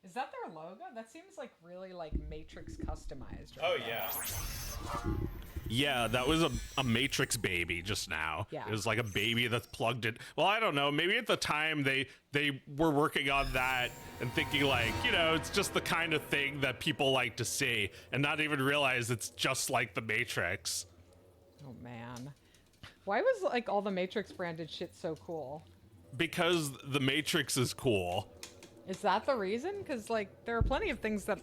Is that their logo? That seems like really like Matrix customized. Oh yeah. Yeah, that was a Matrix baby just now. Yeah. It was like a baby that's plugged in. Well, I don't know. Maybe at the time they were working on that and thinking like, you know, it's just the kind of thing that people like to see and not even realize it's just like the Matrix. Oh man. Why was like all the Matrix branded shit so cool? Because the Matrix is cool. Is that the reason? Because like there are plenty of things that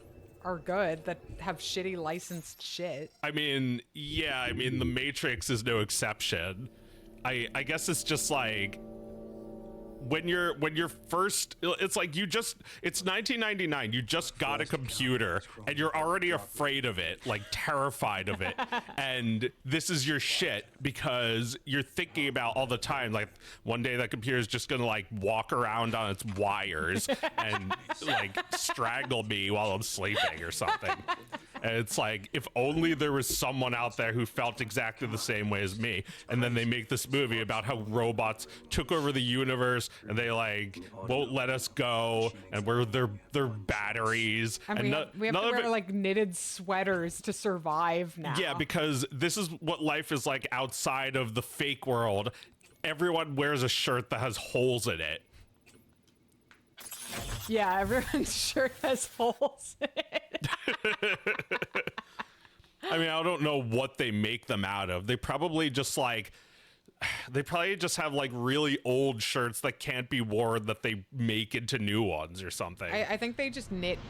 are good that have shitty licensed shit. I mean, yeah, I mean the Matrix is no exception. I guess it's just like when you're first, it's like it's 1999, you just got a computer and you're already afraid of it, like terrified of it. And this is your shit because you're thinking about all the time, like one day that computer is just gonna like walk around on its wires and like strangle me while I'm sleeping or something. And it's like, if only there was someone out there who felt exactly the same way as me. And then they make this movie about how robots took over the universe and they like won't let us go and we're their batteries. And we have to wear like knitted sweaters to survive now. Yeah, because this is what life is like outside of the fake world. Everyone wears a shirt that has holes in it. Yeah, everyone's shirt has holes in it. I mean, I don't know what they make them out of. They probably just have like really old shirts that can't be worn that they make into new ones or something. I think they just knit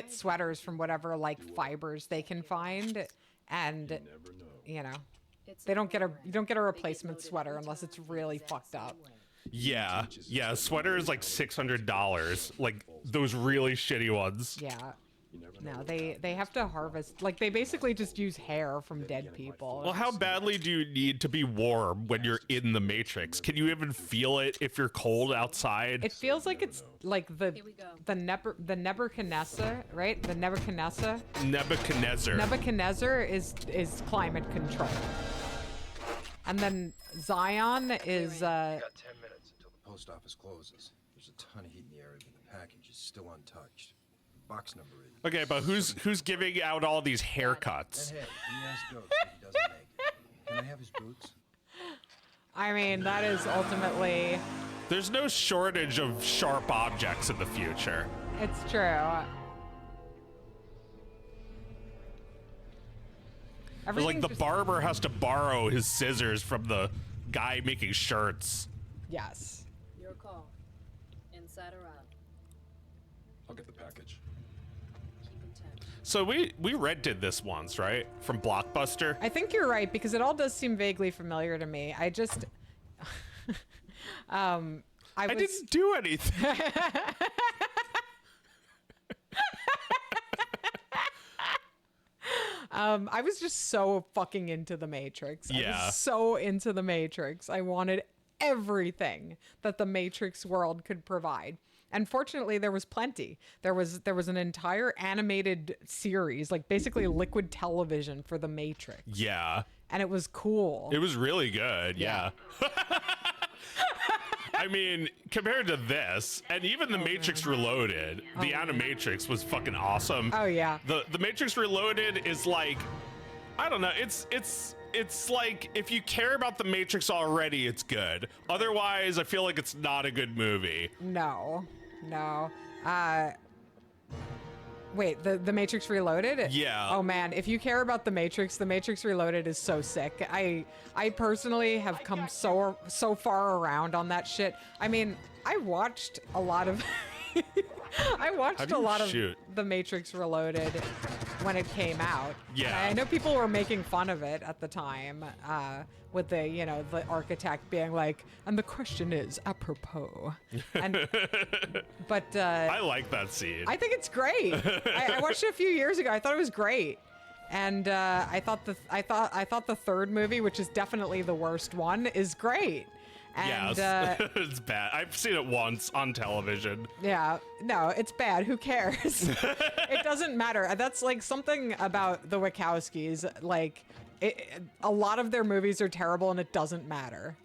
sweaters from whatever like fibers they can find, and you know, you don't get a replacement sweater unless it's really fucked up. Yeah, sweater is like $600, like those really shitty ones. Yeah. No, they have to harvest, like they basically just use hair from dead people. Well, how badly do you need to be warm when you're in the Matrix? Can you even feel it if you're cold outside? It feels like it's like the Nebuchadnezzar, right? The Nebuchadnezzar. Nebuchadnezzar is climate control. And then Zion is We got 10 minutes until the post office closes. There's a ton of heat in the area, but the package is still untouched. Box number is. Okay, but who's giving out all these haircuts? That head, he has goats, but he doesn't make it. Can I have his boots? I mean, that is ultimately. There's no shortage of sharp objects in the future. It's true. Like the barber has to borrow his scissors from the guy making shirts. Yes. Your call. Inside or out? I'll get the package. Keep in touch. So we rented this once, right? From Blockbuster. I think you're right because it all does seem vaguely familiar to me. I just I didn't do anything. I was just so fucking into the Matrix. Yeah. I was so into the Matrix. I wanted everything that the Matrix world could provide. And fortunately, there was plenty. There was an entire animated series, like basically liquid television for the Matrix. Yeah. And it was cool. It was really good. Yeah. I mean, compared to this, and even the Matrix Reloaded, the Animatrix was fucking awesome. Oh yeah. The Matrix Reloaded is like, I don't know, it's like if you care about the Matrix already, it's good. Otherwise, I feel like it's not a good movie. No. Wait, the Matrix Reloaded? Yeah. Oh man, if you care about the Matrix Reloaded is so sick. I personally have come so far around on that shit. I mean, I watched a lot of the Matrix Reloaded when it came out. Yeah. I know people were making fun of it at the time, with the architect being like, and the question is apropos. But I like that scene. I think it's great. I watched it a few years ago. I thought it was great. And I thought the third movie, which is definitely the worst one, is great. And, yes, it's bad. I've seen it once on television. Yeah, no, it's bad. Who cares? It doesn't matter. That's like something about the Wachowskis. Like, a lot of their movies are terrible, and it doesn't matter.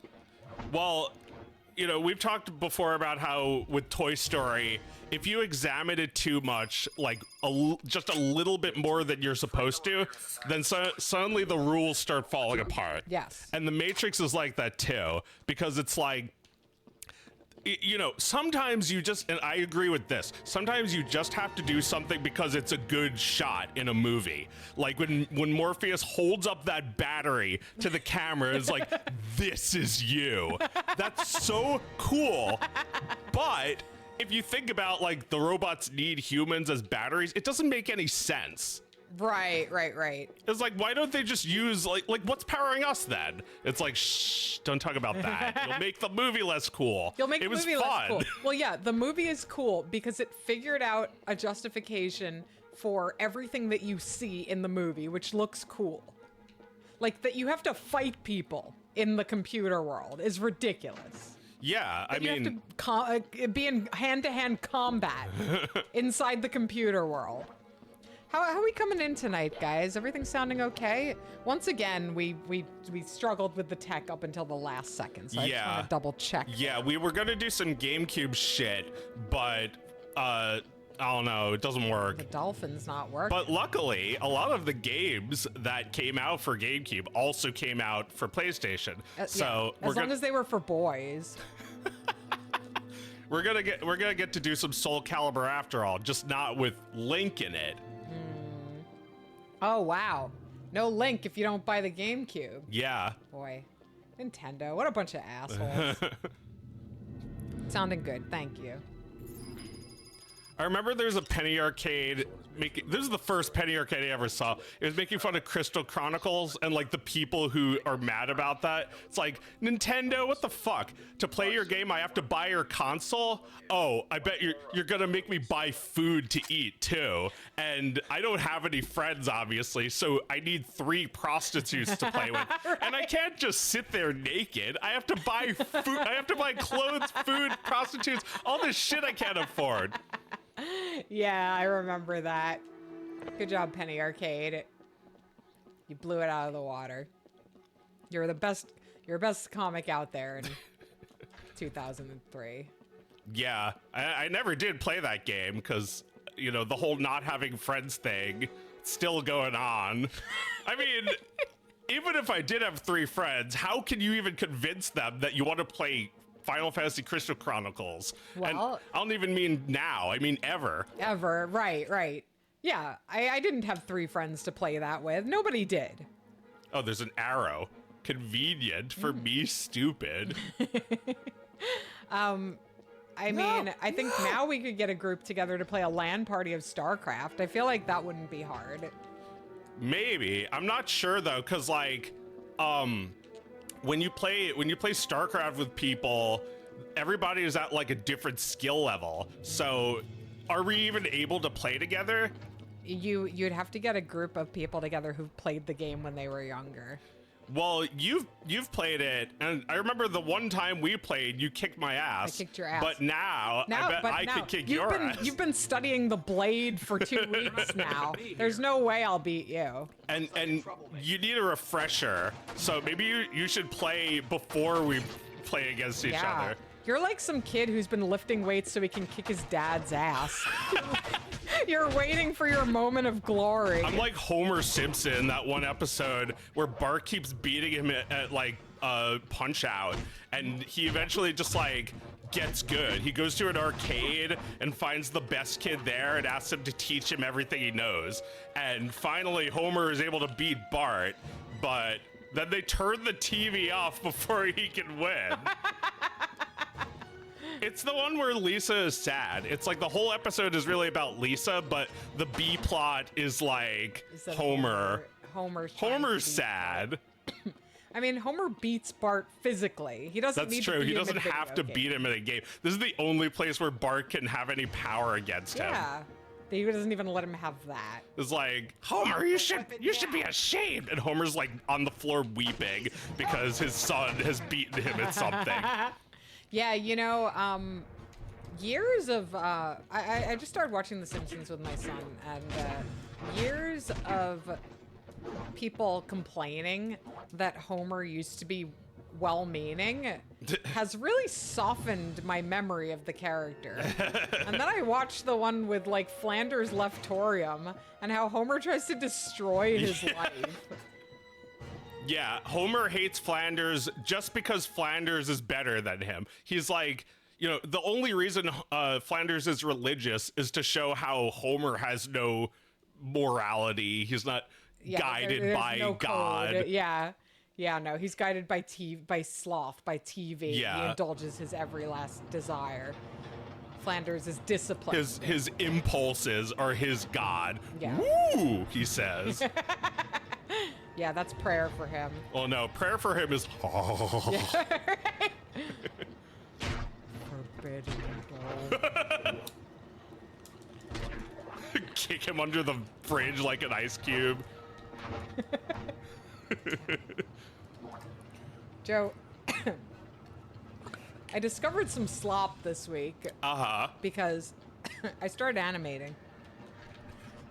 Well, you know, we've talked before about how with Toy Story, if you examine it too much, like just a little bit more than you're supposed to, then suddenly the rules start falling apart. Yes. And The Matrix is like that too, because it's like, you know, sometimes you just, and I agree with this, sometimes you just have to do something because it's a good shot in a movie. Like when Morpheus holds up that battery to the camera, it's like, this is you. That's so cool. But if you think about like the robots need humans as batteries, it doesn't make any sense. Right. It's like, why don't they just use like what's powering us then? It's like, shh, don't talk about that. You'll make the movie less cool. You'll make it the was movie fun. less cool. Well, yeah, the movie is cool because it figured out a justification for everything that you see in the movie, which looks cool. Like that you have to fight people in the computer world is ridiculous. Yeah, I You mean, have to be in hand-to-hand combat inside the computer world. How are we coming in tonight, guys? Everything sounding okay? Once again, we struggled with the tech up until the last second, so I just want to double check. yeah, we were gonna do some GameCube shit, but I don't know, it doesn't work. The dolphin's not working. But luckily, a lot of the games that came out for GameCube also came out for PlayStation. So yeah, as long as they were for boys. we're gonna get to do some Soul Calibur after all, just not with Link in it. Oh wow, no Link if you don't buy the GameCube. Yeah. Boy, Nintendo, what a bunch of assholes. Sounding good, thank you. I remember there's a Penny Arcade this is the first Penny Arcade I ever saw. It was making fun of Crystal Chronicles and like the people who are mad about that. It's like, Nintendo, what the fuck? To play your game, I have to buy your console? Oh, I bet you're gonna make me buy food to eat too. And I don't have any friends, obviously, so I need 3 prostitutes to play with. Right. And I can't just sit there naked. I have to buy food. I have to buy clothes, food, prostitutes, all this shit I can't afford. Yeah, I remember that. Good job, Penny Arcade. You blew it out of the water. You're the best. You're best comic out there in 2003. Yeah, I never did play that game because, you know, the whole not having friends thing still going on. I mean, even if I did have 3 friends, how can you even convince them that you want to play Final Fantasy Crystal Chronicles? Well, and I don't even mean now, I mean ever. Ever, right. Yeah, I didn't have 3 friends to play that with. Nobody did. Oh, there's an arrow. Convenient for me, stupid. I mean, I think now we could get a group together to play a LAN party of StarCraft. I feel like that wouldn't be hard. Maybe. I'm not sure though, because like, when you play StarCraft with people, everybody is at like a different skill level. So are we even able to play together? You'd have to get a group of people together who've played the game when they were younger. Well, you've played it, and I remember the one time we played, you kicked my ass. I kicked your ass. But now I bet I could kick your ass. You've been studying the blade for 2 weeks now. There's no way I'll beat you. And you need a refresher, so maybe you should play before we play against each other. You're like some kid who's been lifting weights so he can kick his dad's ass. You're waiting for your moment of glory. I'm like Homer Simpson, that one episode where Bart keeps beating him at like Punch Out, and he eventually just like gets good. He goes to an arcade and finds the best kid there and asks him to teach him everything he knows. And finally Homer is able to beat Bart, but then they turn the TV off before he can win. It's the one where Lisa is sad. It's like the whole episode is really about Lisa, but the B plot is like Homer. Homer's sad. I mean, Homer beats Bart physically. He doesn't That's need true. to beat He him doesn't in a have video to game. beat him in a game. This is the only place where Bart can have any power against him. Yeah. He doesn't even let him have that. It's like, Homer, you should be ashamed. And Homer's like on the floor weeping because his son has beaten him at something. Yeah, you know, years of I just started watching The Simpsons with my son, and years of people complaining that Homer used to be well-meaning has really softened my memory of the character. And then I watched the one with like Flanders Leftorium and how Homer tries to destroy his life. Yeah, Homer hates Flanders just because Flanders is better than him. He's like, you know, the only reason Flanders is religious is to show how Homer has no morality. He's not guided there's by no God. code. Yeah, no, he's guided by sloth, by TV. Yeah. He indulges his every last desire. Flanders is disciplined. His impulses are his God. Yeah. Woo, he says. Yeah, that's prayer for him. Well, no, prayer for him is Forbidden bowl. kick him under the fridge like an ice cube. Joe, I discovered some slop this week Uh-huh. because I started animating.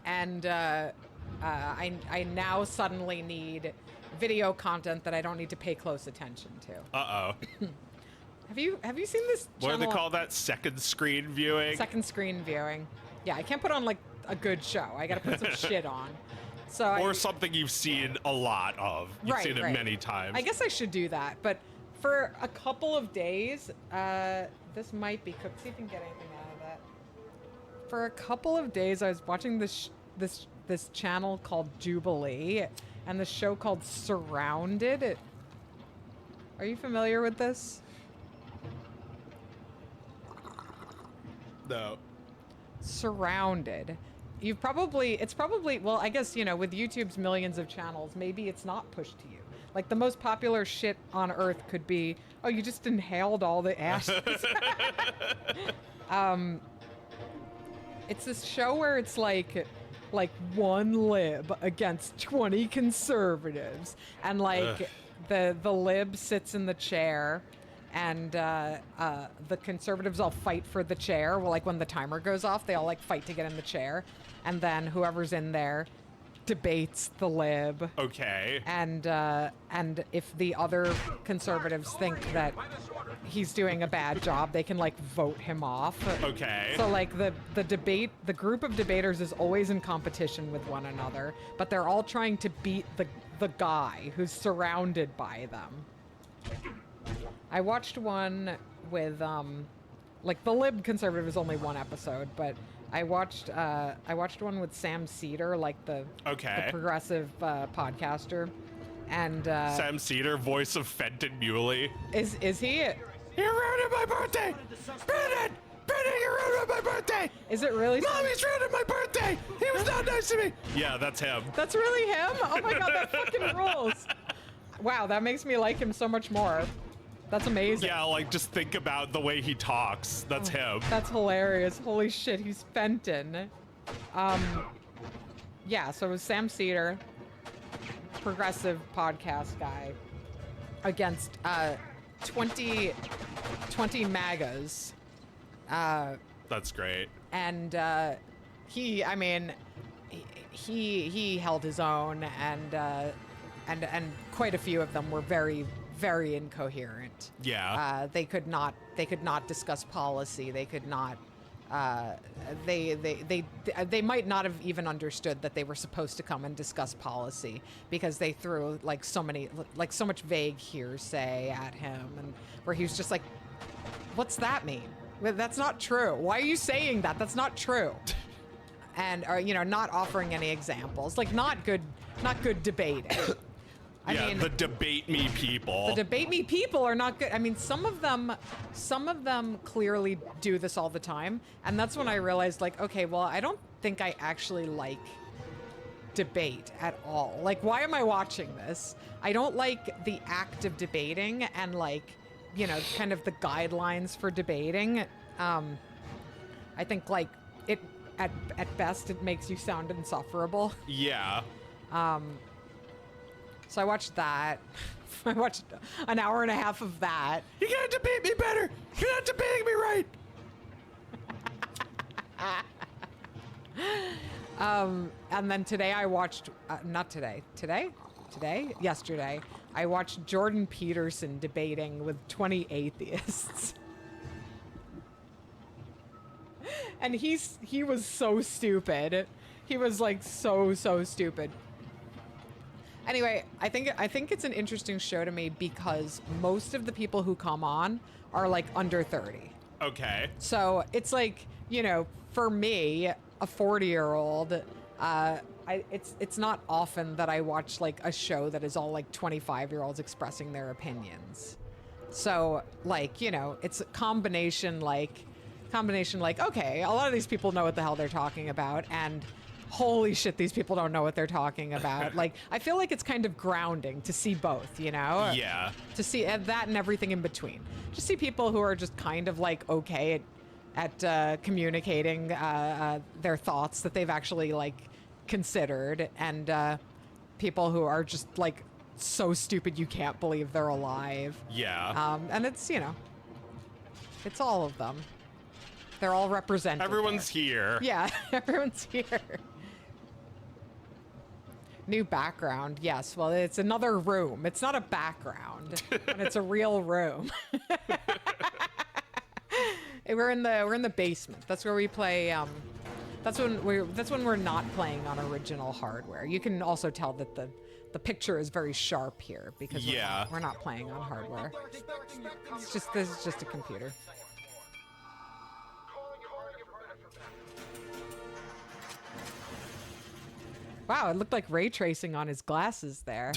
And I now suddenly need video content that I don't need to pay close attention to. Uh-oh. Have you seen this What do they channel? call that? Second screen viewing? Second screen viewing. Yeah, I can't put on like a good show. I gotta put some shit on. So Or something you've seen a lot of. You've seen it many times. I guess I should do that, but for a couple of days, this might be cooked. See if you can get anything out of that. For a couple of days, I was watching this channel called Jubilee and the show called Surrounded. Are you familiar with this? No. Surrounded. It's probably, well, I guess, you know, with YouTube's millions of channels, maybe it's not pushed to you. Like the most popular shit on earth could be, oh, you just inhaled all the ashes. It's this show where it's like one lib against 20 conservatives, and like the lib sits in the chair, and the conservatives all fight for the chair. Well, like when the timer goes off, they all like fight to get in the chair, and then whoever's in there debates the lib. Okay. And if the other conservatives think that he's doing a bad job, they can like vote him off. Okay. So like the group of debaters is always in competition with one another, but they're all trying to beat the guy who's surrounded by them. I watched one with like the lib conservative is only one episode, but I watched one with Sam Cedar, like the progressive podcaster, and Sam Cedar, voice of Fenton Muley. is he? You ruined my birthday! Brennan! Brennan, you ruined my birthday! Is it really? Mommy's ruined my birthday! He was not nice to me! Yeah, that's him. That's really him? Oh my god, that fucking rules! Wow, that makes me like him so much more. That's amazing. Yeah, like just think about the way he talks. That's him. That's hilarious. Holy shit, he's Fenton. Yeah, so it was Sam Cedar, progressive podcast guy, against 20 MAGAs. That's great. And he held his own, and quite a few of them were very, very incoherent. Yeah. They could not discuss policy. They could not. They might not have even understood that they were supposed to come and discuss policy, because they threw like so much vague hearsay at him, and where he was just like, "What's that mean? Well, that's not true. Why are you saying that? That's not true." And not offering any examples, like not good debating. I mean, the debate me people. The debate me people are not good. I mean, some of them clearly do this all the time, and that's when I realized, like, okay, well, I don't think I actually like debate at all. Like, why am I watching this? I don't like the act of debating and, like, kind of the guidelines for debating. I think, like, it at best it makes you sound insufferable. Yeah. So I watched that. I watched an hour and a half of that. You gotta debate me better. You're not debating me right. And then today I watched, not today, yesterday, I watched Jordan Peterson debating with 20 atheists. And he was so stupid. He was like so stupid. Anyway, I think it's an interesting show to me because most of the people who come on are like under 30. Okay. So it's like, you know, for me, a 40-year-old, it's not often that I watch like a show that is all like 25-year-olds expressing their opinions. So like, you know, it's a combination like, okay, a lot of these people know what the hell they're talking about, and holy shit, these people don't know what they're talking about. Like, I feel like it's kind of grounding to see both, you know? Yeah. To see that and everything in between. Just see people who are just kind of like okay at communicating their thoughts that they've actually like considered, and people who are just like so stupid you can't believe they're alive. Yeah. And it's, you know, it's all of them. They're all represented. Everyone's here. Yeah, everyone's here. New background. Yes, well, it's another room. It's not a background, but it's a real room. We're in the basement. That's where we play. That's when we're not playing on original hardware. You can also tell that the picture is very sharp here because we're not playing on hardware. This is just a computer. Wow, it looked like ray tracing on his glasses there.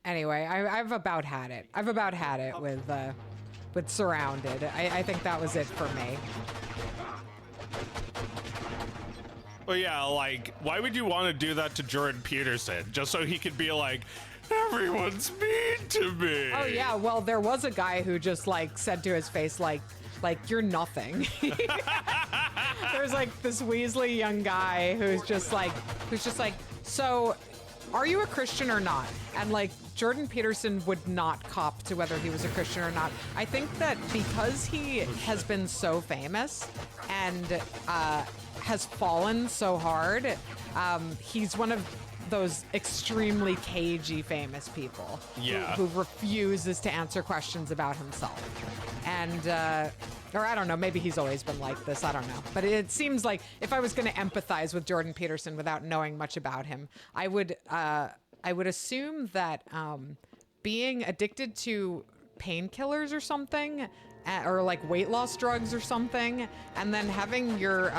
Anyway, I've about had it. I've about had it with Surrounded. I think that was it for me. Well, yeah, like, why would you want to do that to Jordan Peterson? Just so he could be like, everyone's mean to me. Oh, yeah, well, there was a guy who just, like, said to his face, like, you're nothing. There's, like, this Weasley young guy who's just like, so, are you a Christian or not? And, like, Jordan Peterson would not cop to whether he was a Christian or not. I think that because he has been so famous and has fallen so hard, he's one of those extremely cagey famous people who refuses to answer questions about himself. And or I don't know, maybe he's always been like this, I don't know. But it seems like if I was going to empathize with Jordan Peterson without knowing much about him, I would assume that being addicted to painkillers or something, or like weight loss drugs or something, and then having your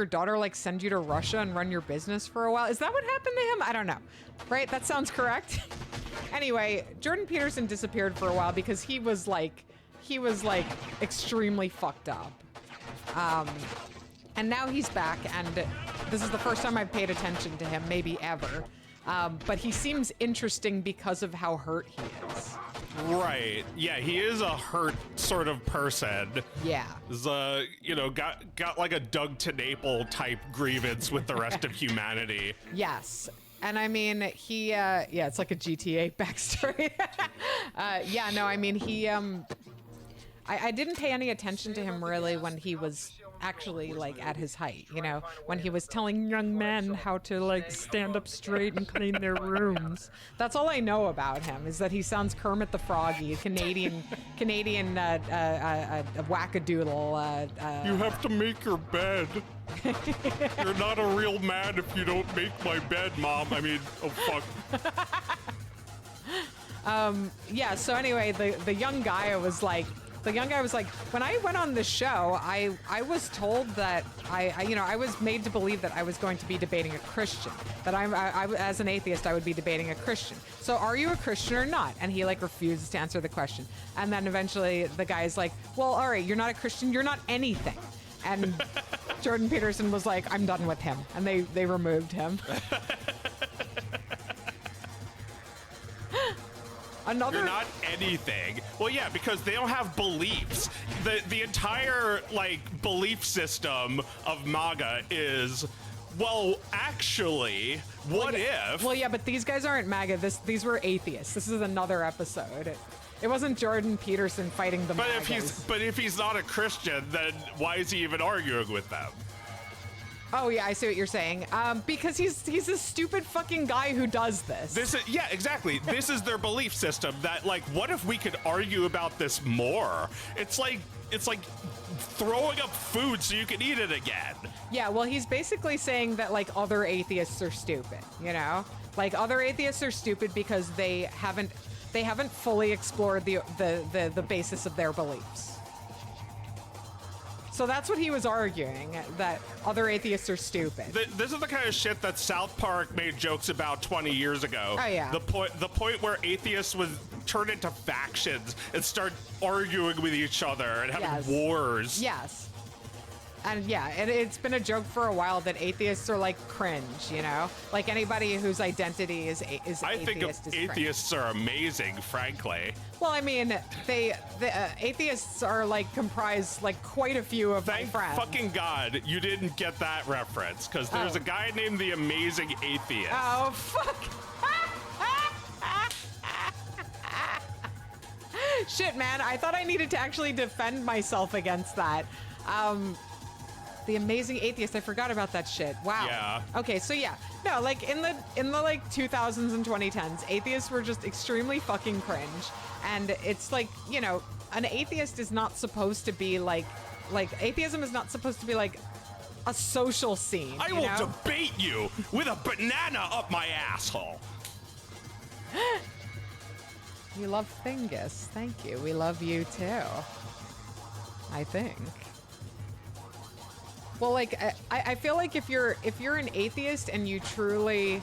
daughter like send you to Russia and run your business for a while. Is that what happened to him? I don't know. Right? That sounds correct. Anyway, Jordan Peterson disappeared for a while because he was like extremely fucked up. And now he's back, and this is the first time I've paid attention to him, maybe ever. But he seems interesting because of how hurt he is. Right. Yeah, he is a hurt sort of person. Yeah. He's, got like a Doug TenNapel type grievance with the rest of humanity. Yes. And I mean, he, it's like a GTA backstory. I didn't pay any attention to him really when he was actually like at his height, you know, when he was telling young men how to like stand up straight and clean their rooms. That's all I know about him, is that he sounds Kermit the Froggy, a Canadian wackadoodle. You have to make your bed. You're not a real man if you don't make my bed, Mom. I mean, oh fuck. So anyway, the young guy was like, when I went on this show, I was told that I was made to believe that I was going to be debating a Christian, that I as an atheist, I would be debating a Christian. So are you a Christian or not? And he like refuses to answer the question. And then eventually the guy's like, well, all right, you're not a Christian. You're not anything. And Jordan Peterson was like, I'm done with him. And they removed him. You're not anything. Well, yeah, because they don't have beliefs. The entire like belief system of MAGA is, well, actually, what if? Well, yeah, but these guys aren't MAGA. These were atheists. This is another episode. It wasn't Jordan Peterson fighting the But MAGAs. if he's not a Christian, then why is he even arguing with them? Oh yeah, I see what you're saying. Because he's a stupid fucking guy who does this. Yeah, exactly. This is their belief system. That like, what if we could argue about this more? It's like throwing up food so you can eat it again. Yeah, well, he's basically saying that like other atheists are stupid. You know, like other atheists are stupid because they haven't fully explored the basis of their beliefs. So that's what he was arguing, that other atheists are stupid. This is the kind of shit that South Park made jokes about 20 years ago. Oh, yeah. The point where atheists would turn into factions and start arguing with each other and having wars. Yes. And yeah, it's been a joke for a while that atheists are like cringe, you know? Like anybody whose identity is I think atheist is cringe. atheists are amazing, frankly. Well, I mean, the atheists are like comprise like quite a few of Thank my friends. fucking God you didn't get that reference, because there's a guy named the Amazing Atheist. Oh, fuck. Shit, man. I thought I needed to actually defend myself against that. The Amazing Atheist. I forgot about that shit. Wow. Yeah. Okay, so yeah. No, like in the like 2000s and 2010s, atheists were just extremely fucking cringe. And it's like, you know, an atheist is not supposed to be like atheism is not supposed to be like a social scene. I will debate you with a banana up my asshole. You love Thingus. Thank you. We love you too. I think. Well, like I feel like if you're an atheist and you truly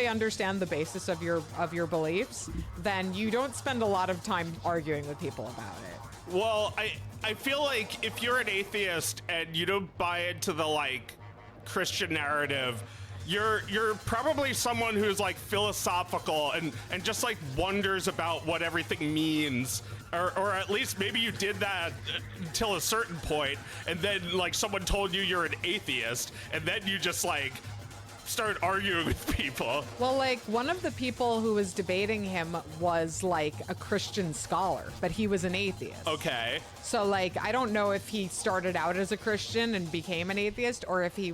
understand the basis of your beliefs, then you don't spend a lot of time arguing with people about it. Well, I feel like if you're an atheist and you don't buy into the like Christian narrative, you're probably someone who's like philosophical and just like wonders about what everything means. Or at least maybe you did that until a certain point, and then like someone told you you're an atheist, and then you just like start arguing with people. Well, like one of the people who was debating him was like a Christian scholar, but he was an atheist. Okay. So like I don't know if he started out as a Christian and became an atheist, or if he,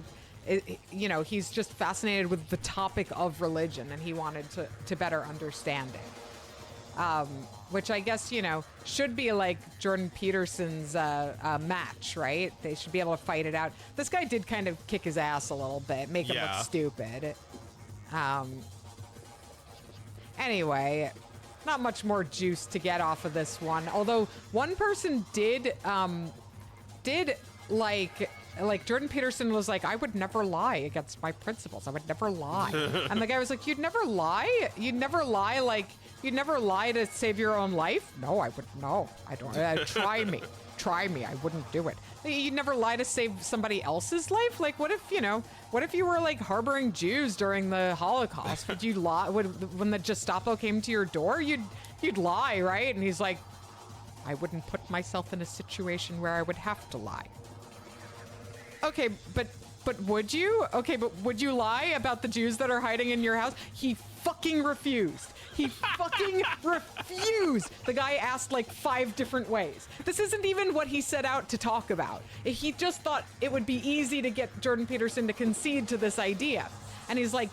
you know, he's just fascinated with the topic of religion and he wanted to better understand it. Which I guess, you know, should be like Jordan Peterson's match, right? They should be able to fight it out. This guy did kind of kick his ass a little bit, make him look stupid. Anyway, not much more juice to get off of this one. Although one person did like Jordan Peterson was like, I would never lie against my principles. I would never lie. And the guy was like, you'd never lie? You'd never lie like... You'd never lie to save your own life? No, I would. No, I don't. Try me. Try me. I wouldn't do it. You'd never lie to save somebody else's life? Like, what if, you know, what if you were like harboring Jews during the Holocaust? Would you lie? When the Gestapo came to your door, you'd lie, right? And he's like, I wouldn't put myself in a situation where I would have to lie. Okay, but would you? Okay, but would you lie about the Jews that are hiding in your house? He fucking refused. He fucking refused. The guy asked like 5 different ways. This isn't even what he set out to talk about. He just thought it would be easy to get Jordan Peterson to concede to this idea. And he's like,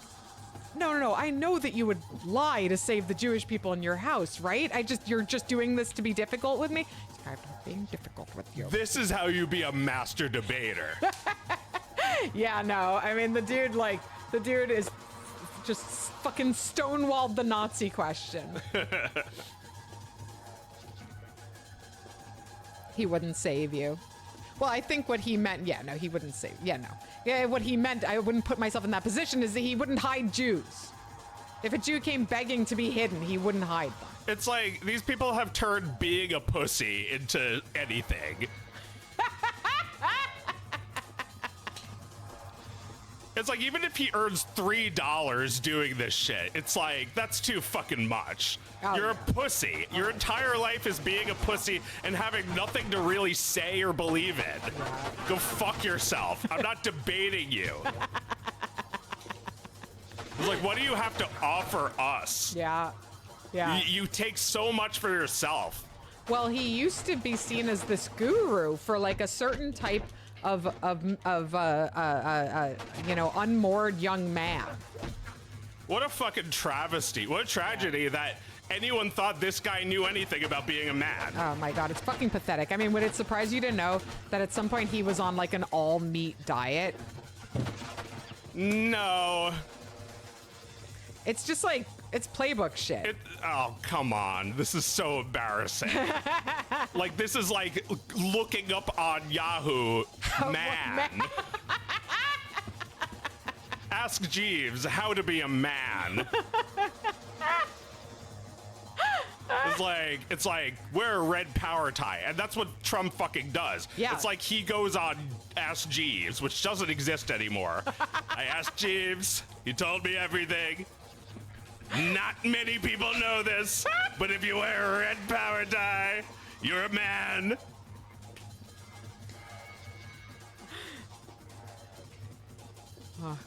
no, I know that you would lie to save the Jewish people in your house, right? You're just doing this to be difficult with me? I'm not being difficult with you. This is how you be a master debater. Yeah, no, I mean, the dude is just fucking stonewalled the Nazi question. He wouldn't save you. Well, I think what he meant, he wouldn't save. Yeah, what he meant, I wouldn't put myself in that position, is that he wouldn't hide Jews. If a Jew came begging to be hidden, he wouldn't hide them. It's like these people have turned being a pussy into anything. It's like, even if he earns $3 doing this shit, it's like, that's too fucking much. You're a pussy. Your entire life is being a pussy and having nothing to really say or believe in. Go fuck yourself. I'm not debating you. It's like, what do you have to offer us? Yeah. Yeah. You take so much for yourself. Well, he used to be seen as this guru for like a certain type of unmoored young man. What a fucking travesty. What a tragedy that anyone thought this guy knew anything about being a man. Oh my God, it's fucking pathetic. I mean, would it surprise you to know that at some point he was on like an all meat diet? No. It's just like, it's playbook shit. Oh, come on. This is so embarrassing. Like, this is like looking up on Yahoo, man. Ask Jeeves how to be a man. It's like wear a red power tie, and that's what Trump fucking does. Yeah. It's like he goes on Ask Jeeves, which doesn't exist anymore. I asked Jeeves, he told me everything. Not many people know this, but if you wear a red power tie, you're a man.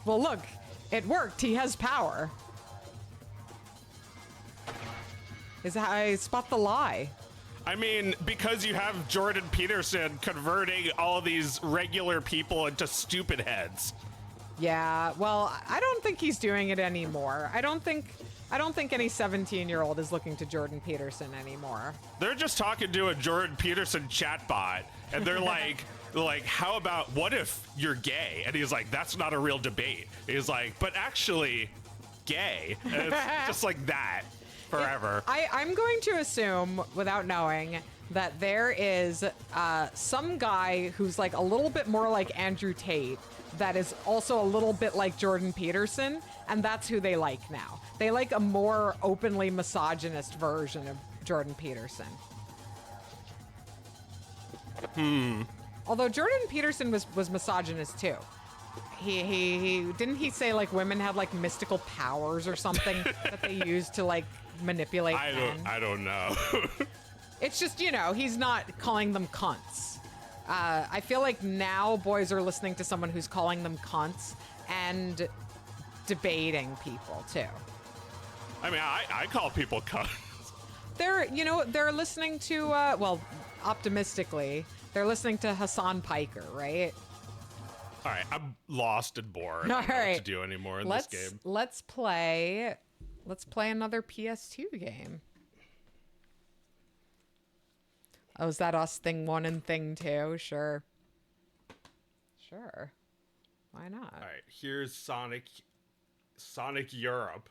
Well, look, it worked. He has power. Is that I spot the lie? I mean, because you have Jordan Peterson converting all of these regular people into stupid heads. Yeah, well, I don't think he's doing it anymore. I don't think any 17-year-old is looking to Jordan Peterson anymore. They're just talking to a Jordan Peterson chatbot, and they're like, how about, what if you're gay? And he's like, that's not a real debate. He's like, but actually, gay. And it's just like that forever. I'm going to assume, without knowing, that there is some guy who's like a little bit more like Andrew Tate that is also a little bit like Jordan Peterson, and that's who they like now. They like a more openly misogynist version of Jordan Peterson. Although Jordan Peterson was misogynist too. He didn't he say like women had like mystical powers or something that they used to like manipulate men? I don't know. It's just, he's not calling them cunts. I feel like now boys are listening to someone who's calling them cunts and debating people too. I mean, I call people cunts. They're listening to, optimistically, they're listening to Hassan Piker, right? All right, I'm lost and bored. All I don't know right. what to do anymore in this game. Let's play another PS2 game. Oh, is that us thing 1 and thing 2? Sure. Why not? All right, here's Sonic Europe.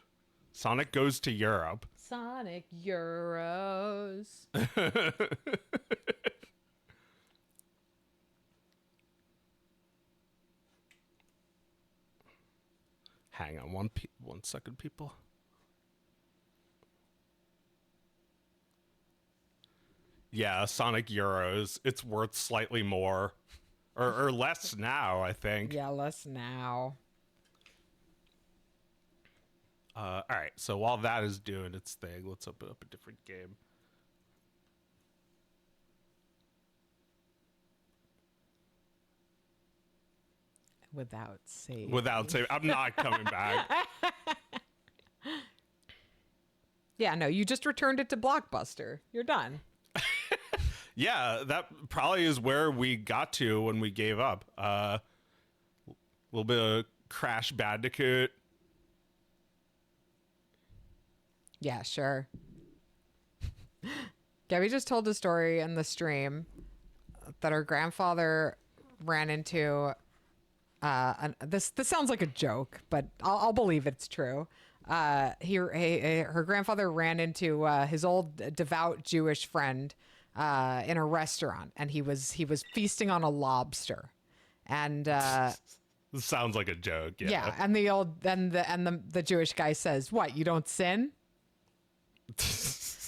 Sonic goes to Europe. Sonic Euros. Hang on 1 second, people. Yeah, Sonic Euros. It's worth slightly more. Or less now, I think. Yeah, less now. All right, so while that is doing its thing, let's open up a different game. Without save. I'm not coming back. Yeah, no, you just returned it to Blockbuster. You're done. Yeah, that probably is where we got to when we gave up. A little bit of Crash Bandicoot. Yeah, sure. Gabby just told a story in the stream that her grandfather ran into. This sounds like a joke, but I'll believe it's true. Her grandfather ran into his old devout Jewish friend in a restaurant, and he was feasting on a lobster, and This sounds like a joke. yeah, and the Jewish guy says, "What? You don't sin?"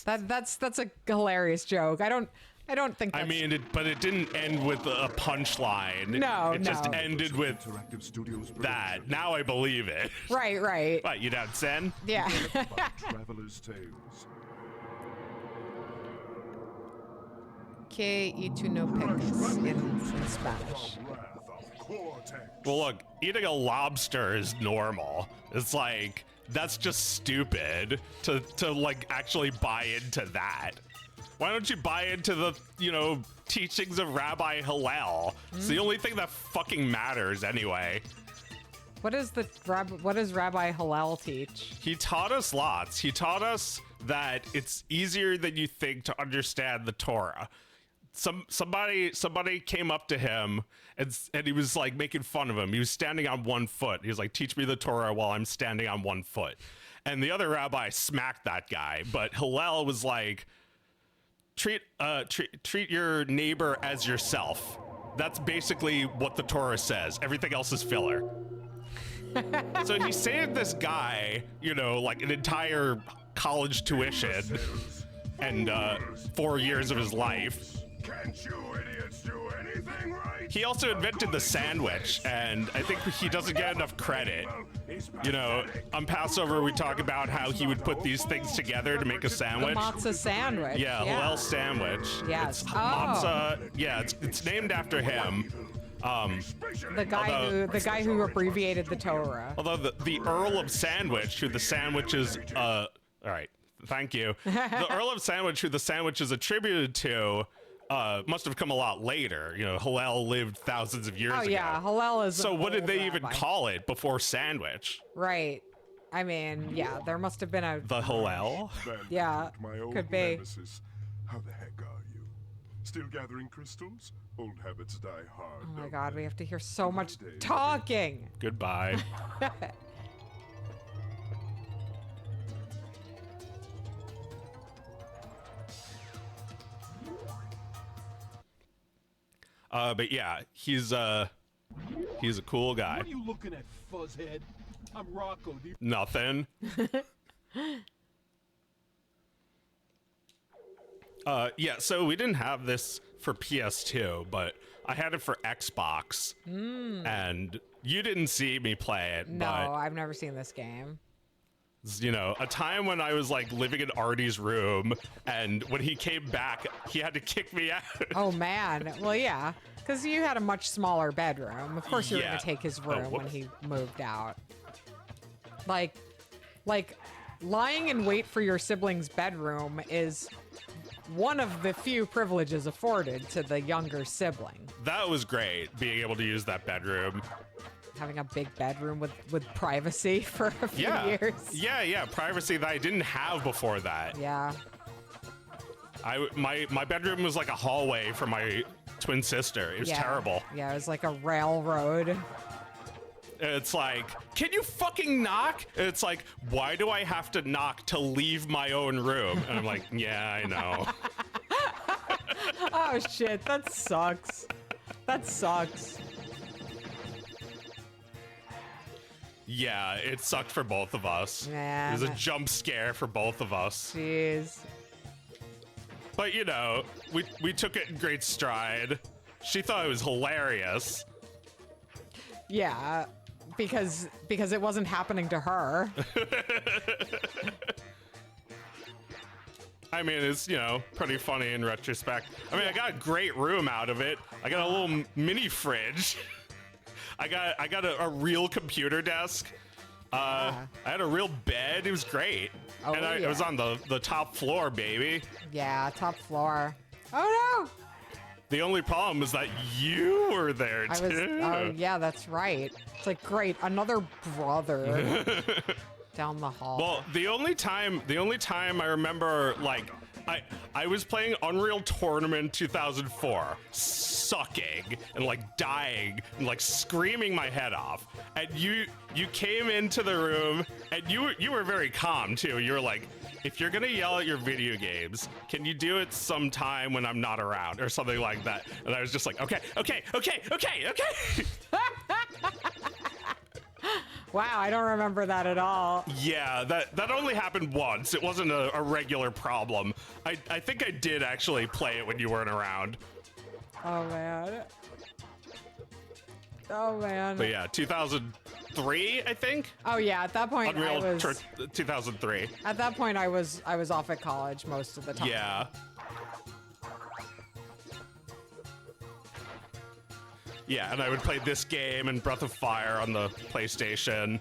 That's a hilarious joke. I don't think that's... I mean, but it didn't end with a punchline. No, it just no. ended with Interactive Studios that. Now I believe it. Right. What, you don't sin? Yeah. by Traveler's Tales. Que y tu no pecas in Spanish. Wrath of Cortex. Well, look, eating a lobster is normal. It's like that's just stupid to like actually buy into that. Why don't you buy into the, you know, teachings of Rabbi Hillel? It's the only thing that fucking matters anyway. What does Rabbi Hillel teach? He taught us lots. He taught us that it's easier than you think to understand the Torah. Somebody came up to him and he was like making fun of him. He was standing on one foot. He was like, "Teach me the Torah while I'm standing on one foot." And the other rabbi smacked that guy. But Hillel was like, treat your neighbor as yourself. That's basically what the Torah says. Everything else is filler. So he saved this guy, you know, like an entire college tuition and 4 years of his life. Can't you idiots do anything right? He also invented the sandwich, and I think he doesn't get enough credit. You know, on Passover we talk about how he would put these things together to make a sandwich. Matzah sandwich. Yeah, Hillel sandwich. Yes. It's matzah. Yeah, it's named after him. The guy who abbreviated the Torah. Although the Earl of Sandwich, who the sandwich is, all right, thank you. The Earl of Sandwich, who the sandwich is attributed to, must have come a lot later. You know, Hillel lived thousands of years ago. Oh yeah, Hillel is. So what did they even rabbi. call it before sandwich? Right. I mean, yeah, there must have been a. The Hillel? Yeah, My old could be. nemesis. How the heck are you? Still gathering crystals? Old habits die hard. Oh my don't God, they? we have to hear so much talking. Goodbye. But yeah, he's a cool guy. What are you looking at, fuzzhead? I'm Rocco. Do you Nothing. Yeah, so we didn't have this for PS2, but I had it for Xbox. And you didn't see me play it, No, but I've never seen this game. you know, a time when I was like living in Artie's room, and when he came back, he had to kick me out. Oh man. Well, yeah, because you had a much smaller bedroom. Of course, you were Yeah. gonna take his Oh, room when whoops. he moved out. Like lying in wait for your sibling's bedroom is one of the few privileges afforded to the younger sibling. That was great, being able to use that bedroom. Having a big bedroom with privacy for a few Yeah. years. Yeah, privacy that I didn't have before that. Yeah. My bedroom was like a hallway for my twin sister. It was Yeah. terrible. Yeah, it was like a railroad. It's like, can you fucking knock? It's like, why do I have to knock to leave my own room? And I'm like, yeah, I know. Oh shit, that sucks. That sucks. Yeah, it sucked for both of us. Man. It was a jump scare for both of us. Jeez. But you know, we took it in great stride. She thought it was hilarious. Yeah, because it wasn't happening to her. I mean, it's, you know, pretty funny in retrospect. I mean, I got a great room out of it. I got a little mini fridge. I got a real computer desk. I had a real bed. It was great. Oh, And I yeah. was on the top floor, baby. Yeah, top floor. Oh no! The only problem is that you were there I too. was. Oh yeah, that's right. It's like great, another brother down the hall. Well, the only time I remember, like, I was playing Unreal Tournament 2004, sucking and like dying and like screaming my head off. And you came into the room and you were very calm too. You were like, if you're gonna yell at your video games, can you do it sometime when I'm not around or something like that? And I was just like, okay. Wow, I don't remember that at all. Yeah, that only happened once. It wasn't a regular problem. I think I did actually play it when you weren't around. Oh man. Oh man. But yeah, 2003, I think. Oh yeah, at that point I Unreal was. 2003. At that point I was off at college most of the time. Yeah. Yeah, and I would play this game and Breath of Fire on the PlayStation.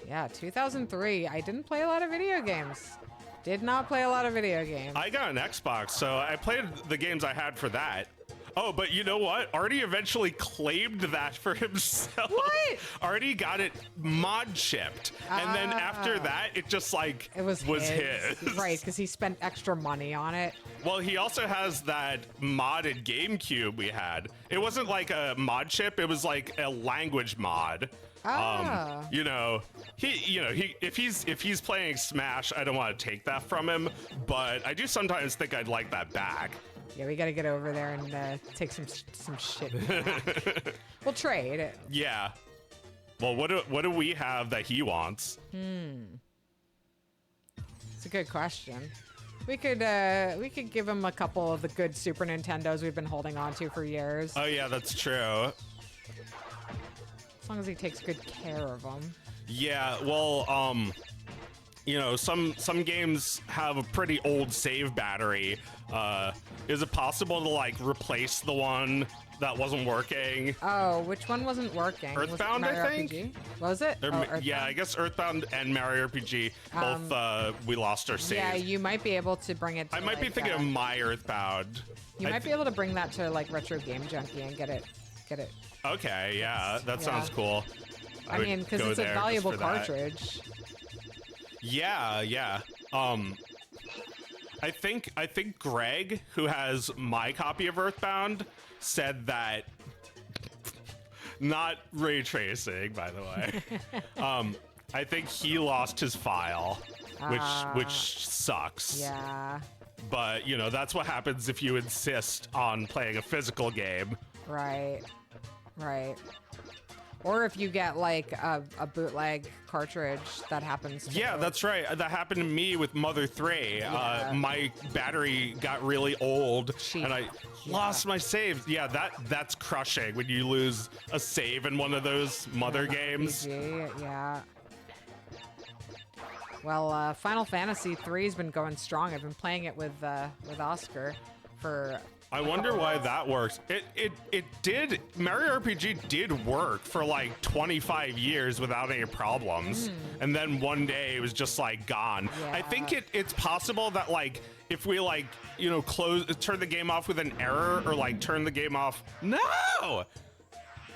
Yeah, 2003. I didn't play a lot of video games. Did not play a lot of video games. I got an Xbox, so I played the games I had for that. Oh, but you know what? Artie eventually claimed that for himself. What? Artie got it mod shipped, and then after that, it just like It was his. Right, because he spent extra money on it. Well, he also has that modded GameCube we had. It wasn't like a mod chip; it was like a language mod. You know, if he's playing Smash, I don't want to take that from him, but I do sometimes think I'd like that back. Yeah, we got to get over there and take some shit back. We'll trade. Yeah. Well, what do we have that he wants? It's a good question. We could give him a couple of the good Super Nintendos we've been holding on to for years. Oh yeah, that's true. As long as he takes good care of them. Yeah, well, you know, some games have a pretty old save battery. Is it possible to like replace the one that wasn't working? Oh, which one wasn't working? Earthbound, I think. RPG? Was it? Yeah, I guess Earthbound and Mario RPG both we lost our save. Yeah, you might be able to bring it to I might be thinking of My Earthbound. You might be able to bring that to like Retro Game Junkie and get it. Okay, yeah, that sounds cool. I mean, because it's a valuable cartridge. Yeah, yeah. I think Greg, who has my copy of Earthbound, said that not ray tracing, by the way. I think he lost his file, which sucks. Yeah. But you know, that's what happens if you insist on playing a physical game. Right. Right. Or if you get like a bootleg cartridge, that happens. Yeah, that's right. That happened to me with Mother 3. Yeah. My battery got really old, and I lost my saves. Yeah, that's crushing when you lose a save in one of those Mother games. RPG, yeah. Well, Final Fantasy 3 has been going strong. I've been playing it with Oscar for. I wonder why that works. It did. Mario RPG did work for like 25 years without any problems, and then one day it was just like gone. Yeah. I think it's possible that like if we like turn the game off with an error or like turn the game off. No.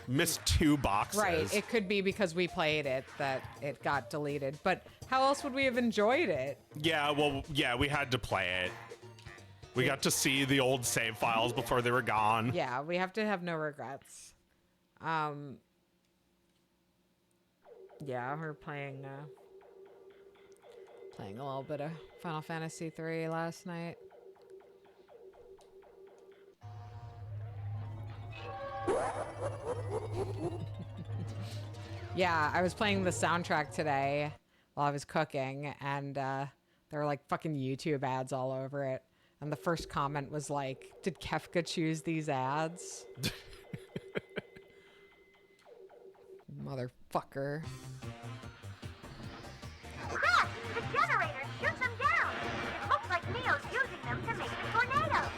Missed 2 boxes. Right. It could be because we played it that it got deleted. But how else would we have enjoyed it? Yeah. Well. Yeah. We had to play it. We got to see the old save files before they were gone. Yeah, we have to have no regrets. Yeah, we're playing a little bit of Final Fantasy 3 last night. Yeah, I was playing the soundtrack today while I was cooking, and there were like fucking YouTube ads all over it. And the first comment was like, did Kefka choose these ads? Motherfucker. Crap! The generators! Shoot them down! It looks like Neo's using them to make the tornado!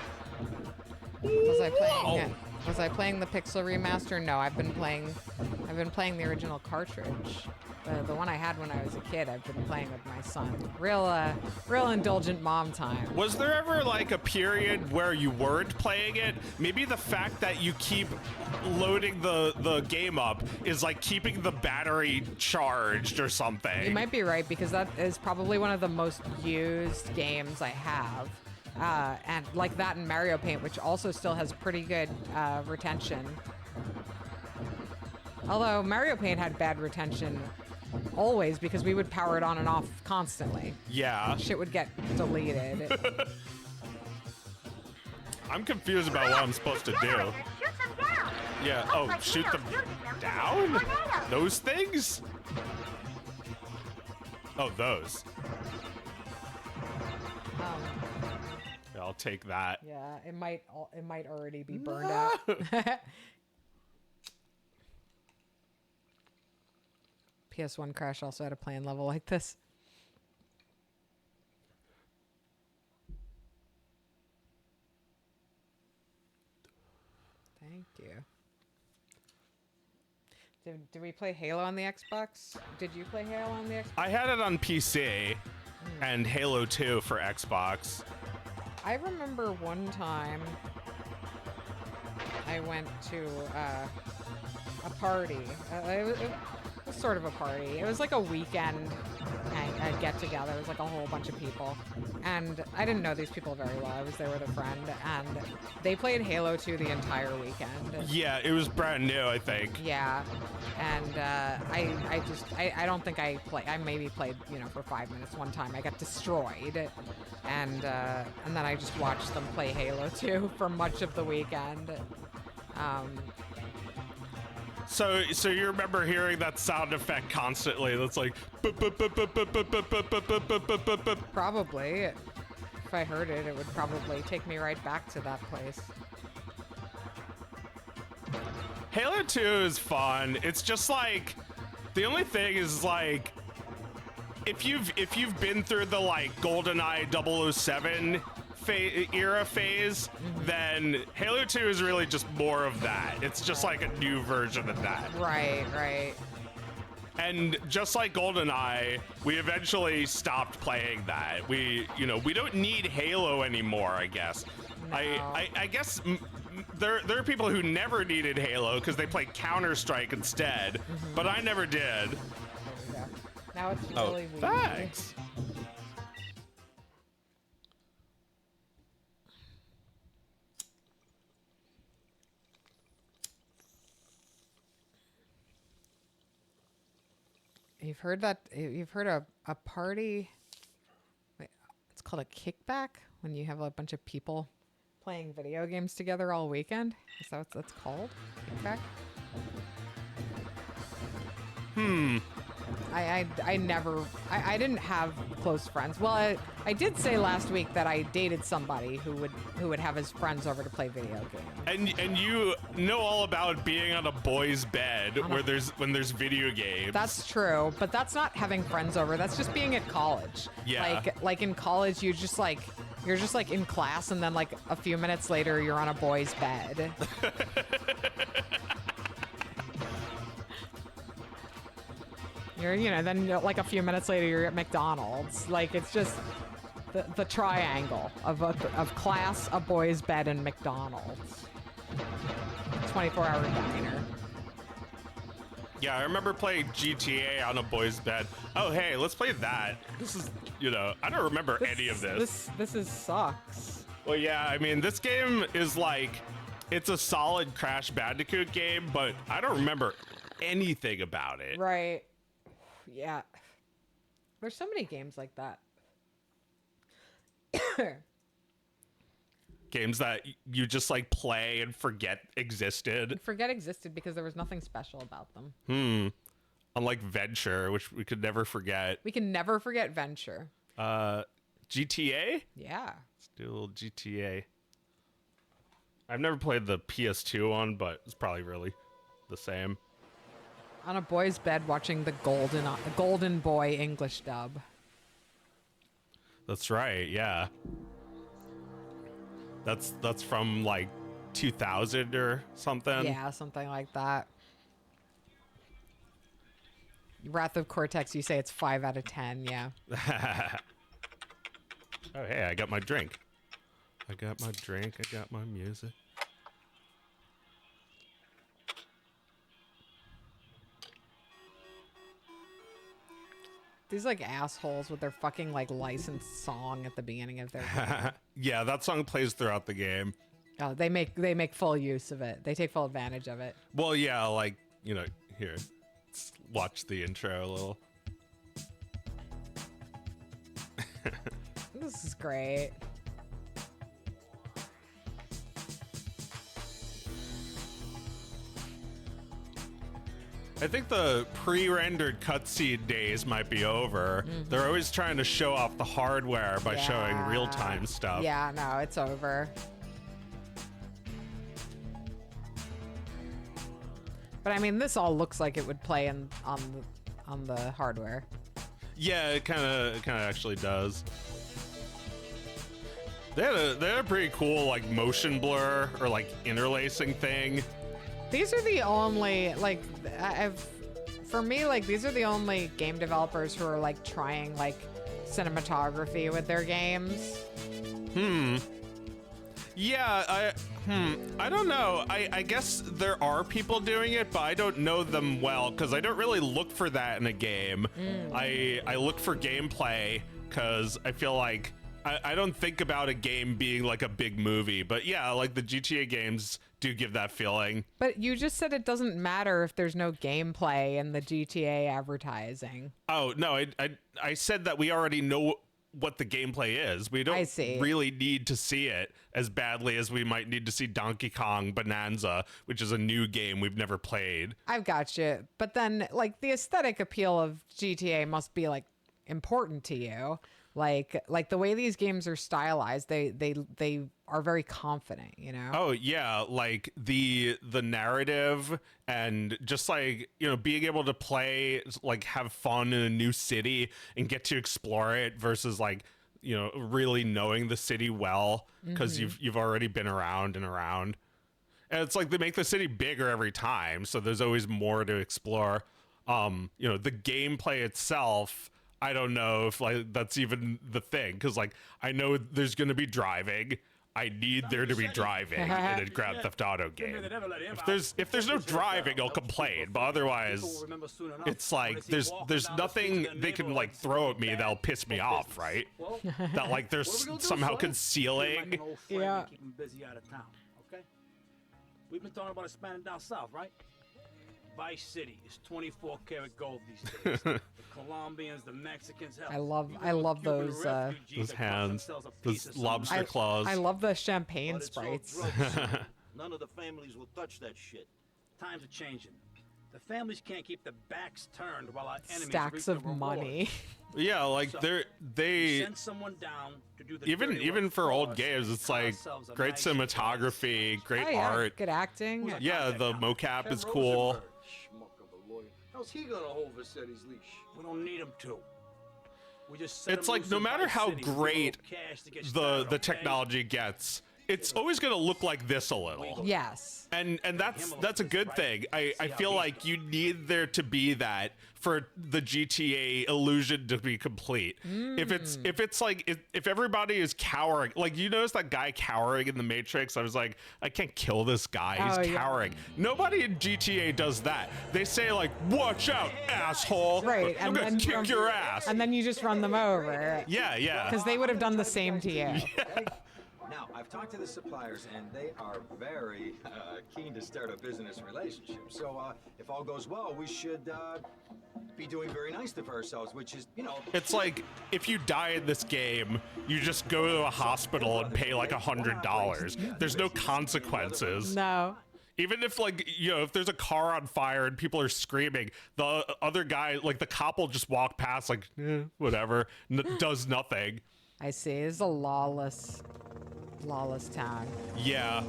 Was I playing the Pixel remaster? No, I've been playing the original cartridge. The one I had when I was a kid, I've been playing with my son. Real indulgent mom time. Was there ever like a period where you weren't playing it? Maybe the fact that you keep loading the game up is like keeping the battery charged or something. You might be right, because that is probably one of the most used games I have. And like that in Mario Paint, which also still has pretty good retention. Although Mario Paint had bad retention always, because we would power it on and off constantly. Yeah. Shit would get deleted. I'm confused about what I'm supposed to do. Shoot them down! Yeah. Looks Oh, like shoot Neo's them using them to down? make a tornado. Those things? Oh, those. Yeah, I'll take that. Yeah, it might already be burned out. PS1 Crash also had a playing level like this. Thank you. Did we play Halo on the Xbox? Did you play Halo on the Xbox? I had it on PC and Halo 2 for Xbox. I remember one time I went to a party. It was sort of a party. It was like a weekend get together. It was like a whole bunch of people. And I didn't know these people very well. I was there with a friend, and they played Halo 2 the entire weekend. Yeah, it was brand new, I think. Yeah, and I don't think I maybe played, for 5 minutes one time. I got destroyed, and then I just watched them play Halo 2 for much of the weekend. So you remember hearing that sound effect constantly? That's like. Probably. If I heard it, it would probably take me right back to that place. Halo 2 is fun. It's just like, the only thing is like, if you've been through the like GoldenEye 007 era phase, then Halo 2 is really just more of that. It's just like a new version of that. Right. And just like GoldenEye, we eventually stopped playing that. We don't need Halo anymore, I guess. No. I guess there are people who never needed Halo because they played Counter-Strike instead, but I never did. There we go. Now it's really weird. Thanks. You've heard a party. Wait, it's called a kickback when you have a bunch of people playing video games together all weekend. Is that what that's called? Kickback? I didn't have close friends. Well, I did say last week that I dated somebody who would have his friends over to play video games. And you know all about being on a boy's bed when there's video games. That's true, but that's not having friends over. That's just being at college. Yeah. Like in college, you're just like in class, and then like a few minutes later, you're on a boy's bed. Then like a few minutes later, you're at McDonald's. Like, it's just the triangle of class, a boy's bed, and McDonald's. 24-hour diner. Yeah, I remember playing GTA on a boy's bed. Oh, hey, let's play that. This is, I don't remember any of this. This is sucks. Well, yeah, I mean, this game is like, it's a solid Crash Bandicoot game, but I don't remember anything about it. Right. Yeah. There's so many games like that. Games that you just like play and forget existed. Forget existed because there was nothing special about them. Unlike Venture, which we could never forget. We can never forget Venture. GTA? Yeah. Let's do a little GTA. I've never played the PS2 one, but it's probably really the same. On a boy's bed watching the Golden Boy English dub. That's right, yeah. That's from like 2000 or something. Yeah, something like that. Wrath of Cortex, you say it's 5 out of 10, yeah. Oh, hey, I got my drink. I got my music. These like assholes with their fucking like licensed song at the beginning of their game. Yeah, that song plays throughout the game. Oh, they make full use of it. They take full advantage of it. Well, yeah, like, here, let's watch the intro a little. This is great. I think the pre-rendered cutscene days might be over. They're always trying to show off the hardware by showing real-time stuff. Yeah, no, it's over. But I mean, this all looks like it would play on the hardware. Yeah, it kind of actually does. They had a pretty cool like motion blur or like interlacing thing These are the only like for me, like these are the only game developers who are like trying like cinematography with their games. Yeah, I don't know. I guess there are people doing it, but I don't know them well because I don't really look for that in a game. I look for gameplay because I feel like I don't think about a game being like a big movie, but yeah, like the GTA games do give that feeling. But you just said it doesn't matter if there's no gameplay in the GTA advertising. Oh, no, I said that we already know what the gameplay is. We don't really need to see it as badly as we might need to see Donkey Kong Bonanza, which is a new game we've never played. I've got you. But then like the aesthetic appeal of GTA must be like important to you. Like the way these games are stylized, they are very confident, you know? Oh yeah, like the narrative and just like, you know, being able to play, like have fun in a new city and get to explore it versus like, you know, really knowing the city well because you've already been around and around. And it's like they make the city bigger every time, so there's always more to explore. You know, the gameplay itself, I don't know if like that's even the thing, because like I know there's going to be driving. I need there to be driving in a Grand Theft Auto game. If there's no driving, I'll complain. But otherwise, it's like there's nothing they can like throw at me that'll piss me off, right? That like there's somehow concealing. Yeah. Keep 'em busy out of town, okay? We've been talking about expanding down south, right? Vice City is 24 karat gold these days. The Colombians, the Mexicans, hell, I love those hands, those lobster claws. I love the champagne sprites. None of the families will touch that shit. Times are changing. The families can't keep their backs turned while our enemies Stacks reap of the reward. money. Yeah, like they send someone down to do the even dirty even work for old us, games, it's cut like ourselves a great nice cinematography, great Oh, yeah. art. Good acting. Yeah, the mocap is cool. Schmuck of a lawyer. How's he gonna hold Vassetti's leash? We don't need him to. We just set It's him like loose no in matter Vice how City with a great little cash to get the started, okay? technology gets, it's always going to look like this a little. Yes. And that's a good thing. I feel like you need there to be that for the GTA illusion to be complete. If it's like if everybody is cowering, like you notice that guy cowering in the Matrix, I was like, I can't kill this guy. He's cowering. Nobody in GTA does that. They say like, watch out, asshole. Right. I'm gonna kick your ass. And then you just run them over. Yeah. Because they would have done the same to you. Now, I've talked to the suppliers, and they are very keen to start a business relationship. So, if all goes well, we should be doing very nicely for ourselves, which is, you know... It's like, if you die in this game, you just go to a hospital and pay like $100. There's no consequences. No. Even if like, you know, if there's a car on fire and people are screaming, the other guy, like the cop will just walk past like, whatever, does nothing. I see. It's a lawless town. Yeah.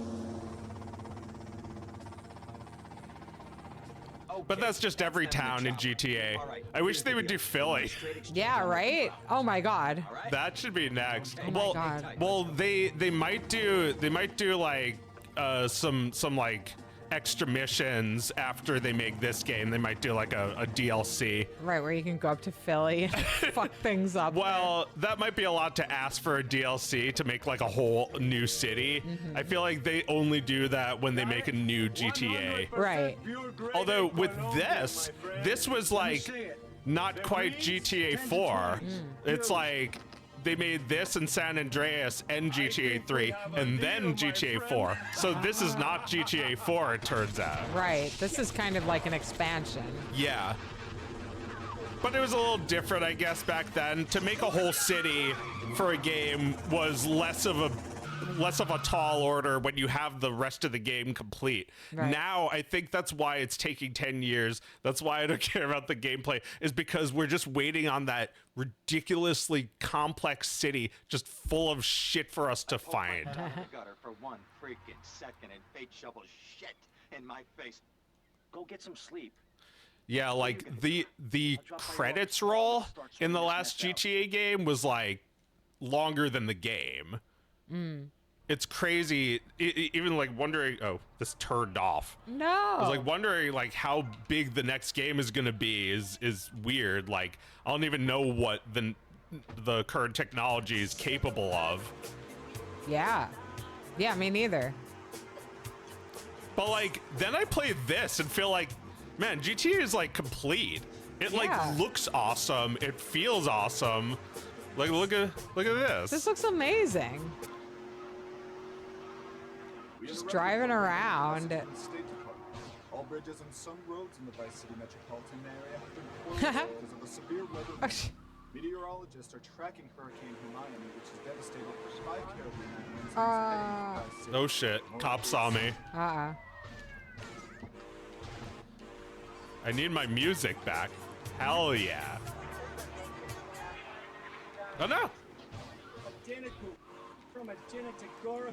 But that's just every town in GTA. I wish they would do Philly. Yeah, right? Oh my god. That should be next. Oh my God. Well, they might do like some like extra missions after they make this game. They might do like a DLC. Right, where you can go up to Philly and fuck things up. Well, that might be a lot to ask for a DLC to make like a whole new city. I feel like they only do that when they make a new GTA. Right. Although with this was like not quite GTA 4. It's like they made this in San Andreas and GTA 3 and then GTA 4. So this is not GTA 4, it turns out. Right. This is kind of like an expansion. Yeah. But it was a little different, I guess, back then. To make a whole city for a game was less of a tall order when you have the rest of the game complete. Right. Now, I think that's why it's taking 10 years. That's why I don't care about the gameplay, is because we're just waiting on that ridiculously complex city just full of shit for us to find. Gutter for one freaking second and bait shovel shit in my face. Go get some sleep. Yeah, like the credits roll in the last GTA game was like longer than the game. it's crazy. Even like wondering, oh, this turned off. No. I was like wondering like how big the next game is gonna be is weird. Like I don't even know what the current technology is capable of. Yeah. Yeah, me neither. But like then I played this and feel like, man, GTA is like complete. It like looks awesome. It feels awesome. Like look at this. This looks amazing. Just driving around. All bridges and some roads in the Vice City metropolitan area have been closed because of a severe weather event. Meteorologists are tracking Hurricane Hermione, which has devastated 5 Caribbean islands. Oh shit, cop saw me. I need my music back. Hell yeah. Oh no!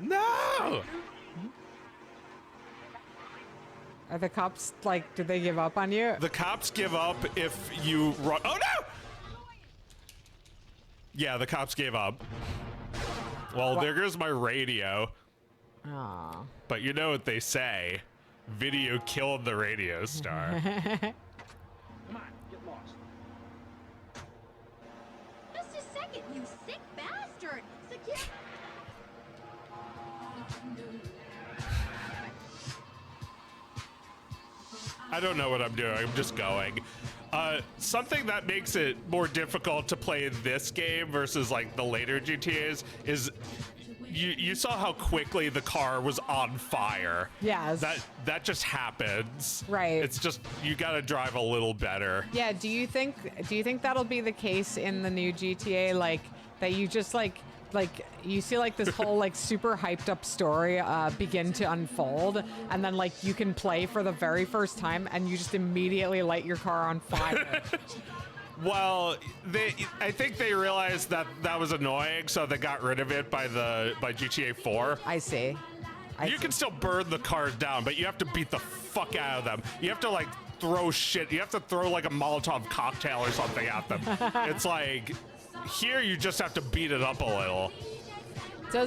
No! Are the cops like, did they give up on you? The cops give up if you run. Oh no! Yeah, the cops gave up. Well, there goes my radio. Aw. But you know what they say. Video killed the radio star. Come on, get lost. Just a second, you sick bastard! Secure. I don't know what I'm doing. I'm just going. Something that makes it more difficult to play this game versus like the later GTAs is you saw how quickly the car was on fire. Yes. That just happens. Right. It's just you got to drive a little better. Yeah, do you think that'll be the case in the new GTA, like that you just like you see like this whole like super hyped up story begin to unfold, and then like you can play for the very first time and you just immediately light your car on fire? Well, I think they realized that was annoying, so they got rid of it by GTA 4. I see. You can still burn the cars down, but you have to beat the fuck out of them. You have to like throw shit. You have to throw like a Molotov cocktail or something at them. It's like here you just have to beat it up a little. Do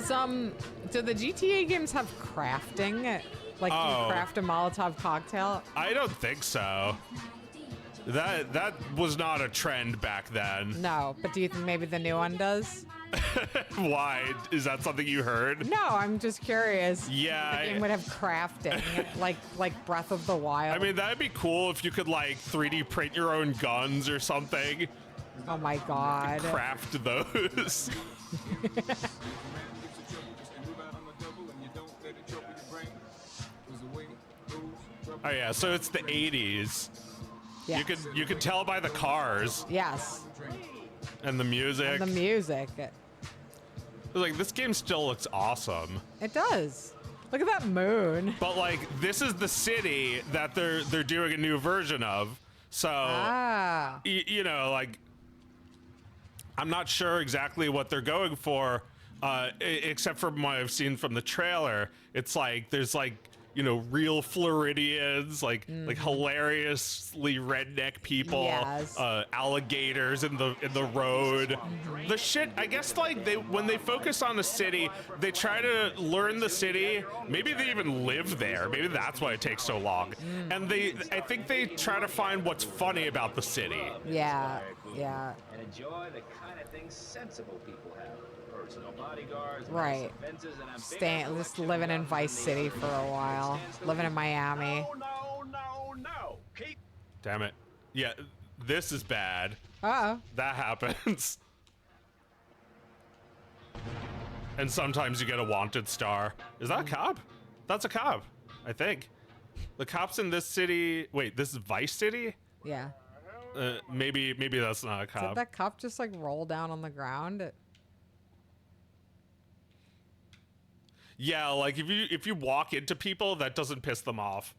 the GTA games have crafting? Like you craft a Molotov cocktail? I don't think so. That was not a trend back then. No, but do you think maybe the new one does? Why? Is that something you heard? No, I'm just curious. Yeah. The game would have crafting, like Breath of the Wild. I mean, that'd be cool if you could like 3D print your own guns or something. Oh my god. Craft those. Oh yeah, so it's the 80s. Yes. You could tell by the cars. Yes. And the music. And the music. Like this game still looks awesome. It does. Look at that moon. But like this is the city that they're doing a new version of. So you know, like I'm not sure exactly what they're going for, except for what I've seen from the trailer. It's like there's like, you know, real Floridians, like hilariously redneck people, yes. Alligators in the road. The shit, I guess, like when they focus on the city, they try to learn the city. Maybe they even live there. Maybe that's why it takes so long. And I think they try to find what's funny about the city. Yeah, yeah. And enjoy the kind of things sensible people have. Personal bodyguards, right. Just living in Vice City for a while. Living in Miami. No. Keep. Damn it. Yeah, this is bad. Uh-oh. That happens. And sometimes you get a wanted star. Is that a cop? That's a cop, I think. The cops in this city. Wait, this is Vice City? Yeah. Maybe that's not a cop. Did that cop just like roll down on the ground? Yeah, like if you walk into people, that doesn't piss them off.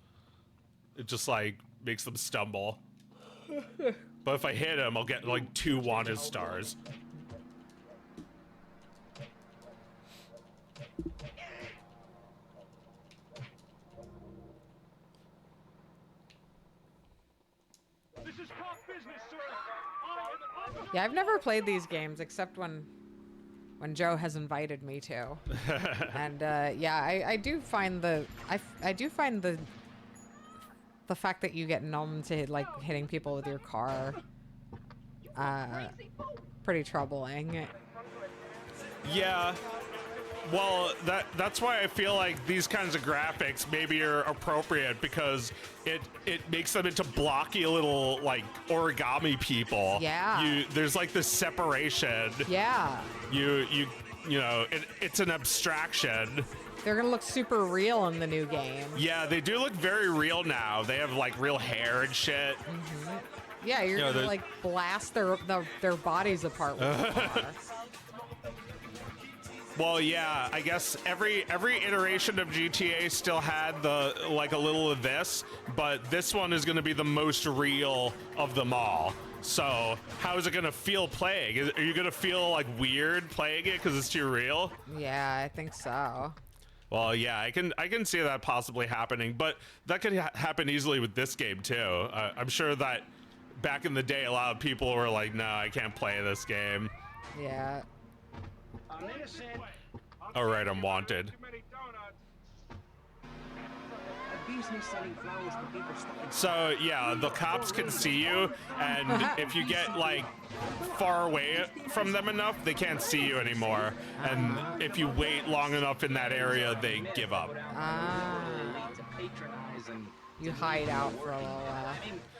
It just like makes them stumble. But if I hit him, I'll get like 2 wanted stars. This is cop business, sir. Yeah, I've never played these games except when when Joe has invited me to. And yeah, I do find the fact that you get numb to like hitting people with your car pretty troubling. Yeah. Well, that's why I feel like these kinds of graphics maybe are appropriate, because it makes them into blocky little like origami people. Yeah. There's like this separation. Yeah. You know, it's an abstraction. They're gonna look super real in the new game. Yeah, they do look very real now. They have like real hair and shit. Mm-hmm. Yeah, you're gonna like blast their bodies apart with the car. Well, yeah, I guess every iteration of GTA still had the like a little of this, but this one is going to be the most real of them all. So how is it going to feel playing? Are you going to feel like weird playing it because it's too real? Yeah, I think so. Well, yeah, I can see that possibly happening, but that could happen easily with this game too. I'm sure that back in the day, a lot of people were like, "No, I can't play this game." Yeah. I'm innocent. All right, I'm wanted. So yeah, the cops can see you, and if you get like far away from them enough, they can't see you anymore. And if you wait long enough in that area, they give up. You hide out for a little while.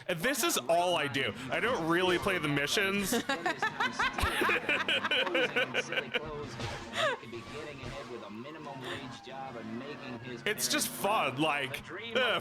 And this is all I do. I don't really play the missions. It's just fun, like,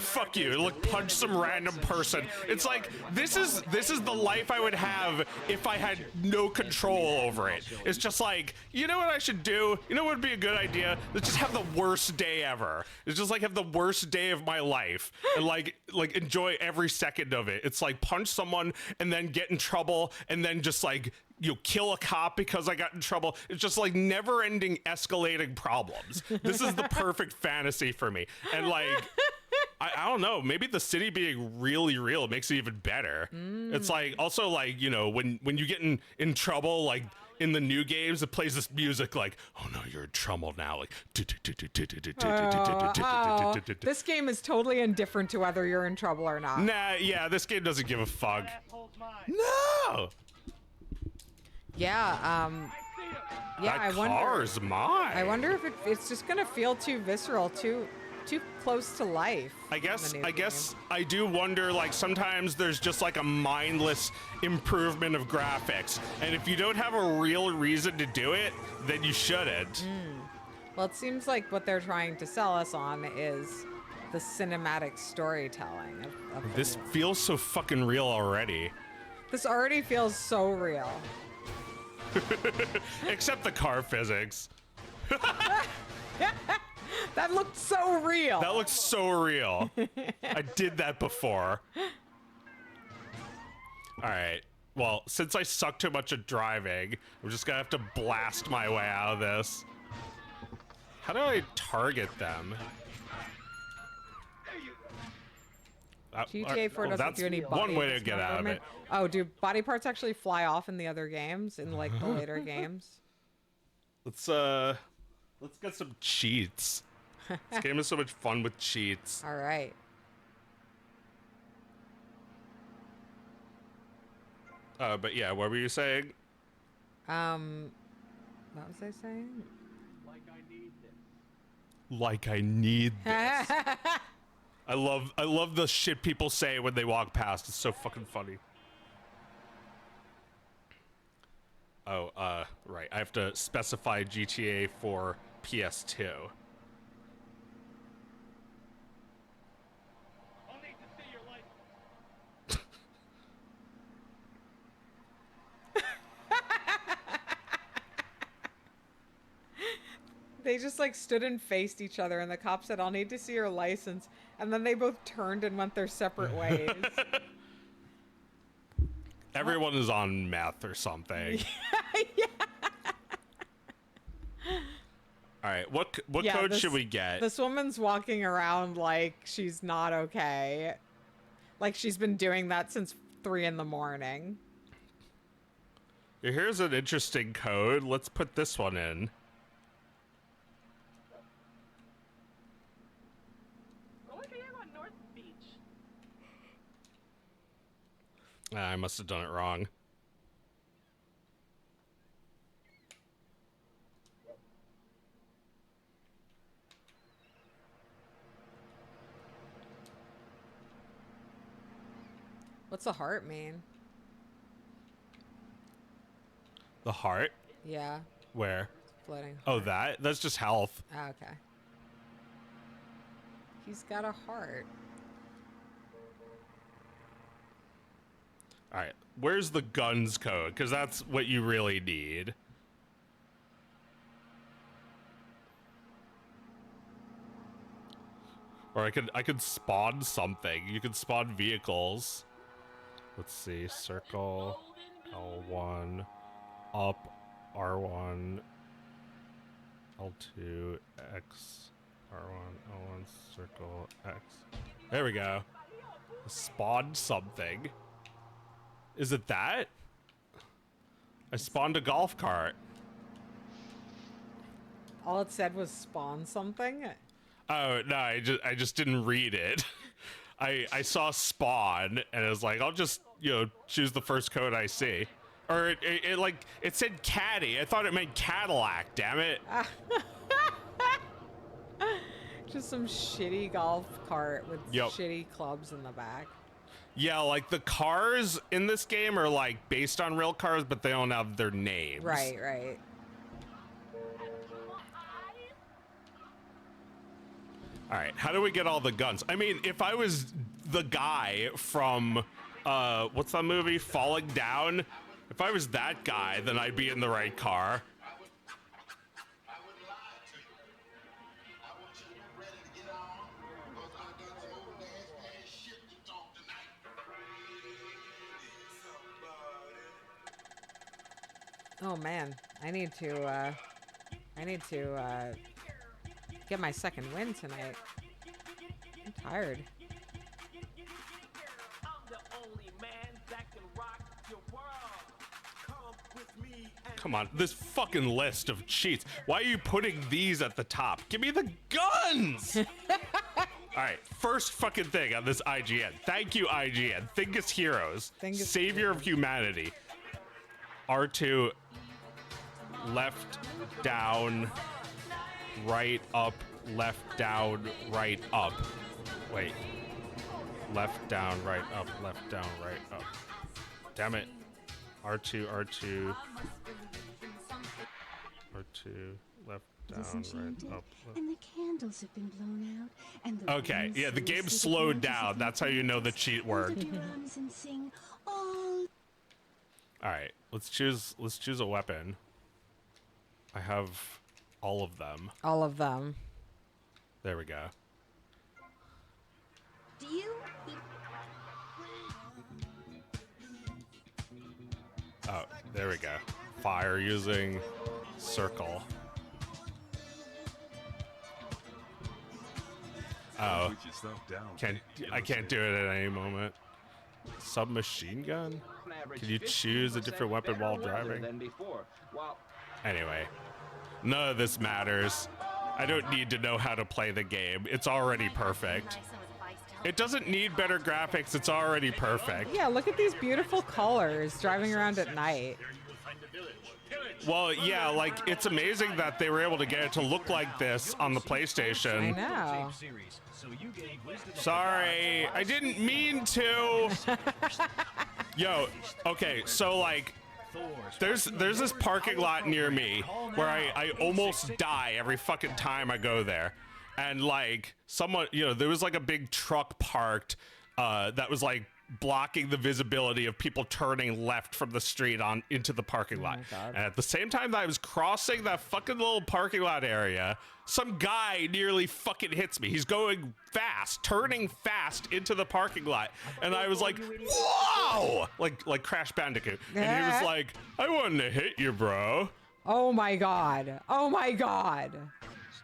fuck you, look, punch some random person. It's like, this is the life I would have if I had no control over it. It's just like, you know what I should do? You know what would be a good idea? Let's just have the worst day ever. It's just like have the worst day of my life and like enjoy every second of it. It's like punch someone and then get in trouble and then just like, you kill a cop because I got in trouble. It's just like never ending escalating problems. This is the perfect fantasy for me. And like, I don't know, maybe the city being really real makes it even better. It's like, also like, you know, when you get in trouble, like in the new games, it plays this music like, oh no, you're in trouble now. Like, this game is totally indifferent to whether you're in trouble or not. Nah, yeah, this game doesn't give a fuck. No! Yeah, yeah, that car's mine. I wonder if it's just gonna feel too visceral, too close to life. I guess I do wonder, like, sometimes there's just like a mindless improvement of graphics, and if you don't have a real reason to do it, then you shouldn't. Well, it seems like what they're trying to sell us on is the cinematic storytelling of This feels so fucking real already. This already feels so real. Except the car physics. That looked so real. That looks so real. I did that before. All right. Well, since I suck too much at driving, I'm just gonna have to blast my way out of this. How do I target them? GTA 4 doesn't do any body one way to get out of it. Oh, do body parts actually fly off in the other games, in like the later games? Let's get some cheats. This game is so much fun with cheats. All right. But yeah, what were you saying? What was I saying? Like I need this. I love the shit people say when they walk past. It's so fucking funny. Oh, right. I have to specify GTA for PS2. I'll need to see your license. They just like stood and faced each other, and the cop said, "I'll need to see your license," and then they both turned and went their separate ways. Everyone is on meth or something. Yeah. All right, what code should we get? This woman's walking around like she's not okay. Like she's been doing that since 3 in the morning. Here's an interesting code. Let's put this one in. I must have done it wrong. What's a heart mean? The heart? Yeah. Where? Floating. Oh, that's just health. Oh, okay. He's got a heart. All right. Where's the guns code? Because that's what you really need. Or I could spawn something. You could spawn vehicles. Let's see. Circle L1 up R1 L2 X R1 L1 circle X. There we go. Spawn something. Is it that? I spawned a golf cart. All it said was spawn something. Oh no, I just didn't read it. I saw spawn and it was like, I'll just, choose the first code I see. Or it said caddy. I thought it meant Cadillac, damn it. Just some shitty golf cart with Yep. shitty clubs in the back. Yeah, like the cars in this game are like based on real cars, but they don't have their names. Right, right. All right, how do we get all the guns? I mean, if I was the guy from, what's that movie, Falling Down? If I was that guy, then I'd be in the right car. Oh man, I need to get my second win tonight. I'm tired. Come on, this fucking list of cheats. Why are you putting these at the top? Give me the guns! All right, first fucking thing on this IGN. Thank you, IGN. Thingus Heroes. Thingus Savior of humanity. R2, left, down, right, up, left, down, right, up. Wait. Left, down, right, up, left, down, right, up. Damn it. R2, R2. R2, left, down, right, up. Left. And the candles have been blown out. And the Okay, yeah, the game slowed down. That's how you know the cheat worked. All right, let's choose a weapon. I have all of them. All of them. There we go. Do you? Oh, there we go. Fire using circle. Oh, I can't do it at any moment. Submachine gun? Can you choose a different weapon while driving? Anyway, none of this matters. I don't need to know how to play the game. It's already perfect. It doesn't need better graphics. It's already perfect. Yeah, look at these beautiful colors driving around at night. Well, yeah, like, it's amazing that they were able to get it to look like this on the PlayStation. I know. Sorry, I didn't mean to. Yo, okay, so like, there's this parking lot near me where I almost die every fucking time I go there. And like, someone, there was like a big truck parked that was like blocking the visibility of people turning left from the street on into the parking lot. And at the same time that I was crossing that fucking little parking lot area, some guy nearly fucking hits me. He's going fast, turning fast into the parking lot. And I was like, whoa! Like Crash Bandicoot. And he was like, I wanted to hit you, bro. Oh my god. Oh my god.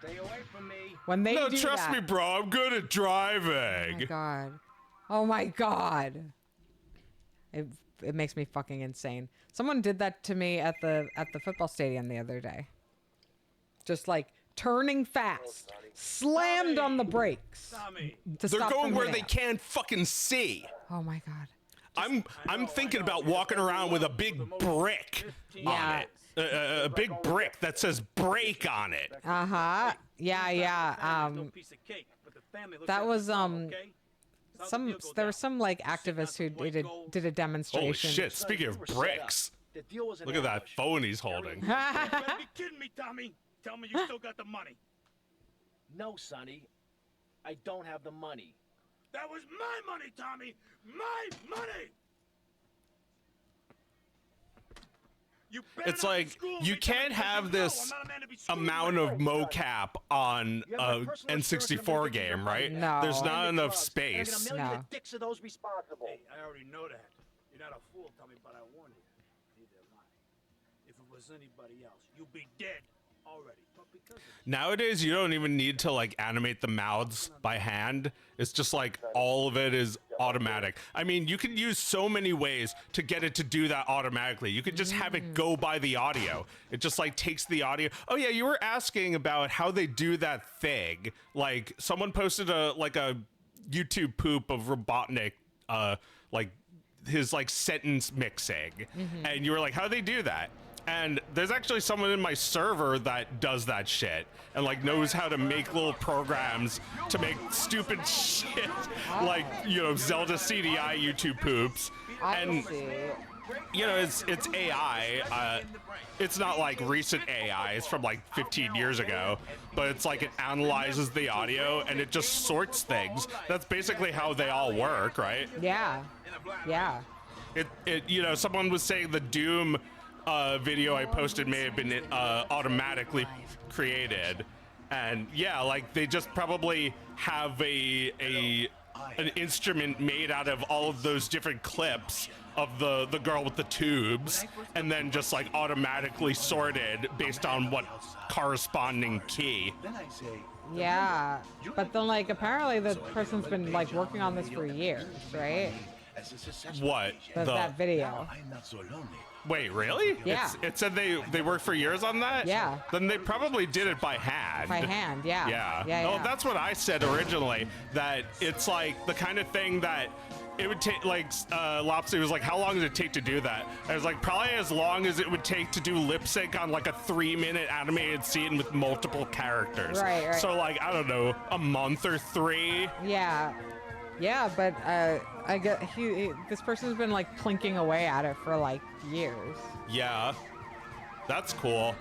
Stay away from me. When they No, do trust that. me, bro. I'm good at driving. Oh my god. Oh my god. I it makes me fucking insane. Someone did that to me at the football stadium the other day. Just like turning fast, slammed on the brakes. They're going where they can't fucking see. Oh my god. I'm thinking about walking around with a big brick on it. A big brick that says "break" on it. Uh-huh. Yeah. That was there were some like activists who did a demonstration. Holy shit! Speaking of bricks, look at that phone he's holding. You better be kidding me, Tommy. Tell me you still got the money. No, Sonny. I don't have the money. That was my money, Tommy. My money. It's like you can't have this amount of mocap on a N64 game, right? No. There's not enough space. They're gonna million the dicks of those responsible. Hey, I already know that. You're not a fool, Tommy, but I warned you. Neither am I. If it was anybody else, you'd be dead already. Nowadays, you don't even need to like animate the mouths by hand. It's just like all of it is automatic. I mean, you can use so many ways to get it to do that automatically. You could just have it go by the audio. It just like takes the audio. Oh yeah, you were asking about how they do that thing. Like someone posted a YouTube poop of Robotnik, like his like sentence mixing, and you were like, how do they do that? And there's actually someone in my server that does that shit and like knows how to make little programs to make stupid shit like, you know, Zelda CDI YouTube poops. And you know, it's AI. It's not like recent AI. It's from like 15 years ago, but it's like it analyzes the audio and it just sorts things. That's basically how they all work, right? Yeah. Yeah. It you know, someone was saying the Doom video I posted may have been automatically created, and yeah, like they just probably have an instrument made out of all of those different clips of the girl with the tubes, and then just like automatically sorted based on what corresponding key. Yeah, but then like apparently the person's been like working on this for years, right? What? That video. Wait, really? Yeah. It said they worked for years on that? Yeah. Then they probably did it by hand. By hand, yeah. Yeah. Well, that's what I said originally, that it's like the kind of thing that it would take, like, Lopsy was like, how long does it take to do that? I was like, probably as long as it would take to do lip sync on like a 3-minute animated scene with multiple characters. Right. So like, I don't know, a month or 3. Yeah. Yeah, but I get this person's been like plinking away at it for like years. Yeah, that's cool.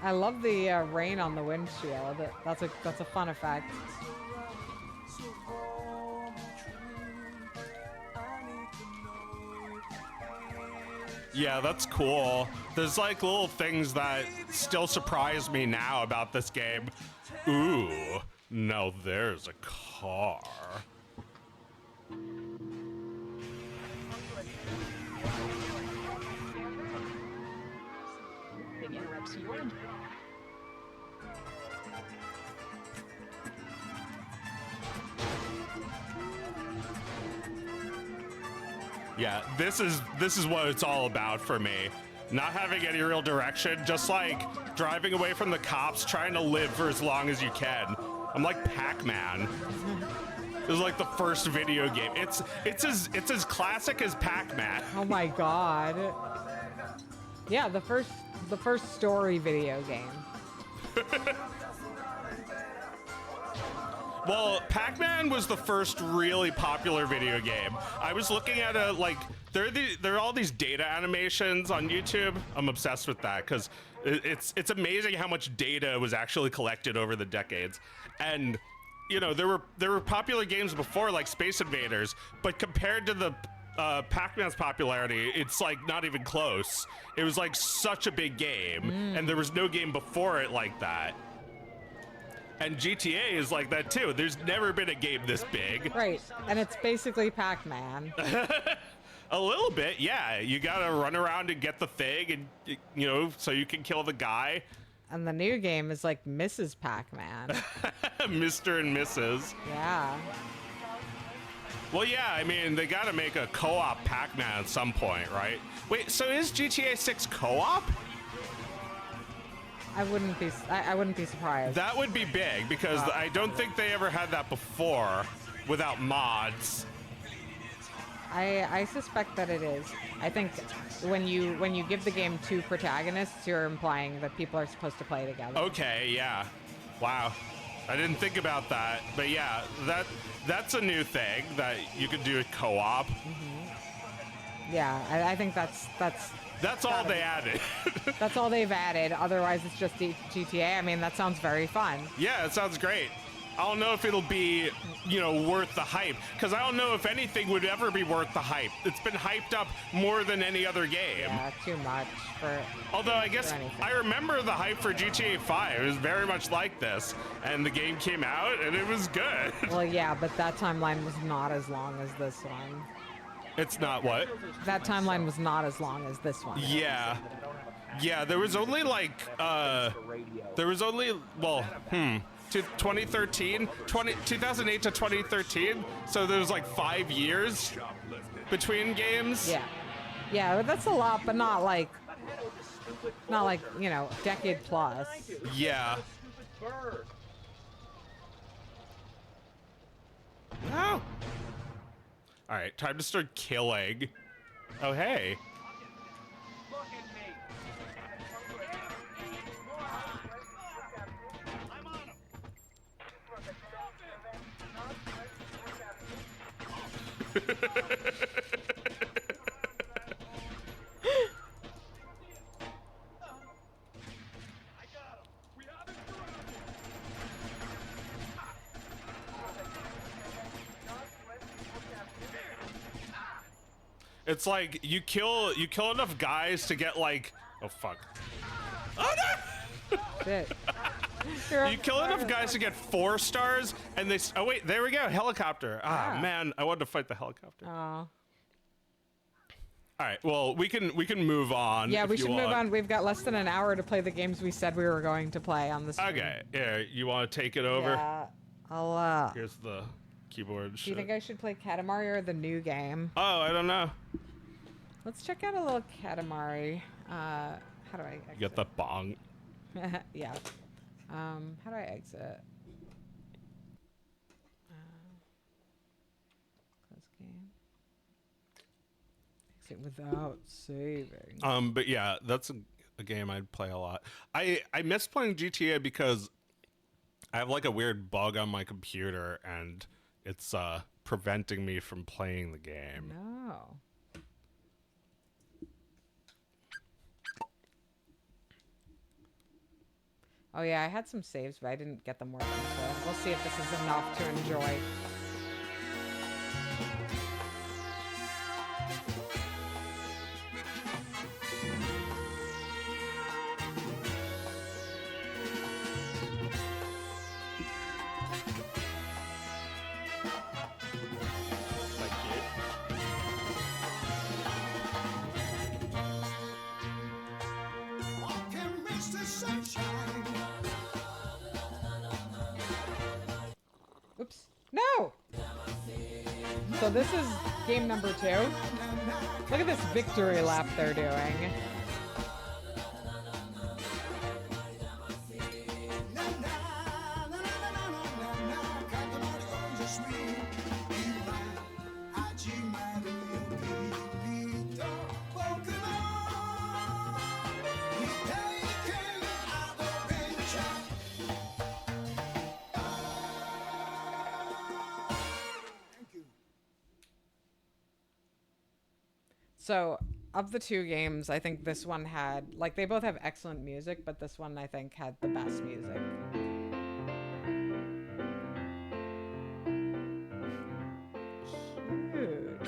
I love the rain on the windshield. That's a fun effect. Yeah, that's cool. There's like little things that still surprise me now about this game. Ooh, now there's a car. Yeah, this is what it's all about for me. Not having any real direction, just like driving away from the cops, trying to live for as long as you can. I'm like Pac-Man. This is like the first video game. It's as classic as Pac-Man. Oh my god. Yeah, the first story video game. Well, Pac-Man was the first really popular video game. I was looking at there are all these data animations on YouTube. I'm obsessed with that because it's amazing how much data was actually collected over the decades. And you know, there were popular games before like Space Invaders, but compared to the Pac-Man's popularity, it's like not even close. It was like such a big game, and there was no game before it like that. And GTA is like that too. There's never been a game this big. Right, and it's basically Pac-Man. A little bit, yeah. You gotta run around and get the thing, and you know, so you can kill the guy. And the new game is like Mrs. Pac-Man. Mr. and Mrs. Yeah. Well, yeah, I mean, they gotta make a co-op Pac-Man at some point, right? Wait, so is GTA 6 co-op? I wouldn't be surprised. That would be big, because I don't think they ever had that before without mods. I suspect that it is. I think when you give the game two protagonists, you're implying that people are supposed to play together. Okay, yeah. Wow. I didn't think about that, but yeah, that's a new thing that you could do a co-op. Yeah, I think that's all they added. That's all they've added. Otherwise, it's just GTA. I mean, that sounds very fun. Yeah, it sounds great. I don't know if it'll be, you know, worth the hype, because I don't know if anything would ever be worth the hype. It's been hyped up more than any other game. Yeah, too much for. Although I guess I remember the hype for GTA 5. It was very much like this, and the game came out, and it was good. Well, yeah, but that timeline was not as long as this one. It's not what? That timeline was not as long as this one. Yeah. Yeah, there was only like, 2013, 2008 to 2013. So there was like 5 years between games. Yeah. Yeah, that's a lot, but not like, you know, decade plus. Yeah. Oh. All right, time to start killing. Oh, hey. It's like you kill enough guys to get like, oh fuck. Oh no! Shit. You kill enough guys to get 4 stars, and they. Oh wait, there we go, helicopter. Ah man, I wanted to fight the helicopter. Oh. All right, well we can move on. Yeah, we should move on. We've got less than an hour to play the games we said we were going to play on this. Okay, yeah, you want to take it over? Yeah, I'll. Here's the keyboard. Do you think I should play Katamari or the new game? Oh, I don't know. Let's check out a little Katamari. How do I exit? You got the bong. Yeah. How do I exit? Close game. Exit without saving. But yeah, that's a game I'd play a lot. I miss playing GTA because I have like a weird bug on my computer and it's preventing me from playing the game. No. Oh yeah, I had some saves, but I didn't get them working, so we'll see if this is enough to enjoy. Oops. No! So this is game number 2. Look at this victory lap they're doing. So, of the 2 games, I think this one had, like, they both have excellent music, but this one, I think, had the best music. Cute.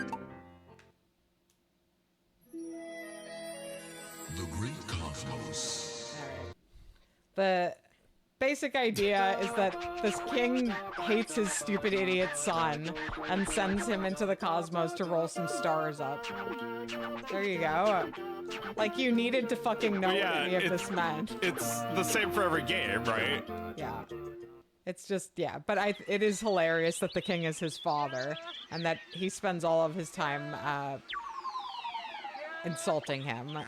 The great cosmos. All right. The basic idea is that this king hates his stupid idiot son and sends him into the cosmos to roll some stars up. There you go. Like, you needed to fucking know what any of this meant. It's the same for every game, right? Yeah. It's just, yeah, but it is hilarious that the king is his father and that he spends all of his time insulting him.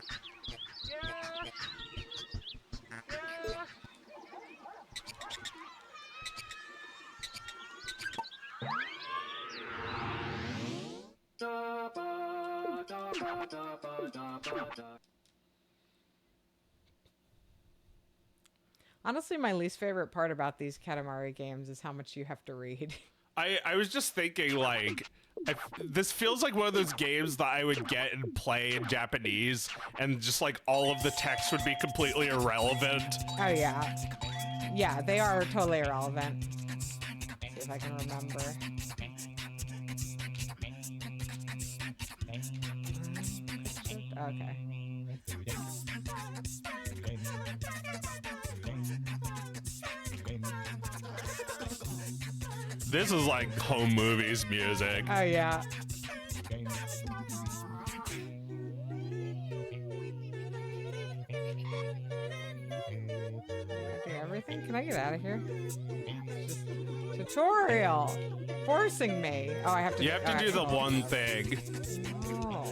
Honestly, my least favorite part about these Katamari games is how much you have to read. I was just thinking, like, this feels like one of those games that I would get and play in Japanese, and just like all of the text would be completely irrelevant. Oh yeah, yeah, they are totally irrelevant. Let's see if I can remember. Okay. This is like home movies music. Oh yeah. Okay, everything? Can I get out of here? Just tutorial. Forcing me. Oh, I have to. You have to do the one thing. Oh.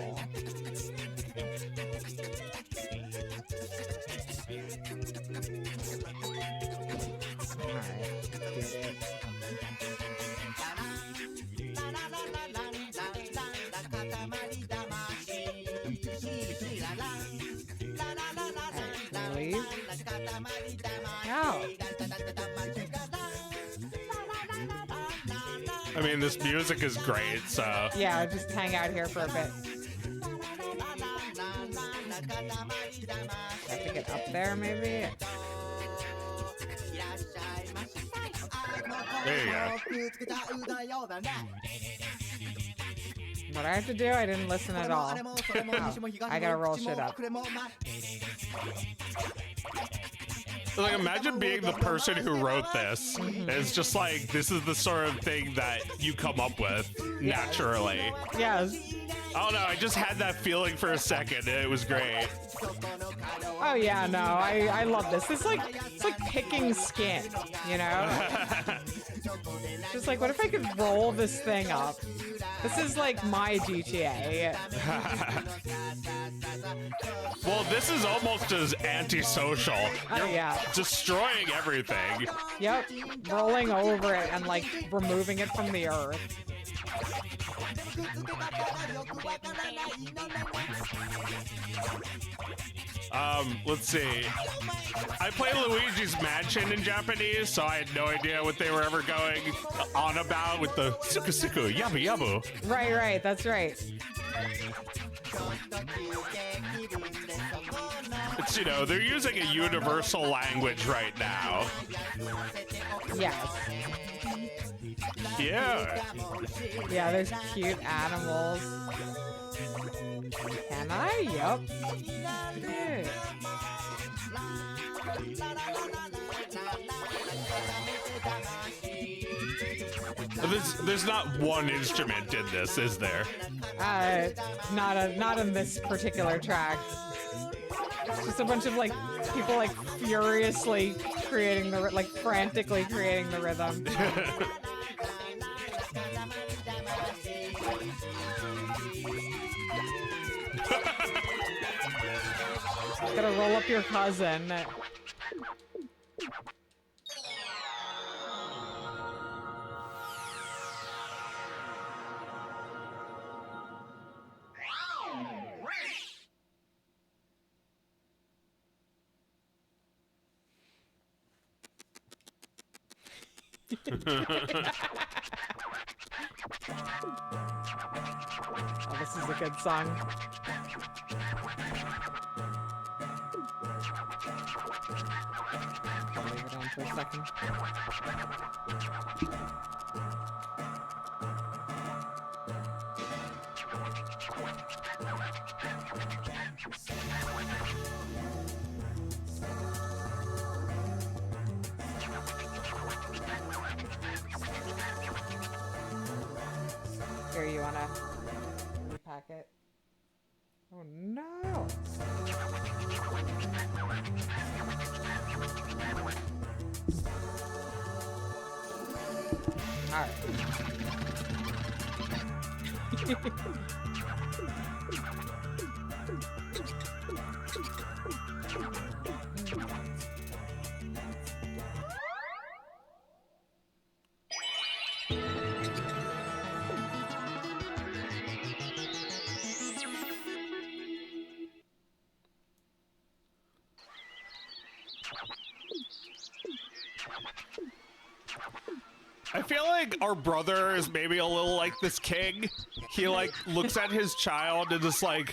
I mean, this music is great, so... Yeah, just hang out here for a bit. I have to get up there, maybe? There you go. What I have to do? I didn't listen at all. Oh, I gotta roll shit up. Like, imagine being the person who wrote this. It's just like, this is the sort of thing that you come up with naturally. Yes. I don't know, I just had that feeling for a second, and it was great. Oh yeah, no, I love this. It's like picking skin, you know? Just like, what if I could roll this thing up? This is like my GTA. Well, this is almost as antisocial. You're yeah. destroying everything. Yep, rolling over it and like removing it from the earth. Let's see. I play Luigi's Mansion in Japanese, so I had no idea what they were ever going on about with the suku suku, yabu yabu. Right, that's right. It's, you know, they're using a universal language right now. Yes. Yeah. Yeah, there's cute animals. Can I? Yup. Yeah. There's not one instrument in this, is there? Not in this particular track. It's just a bunch of like people like furiously creating the like frantically creating the rhythm. Gotta roll up your cousin. Oh, this is a good song. I'll leave it on for a second. Here, you wanna repack it? Oh no! Alright. I feel like our brother is maybe a little like this king. He like looks at his child and is like,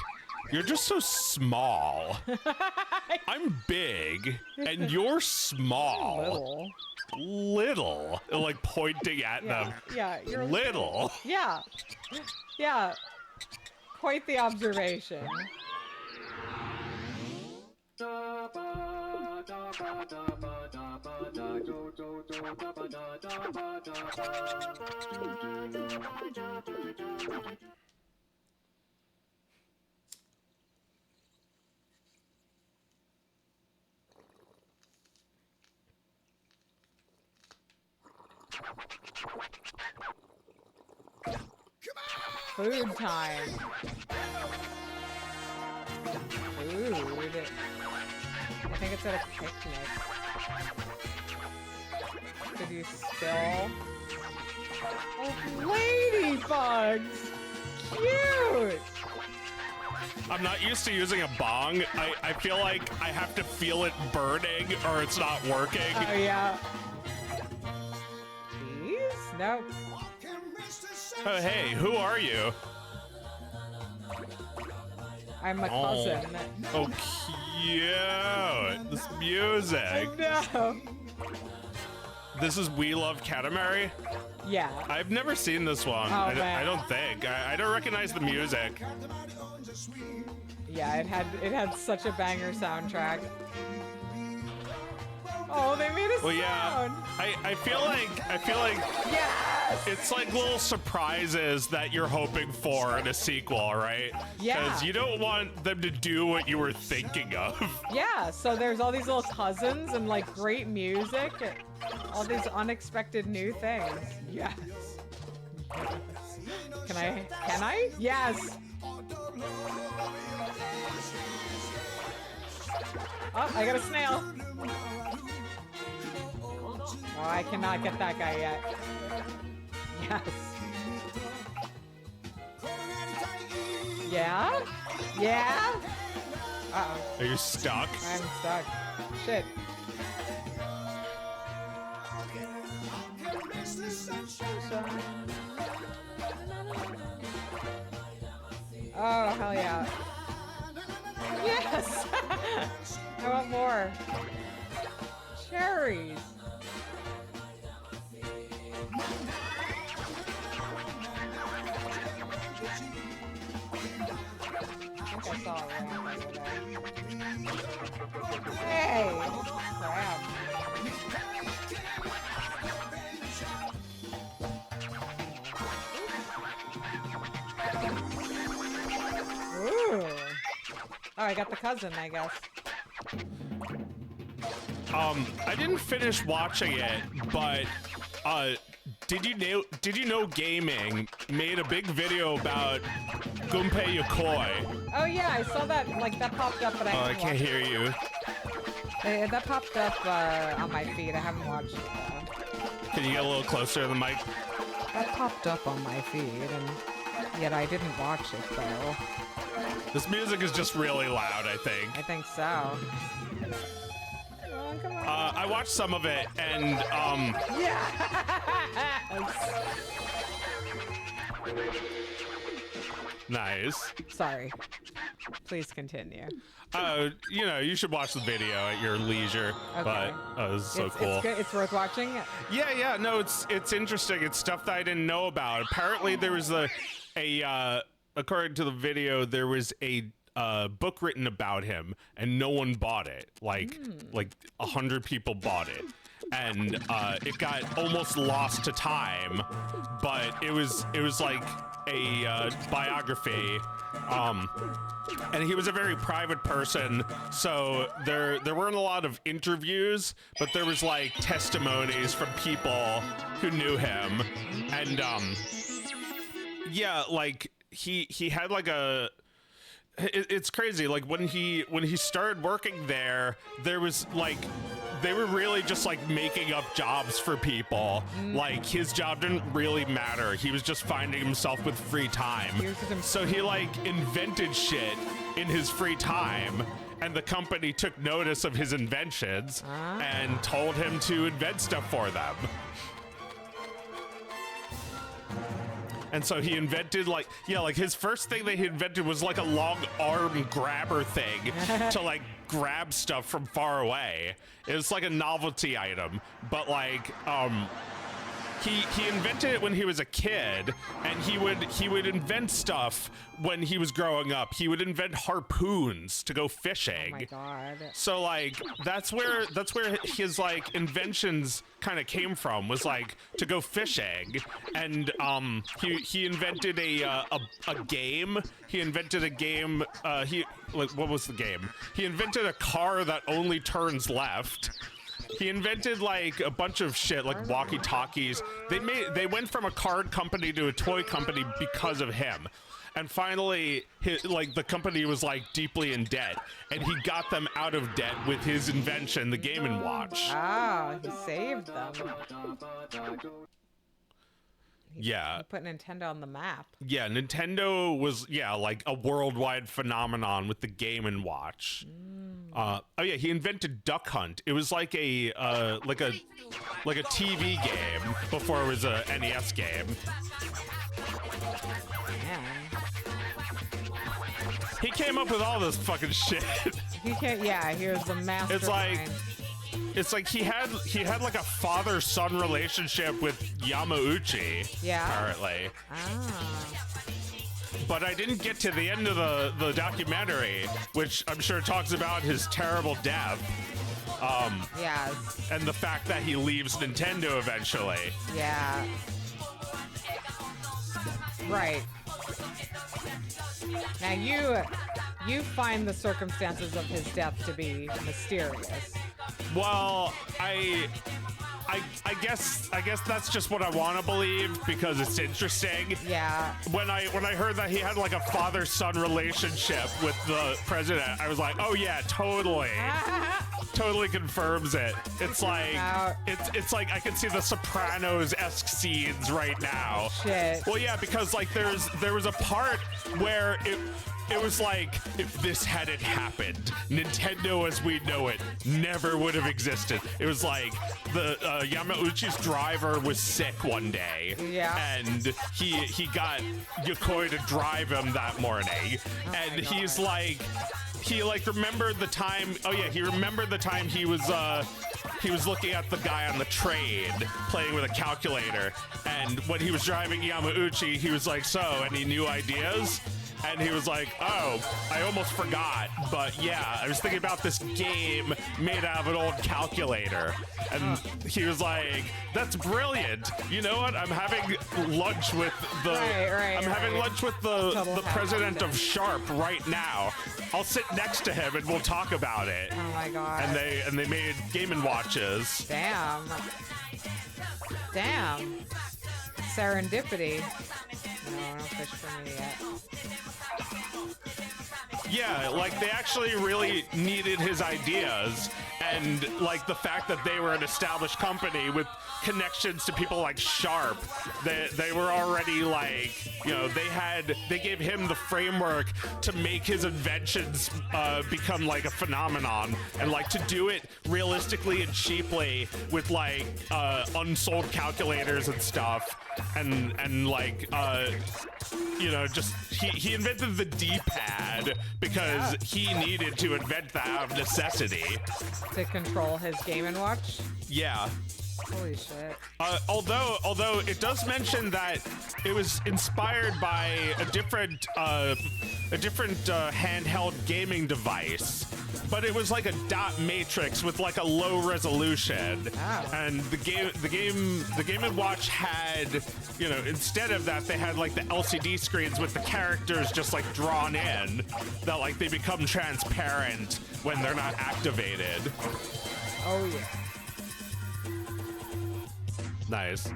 "You're just so small. I'm big and you're small. Little." Like pointing at them. Yeah, you're little. Yeah. Yeah. Quite the observation. Food time. Food. I think it's at a picnic. Did you spill? Oh, ladybugs! Cute! I'm not used to using a bong. I feel like I have to feel it burning or it's not working. Oh, yeah. Please? No. Oh, hey, who are you? I'm a cousin. Oh, cute. This music. No. This is We Love Katamari? Yeah. I've never seen this one. Oh, I don't think. I don't recognize the music. Yeah, it had such a banger soundtrack. Oh, they made a sound. Yeah. I feel like yes! It's like little surprises that you're hoping for in a sequel, right? Yeah. Because you don't want them to do what you were thinking of. Yeah, so there's all these little cousins and like great music and all these unexpected new things. Yes. Can I? Yes. Oh, I got a snail. Oh, I cannot get that guy yet. Yes. Yeah? Yeah? Uh-oh. Are you stuck? I'm stuck. Shit. Oh, hell yeah. Yes! I want more. Cherries. I think I saw a rat over there. Hey! Crap. Ooh. Oh, I got the cousin, I guess. I didn't finish watching it, but did you know Gaming made a big video about Gunpei Yokoi? Oh yeah, I saw that. Like that popped up, but I haven't I can't watched hear it. you. That popped up on my feed. I haven't watched it though. Can you get a little closer to the mic? That popped up on my feed, and yet I didn't watch it though. This music is just really loud, I think. I think so. Come on. I watched some of it, and Yes! Nice. Sorry. Please continue. You know, you should watch the video at your leisure. Okay. But this is so cool. It's good. It's worth watching. Yeah. No, it's interesting. It's stuff that I didn't know about. Apparently, there was according to the video, there was a book written about him, and no one bought it. Like 100 people bought it, and it got almost lost to time, but it was like a biography. And he was a very private person, so there weren't a lot of interviews, but there was like testimonies from people who knew him, and yeah, like he had like a. It's crazy. Like when he started working there was like they were really just like making up jobs for people. Like his job didn't really matter. He was just finding himself with free time. So he like invented shit in his free time, and the company took notice of his inventions and told him to invent stuff for them. And so he invented like his first thing that he invented was like a long arm grabber thing to like grab stuff from far away. It was like a novelty item, but like he invented it when he was a kid, and he would invent stuff when he was growing up. He would invent harpoons to go fishing. Oh my god. So like that's where his like inventions kind of came from, was like to go fishing. And he invented a game. He invented a game. What was the game? He invented a car that only turns left. He invented like a bunch of shit, like walkie-talkies. They went from a card company to a toy company because of him. And finally, the company was like deeply in debt, and he got them out of debt with his invention, the Game & Watch. Ah, he saved them. Yeah. He put Nintendo on the map. Yeah, Nintendo was like a worldwide phenomenon with the Game & Watch. Oh yeah, he invented Duck Hunt. It was like a TV game before it was a NES game. He came up with all this fucking shit. He was the mastermind. It's like he had like a father-son relationship with Yamauchi. Yeah. Apparently. But I didn't get to the end of the documentary, which I'm sure talks about his terrible death. And the fact that he leaves Nintendo eventually. Yeah. Right. Now you find the circumstances of his death to be mysterious. Well, I guess that's just what I want to believe because it's interesting. Yeah. When I heard that he had like a father-son relationship with the president, I was like, oh yeah, totally. Totally confirms it. It's like it's like I can see the Sopranos-esque scenes right now. Shit. Well, yeah, because like there was a part where it was like, if this hadn't happened, Nintendo as we know it never would have existed. It was like the Yamauchi's driver was sick one day, and he got Yokoi to drive him that morning, and he's like, he like remembered the time. Oh yeah, he remembered the time he was looking at the guy on the train playing with a calculator, and when he was driving Yamauchi, he was like, so any new ideas? And he was like, oh, I almost forgot, but yeah, I was thinking about this game made out of an old calculator. And he was like, that's brilliant. You know what? I'm having lunch with the lunch with the president of Sharp right now. I'll sit next to him and we'll talk about it. Oh my god. And they made Game & Watches. Damn. Serendipity. No, don't fish for me yet. Yeah, like they actually really needed his ideas, and like the fact that they were an established company with connections to people like Sharp, they were already like, you know, they gave him the framework to make his inventions become like a phenomenon, and like to do it realistically and cheaply with like unsold calculators and stuff, and like you know, just he invented the D-pad because he needed to invent that out of necessity to control his Game & Watch. Yeah. Holy shit. Although it does mention that it was inspired by a different handheld gaming device, but it was like a dot matrix with like a low resolution. Oh. And the Game & Watch had, you know, instead of that, they had like the LCD screens with the characters just like drawn in, that like they become transparent when they're not activated. Oh yeah. Nice.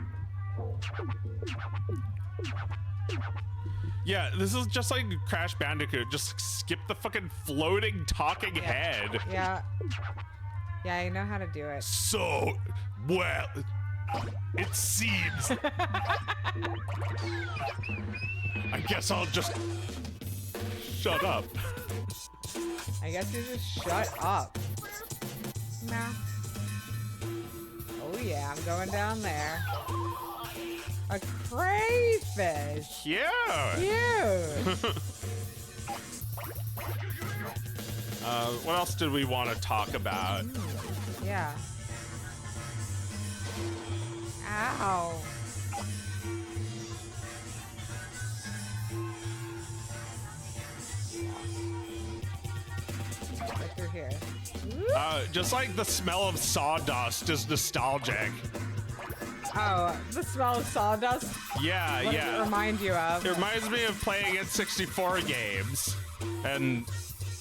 Yeah, this is just like Crash Bandicoot. Just skip the fucking floating talking head. Yeah. Yeah, I know how to do it. So, well, it seems. I guess I'll just shut up. I guess you just shut up. Nah. Oh yeah, I'm going down there. A crayfish. Yeah. Cute. What else did we want to talk about? Yeah. Ow. Right through here. Just like the smell of sawdust is nostalgic. Oh, the smell of sawdust? Yeah, What yeah. does it remind you of? It reminds me of playing N64 games. And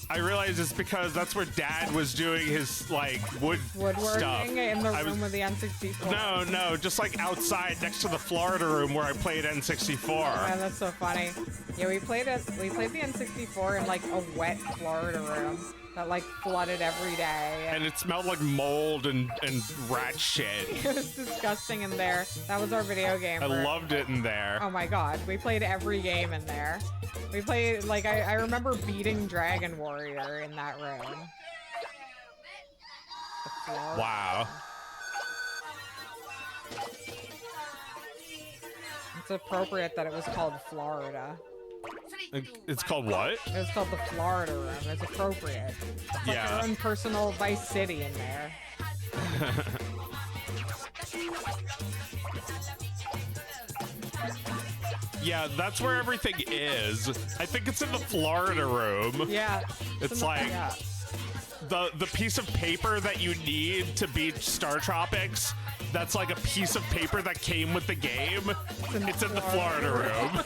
I realize it's because that's where Dad was doing his, like, Woodworking stuff. in the room with the N64. No, just like outside next to the Florida room where I played N64. Yeah, that's so funny. Yeah, we played the N64 in like a wet Florida room that like flooded every day. And it smelled like mold and rat shit. It was disgusting in there. That was our video game. I loved it in there. Oh my god, we played every game in there. We played, like, I remember beating Dragon Warrior in that room. The floor. Wow. It's appropriate that it was called Florida. It's called what? It was called the Florida room. It's appropriate. It's like Yeah. our own personal Vice City in there. Yeah, that's where everything is. I think it's in the Florida room. Yeah. It's like the piece of paper that you need to beat Star Tropics. That's like a piece of paper that came with the game. It's in the Florida room.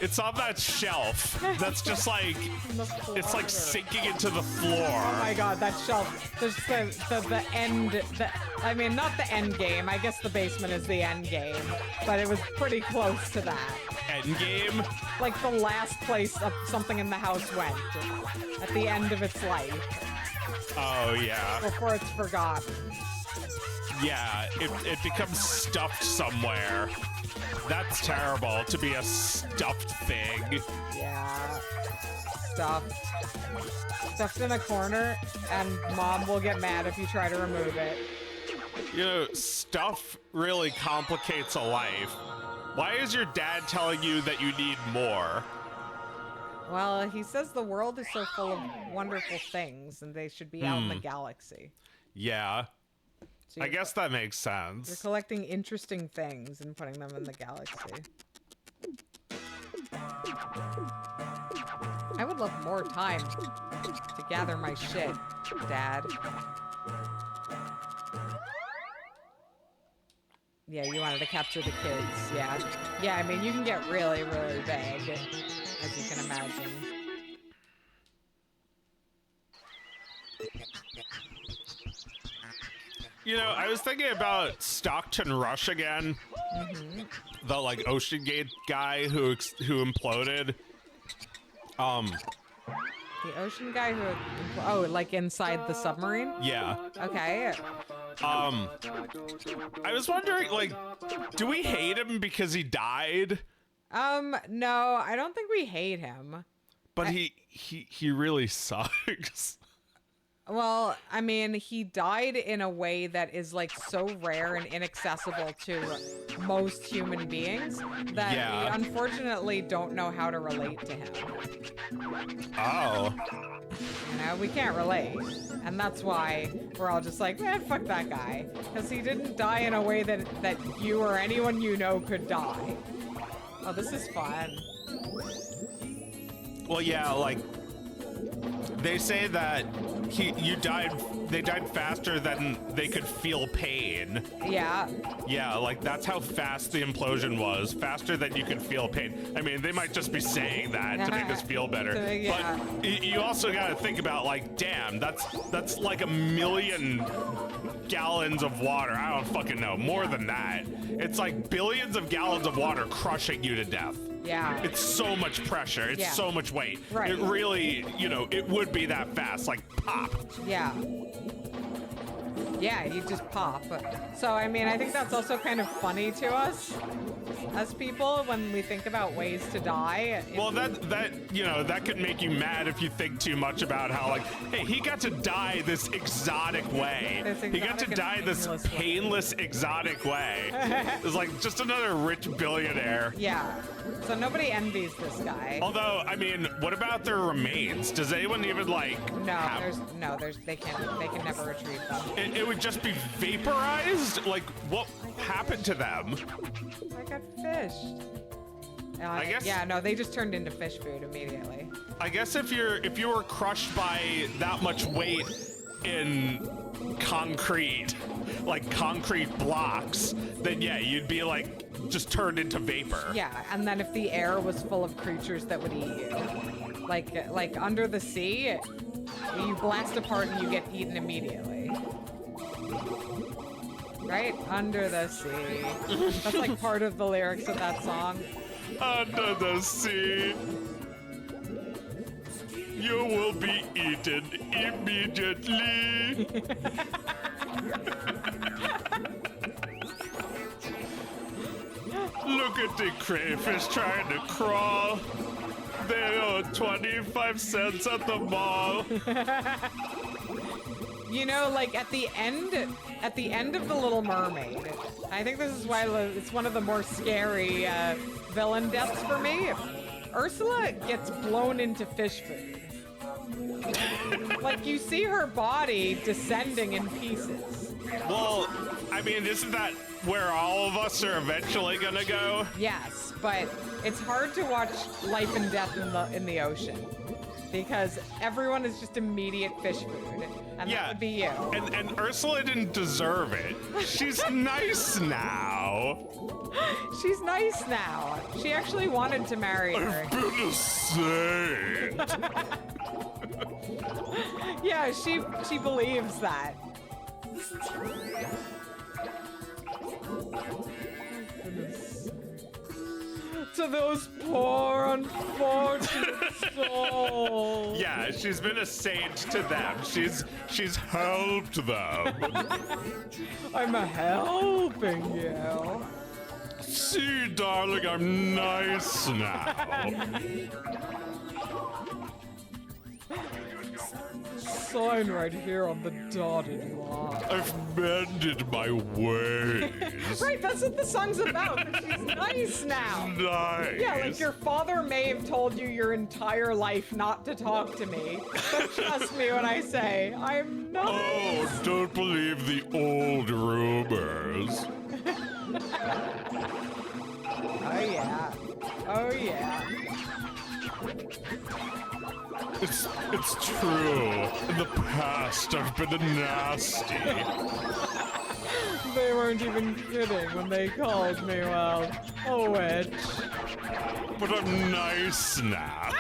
It's on that shelf. That's just like, it's like sinking into the floor. Oh my god, that shelf. There's the end. I mean, not the end game. I guess the basement is the end game, but it was pretty close to that. End game? Like the last place something in the house went at the end of its life. Oh yeah. Before it's forgotten. Yeah, it becomes stuffed somewhere. That's terrible, to be a stuffed thing. Yeah. Stuffed in a corner, and Mom will get mad if you try to remove it. You know, stuff really complicates a life. Why is your dad telling you that you need more? Well, he says the world is so full of wonderful things, and they should be out in the galaxy. Yeah. So I guess that makes sense. You're collecting interesting things and putting them in the galaxy. I would love more time to gather my shit, Dad. Yeah, you wanted to capture the kids, yeah. Yeah, I mean, you can get really, really big, as you can imagine. You know, I was thinking about Stockton Rush again. The, like, Ocean Gate guy who imploded. The ocean guy who... Oh, like inside the submarine? Yeah. Okay. I was wondering, like, do we hate him because he died? No, I don't think we hate him. But he really sucks. Well, I mean, he died in a way that is like so rare and inaccessible to most human beings that we unfortunately don't know how to relate to him. Oh. You know, we can't relate. And that's why we're all just like, man, fuck that guy. Because he didn't die in a way that you or anyone you know could die. Oh, this is fun. Well, yeah, like, They say that they died faster than they could feel pain. Yeah. Yeah, like that's how fast the implosion was, faster than you could feel pain. I mean, they might just be saying that to make us feel better. Yeah. But you also got to think about, like, damn, that's like 1 million gallons of water. I don't fucking know, more than that. It's like billions of gallons of water crushing you to death. Yeah. It's so much pressure. It's so much weight. Right. It really, you know, it would be that fast, like pop. Yeah. Yeah, you just pop. So, I mean, I think that's also kind of funny to us as people when we think about ways to die. Well, that you know, that could make you mad if you think too much about how, like, hey, he got to die this exotic way. He got to die this painless, exotic way. It's like just another rich billionaire. Yeah. So nobody envies this guy. Although, I mean, what about their remains? Does anyone even like? They can never retrieve them. It would just be vaporized. Like, what happened to them? I got fished. I guess. Yeah, no, they just turned into fish food immediately. I guess if you were crushed by that much weight in concrete, like concrete blocks, then yeah, you'd be like just turned into vapor. Yeah, and then if the air was full of creatures that would eat you, like under the sea, you blast apart and you get eaten immediately. Right? Under the sea. That's like part of the lyrics of that song. Under the sea, you will be eaten immediately. Look at the crayfish trying to crawl. They owe 25 cents at the mall. You know, like at the end of The Little Mermaid, I think this is why it's one of the more scary villain deaths for me. Ursula gets blown into fish food. Like, you see her body descending in pieces. Well, I mean, isn't that where all of us are eventually gonna go? Yes, but it's hard to watch life and death in the ocean because everyone is just immediate fish food, and that would be you. And Ursula didn't deserve it. She's nice now. She's nice now. She actually wanted to marry her. I've been a saint. Yeah, she believes that. To those poor, unfortunate souls. Yeah, she's been a saint to them. She's helped them. I'm helping you. See, darling, I'm nice now. Sign right here on the dotted line. I've mended my ways. Right, that's what the song's about. That she's nice now. Nice. Yeah, like your father may have told you your entire life not to talk to me, but trust me when I say I'm nice. Oh, don't believe the old rumors. Oh yeah. Oh yeah. It's true. In the past, I've been a nasty. They weren't even kidding when they called me, well, a witch. But I'm nice now.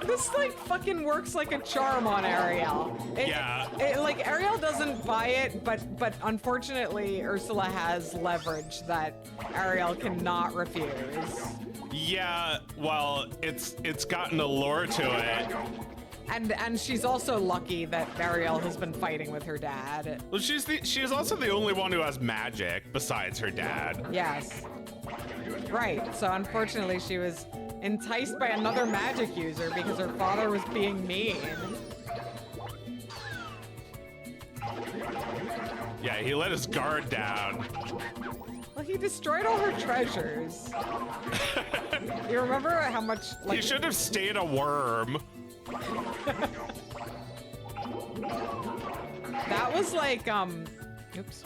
This, like, fucking works like a charm on Ariel. Like, Ariel doesn't buy it, but unfortunately, Ursula has leverage that Ariel cannot refuse. Yeah, well, it's gotten a lure to it. And she's also lucky that Ariel has been fighting with her dad. Well, she's also the only one who has magic besides her dad. Yes. Right. So unfortunately, she was enticed by another magic user because her father was being mean. Yeah, he let his guard down. Well, he destroyed all her treasures. You remember how much, like... He should have stayed a worm. That was like, oops.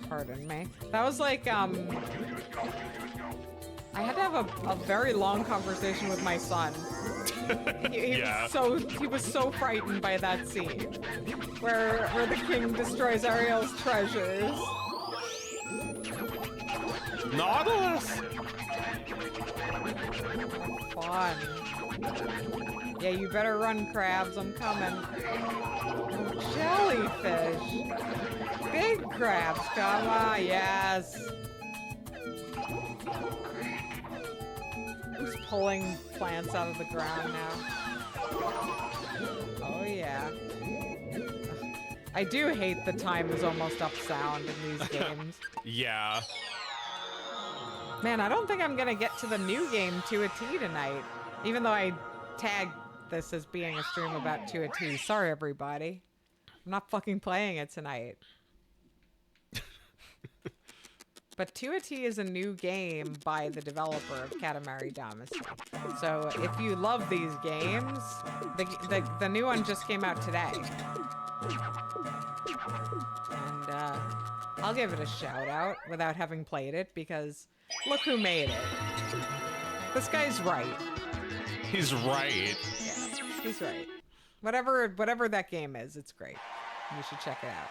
Pardon me. That was like, I had to have a very long conversation with my son. He was so frightened by that scene where the king destroys Ariel's treasures. Nautilus. Fun. Yeah, you better run, crabs. I'm coming. Oh, jellyfish. Big crabs, come on, yes. Who's pulling plants out of the ground now? Oh, yeah. I do hate the time is almost up sound in these games. Yeah. Man, I don't think I'm gonna get to the new game to a T tonight. Even though I tagged this as being a stream about to a T. Sorry, everybody. I'm not fucking playing it tonight. But to a T is a new game by the developer of Katamari Damacy. So if you love these games, the new one just came out today. And I'll give it a shout out without having played it because look who made it. This guy's right. He's right. Yeah, he's right. Whatever that game is, it's great. You should check it out.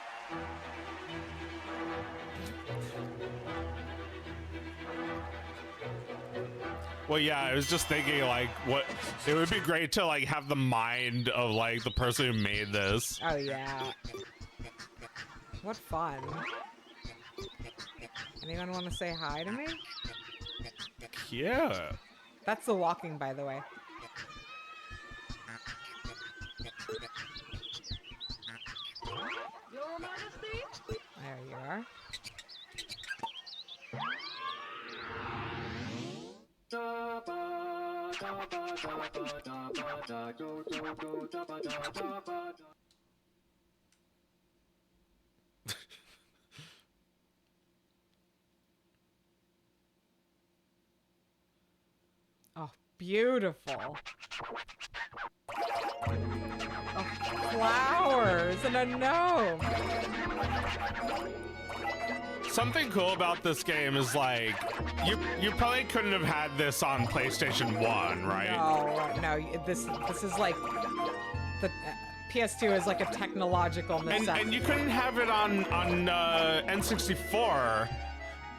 Well, yeah, I was just thinking, like, what it would be great to like have the mind of like the person who made this. Oh yeah. What fun. Anyone want to say hi to me? Yeah. That's the walking, by the way. Your Majesty? There you are. Oh, beautiful. Oh, flowers and a gnome. Something cool about this game is like you probably couldn't have had this on PlayStation 1, right? No. This is like the PS2 is like a technological necessity. And you couldn't have it on N64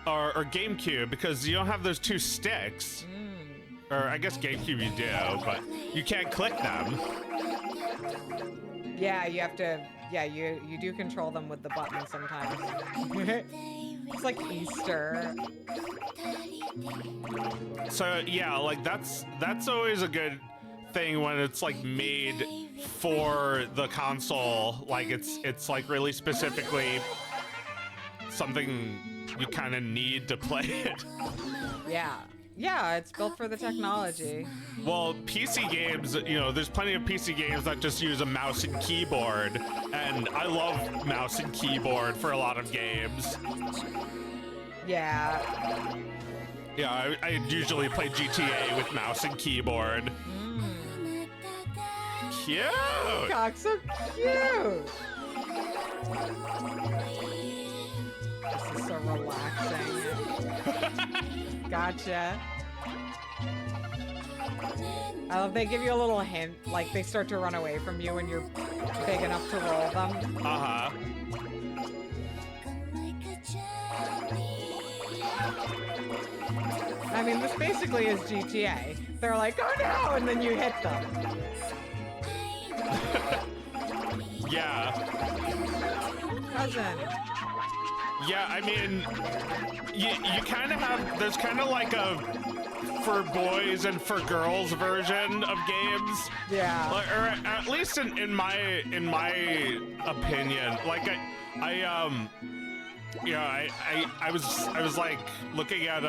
or GameCube because you don't have those two sticks. Or I guess GameCube you do, but you can't click them. Yeah, you have to. Yeah, you do control them with the button sometimes. It's like Easter. So yeah, like that's always a good thing when it's like made for the console. Like it's like really specifically something you kind of need to play it. Yeah, it's built for the technology. Well, PC games, you know, there's plenty of PC games that just use a mouse and keyboard, and I love mouse and keyboard for a lot of games. Yeah. Yeah, I usually play GTA with mouse and keyboard. Cute! Cock, so cute! This is so relaxing. Gotcha. I love they give you a little hint, like they start to run away from you when you're big enough to roll them. Uh-huh. I mean, this basically is GTA. They're like, oh no, and then you hit them. Yeah. Cousin. Yeah, I mean, you kind of have, there's kind of like a for boys and for girls version of games. Yeah. Or at least in my opinion, like I was like looking at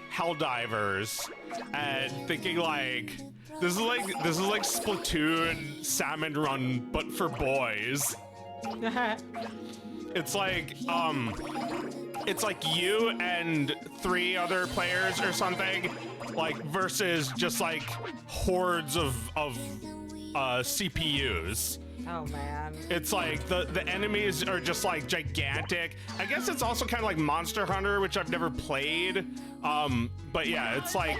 Helldivers and thinking like this is like Splatoon Salmon Run but for boys. It's like you and 3 other players or something, like versus just like hordes of CPUs. Oh man. It's like the enemies are just like gigantic. I guess it's also kind of like Monster Hunter, which I've never played. But yeah, it's like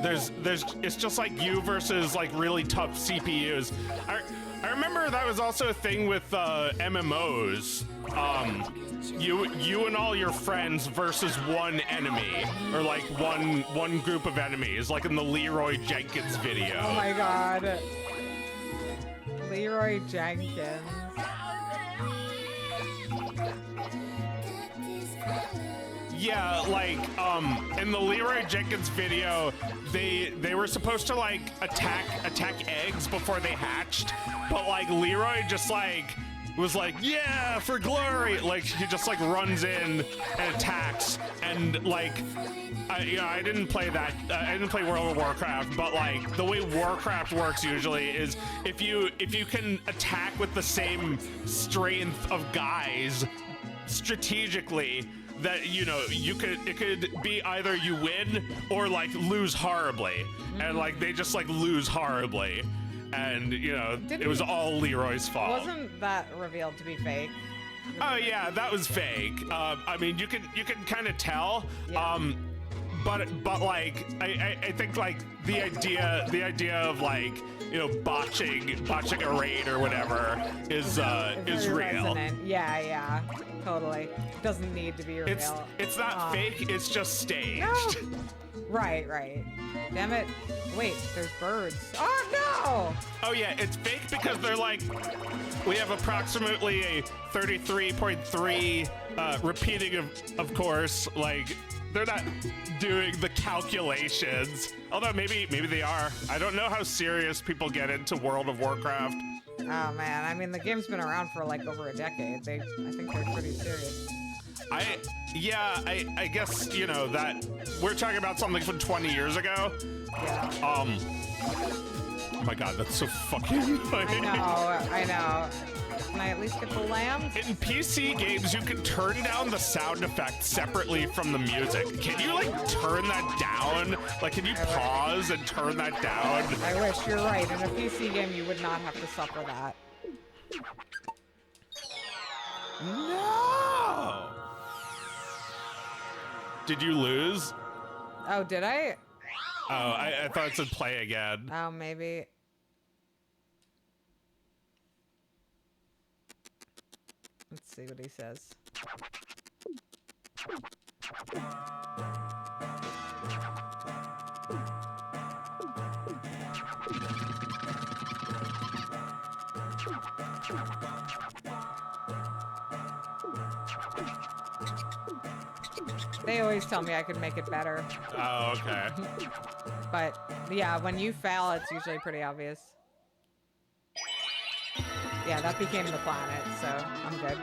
it's just like you versus like really tough CPUs. I remember that was also a thing with MMOs. You and all your friends versus one enemy, or like one group of enemies, like in the Leroy Jenkins video. Oh my god. Leroy Jenkins. Yeah, like in the Leroy Jenkins video, they were supposed to like attack eggs before they hatched, but like Leroy just like was like, yeah, for glory. Like he just like runs in and attacks, and like I didn't play that. I didn't play World of Warcraft, but like the way Warcraft works usually is if you can attack with the same strength of guys strategically, that it could be either you win or like lose horribly, and like they just like lose horribly, and it was all Leroy's fault. Wasn't that revealed to be fake? Oh yeah, that was fake. I mean, you can kind of tell. Yeah. But like I think like the idea of like botching a raid or whatever is real. Resonant. Yeah, totally. Doesn't need to be real. It's not fake. It's just staged. No. Right. Damn it. Wait, there's birds. Oh no! Oh yeah, it's fake because they're like, we have approximately a 33.3 repeating of course, like they're not doing the calculations. Although maybe they are. I don't know how serious people get into World of Warcraft. Oh man, I mean the game's been around for like over a decade. I think they're pretty serious. I guess that we're talking about something from 20 years ago. Yeah. Oh my god, that's so fucking annoying. I know. Can I at least get the lambs? In PC games, you can turn down the sound effect separately from the music. Can you like turn that down? Like, can you pause and turn that down? I wish. You're right. In a PC game, you would not have to suffer that. No! Did you lose? Oh, did I? Oh, I thought it said play again. Oh, maybe. Let's see what he says. They always tell me I could make it better. Oh, okay. But yeah, when you fail, it's usually pretty obvious. Yeah, that became the planet, so I'm good.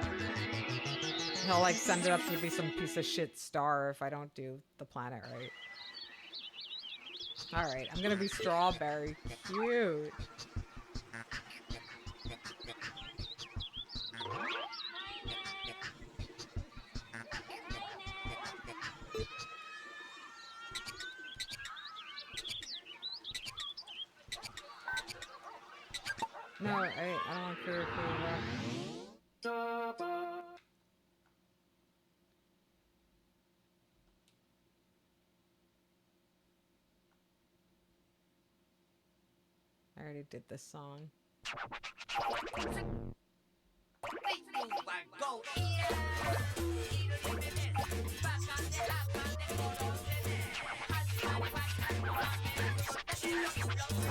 He'll like send it up to be some piece of shit star if I don't do the planet right. Alright, I'm gonna be strawberry. Cute. No, I don't want to I already did this song. I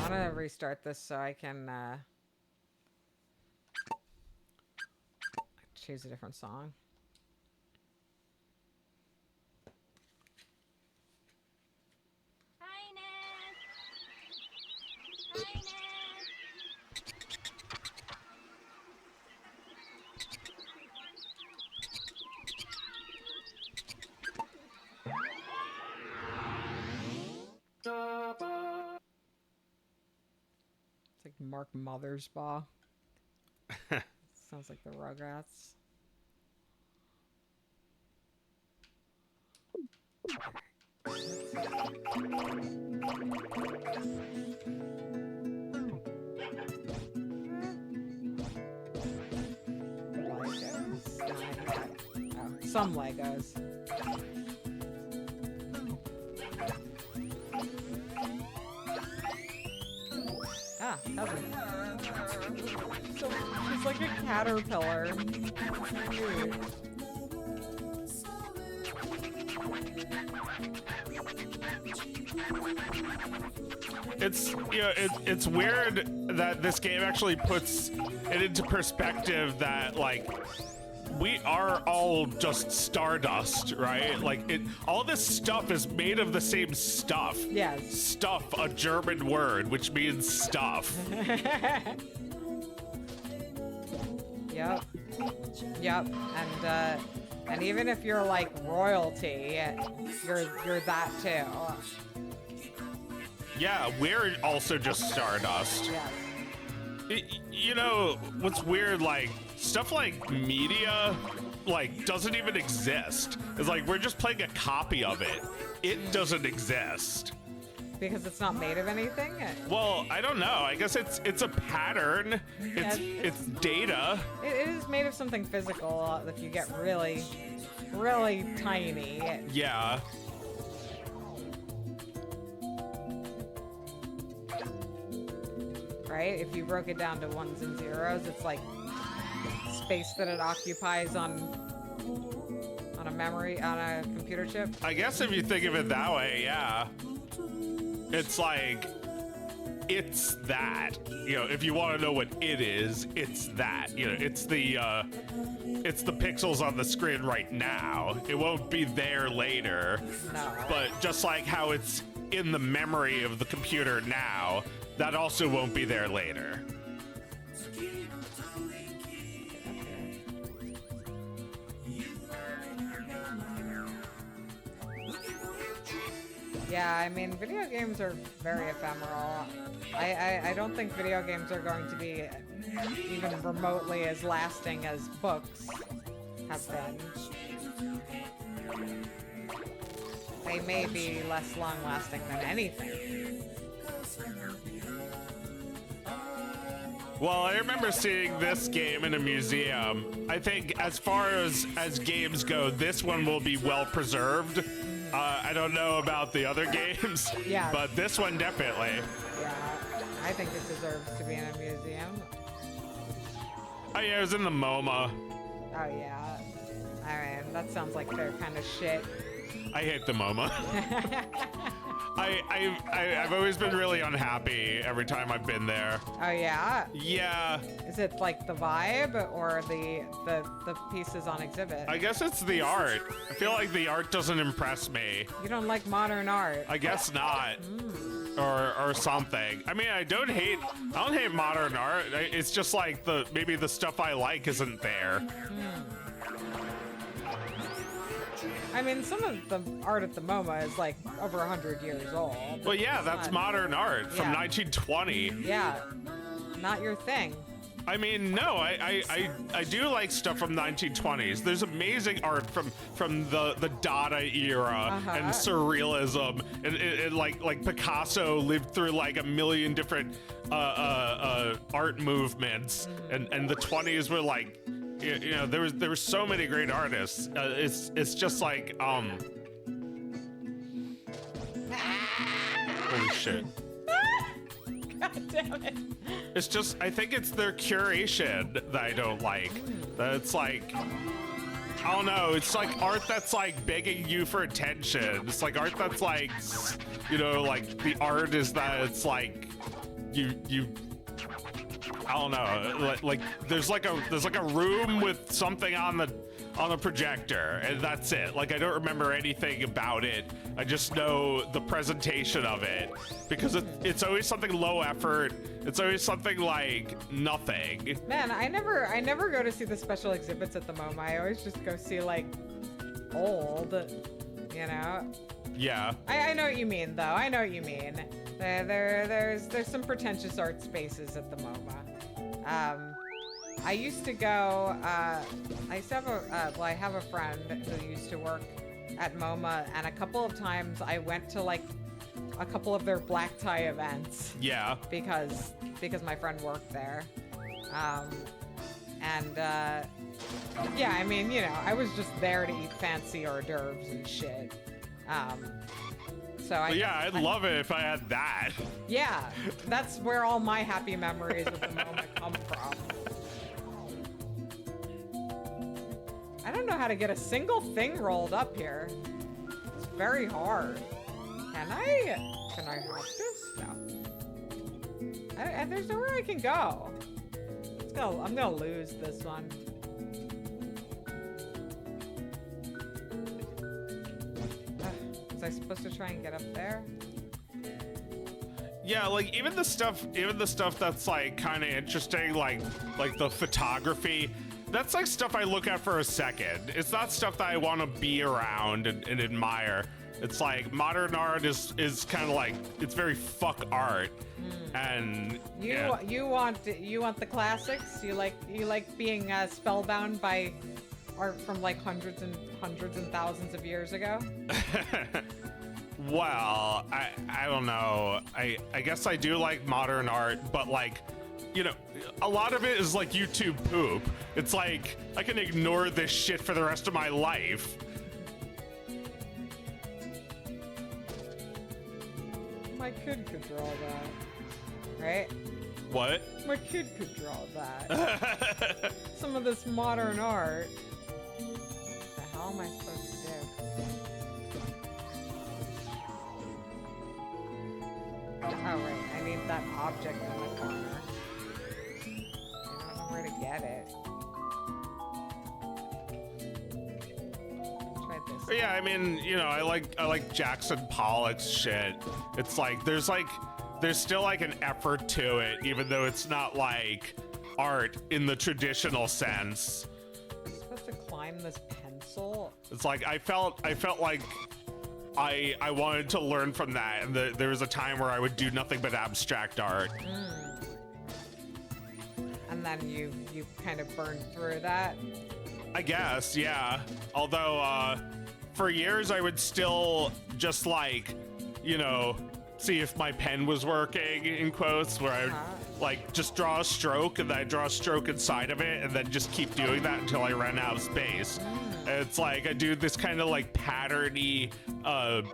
want to restart this so I can choose a different song. It's like Mark Mothersbaugh. Sounds like the Rugrats. some Legos. Ah, cousin. So she's like a caterpillar. Cute. It's it's weird that this game actually puts it into perspective that like we are all just stardust, right? Like all this stuff is made of the same stuff. Yes. Stuff, a German word, which means stuff. Yep. Yep. And even if you're like royalty, you're that too. Yeah, we're also just stardust. Yes. You know, what's weird, like, stuff like media, like, doesn't even exist. It's like, we're just playing a copy of it. It doesn't exist. Because it's not made of anything? Well, I don't know. I guess it's a pattern. It's data. It is made of something physical if you get really, really tiny. Yeah. Right? If you broke it down to ones and zeros, it's like space that it occupies on a memory, on a computer chip. I guess if you think of it that way, yeah. It's like, it's that. You know, if you want to know what it is, it's that. You know, it's the pixels on the screen right now. It won't be there later. No. But just like how it's in the memory of the computer now, that also won't be there later. Yeah, I mean, video games are very ephemeral. I don't think video games are going to be even remotely as lasting as books have been. They may be less long-lasting than anything. Well, I remember seeing this game in a museum. I think as far as games go, this one will be well preserved. I don't know about the other games, yeah, but this one definitely. Yeah, I think it deserves to be in a museum. Oh yeah, it was in the MoMA. Oh yeah. I mean, that sounds like their kind of shit. I hate the MoMA. I've always been really unhappy every time I've been there. Oh yeah? Yeah. Is it like the vibe or the pieces on exhibit? I guess it's the art. I feel like the art doesn't impress me. You don't like modern art? I guess not. Or something. I mean, I don't hate modern art. It's just like maybe the stuff I like isn't there. I mean, some of the art at the MoMA is like over 100 years old. Well, yeah, that's modern art from 1920. Yeah, not your thing. I mean, no, I do like stuff from 1920s. There's amazing art from the Dada era and surrealism, and like Picasso lived through like a million different art movements, and the 20s were like, you know, there were so many great artists. It's just like holy shit. God damn it. It's just, I think it's their curation that I don't like. That it's like, I don't know, it's like art that's like begging you for attention. It's like art that's like, you know, like the art is that it's like, you I don't know, like there's like a room with something on the projector, and that's it. Like, I don't remember anything about it. I just know the presentation of it, because it's always something low effort. It's always something like nothing. Man, I never go to see the special exhibits at the MoMA. I always just go see like old, you know. Yeah. I know what you mean, though. I know what you mean. There's some pretentious art spaces at the MoMA. I used to go, I have a friend who used to work at MoMA, and a couple of times I went to like a couple of their black tie events. Yeah. Because my friend worked there. Yeah, I mean, you know, I was just there to eat fancy hors d'oeuvres and shit. So I'd love it if I had that. Yeah, that's where all my happy memories of the moment come from. I don't know how to get a single thing rolled up here. It's very hard. Can I have this? No. There's nowhere I can go. I'm gonna lose this one. Was I supposed to try and get up there? Yeah, like even the stuff that's like kind of interesting, like the photography. That's like stuff I look at for a second. It's not stuff that I want to be around and admire. It's like modern art is kind of like, it's very fuck art. And you want the classics? You like being spellbound by art from like hundreds and thousands of years ago? Well, I don't know. I guess I do like modern art, but like, you know, a lot of it is like YouTube poop. It's like, I can ignore this shit for the rest of my life. My kid could draw that, right? What? My kid could draw that. Some of this modern art. What the hell am I supposed to do? Oh, right. I need that object in the corner. I don't know where to get it. Try this. But yeah, I mean, you know, I like Jackson Pollock's shit. It's like there's still like an effort to it, even though it's not like art in the traditional sense. I'm supposed to climb this pencil. It's like I felt like I wanted to learn from that, and there was a time where I would do nothing but abstract art. And then you kind of burned through that. I guess, yeah. Although for years I would still just like, you know, see if my pen was working, in quotes, where I would like just draw a stroke and then I draw a stroke inside of it and then just keep doing that until I ran out of space. And it's like I do this kind of like patterny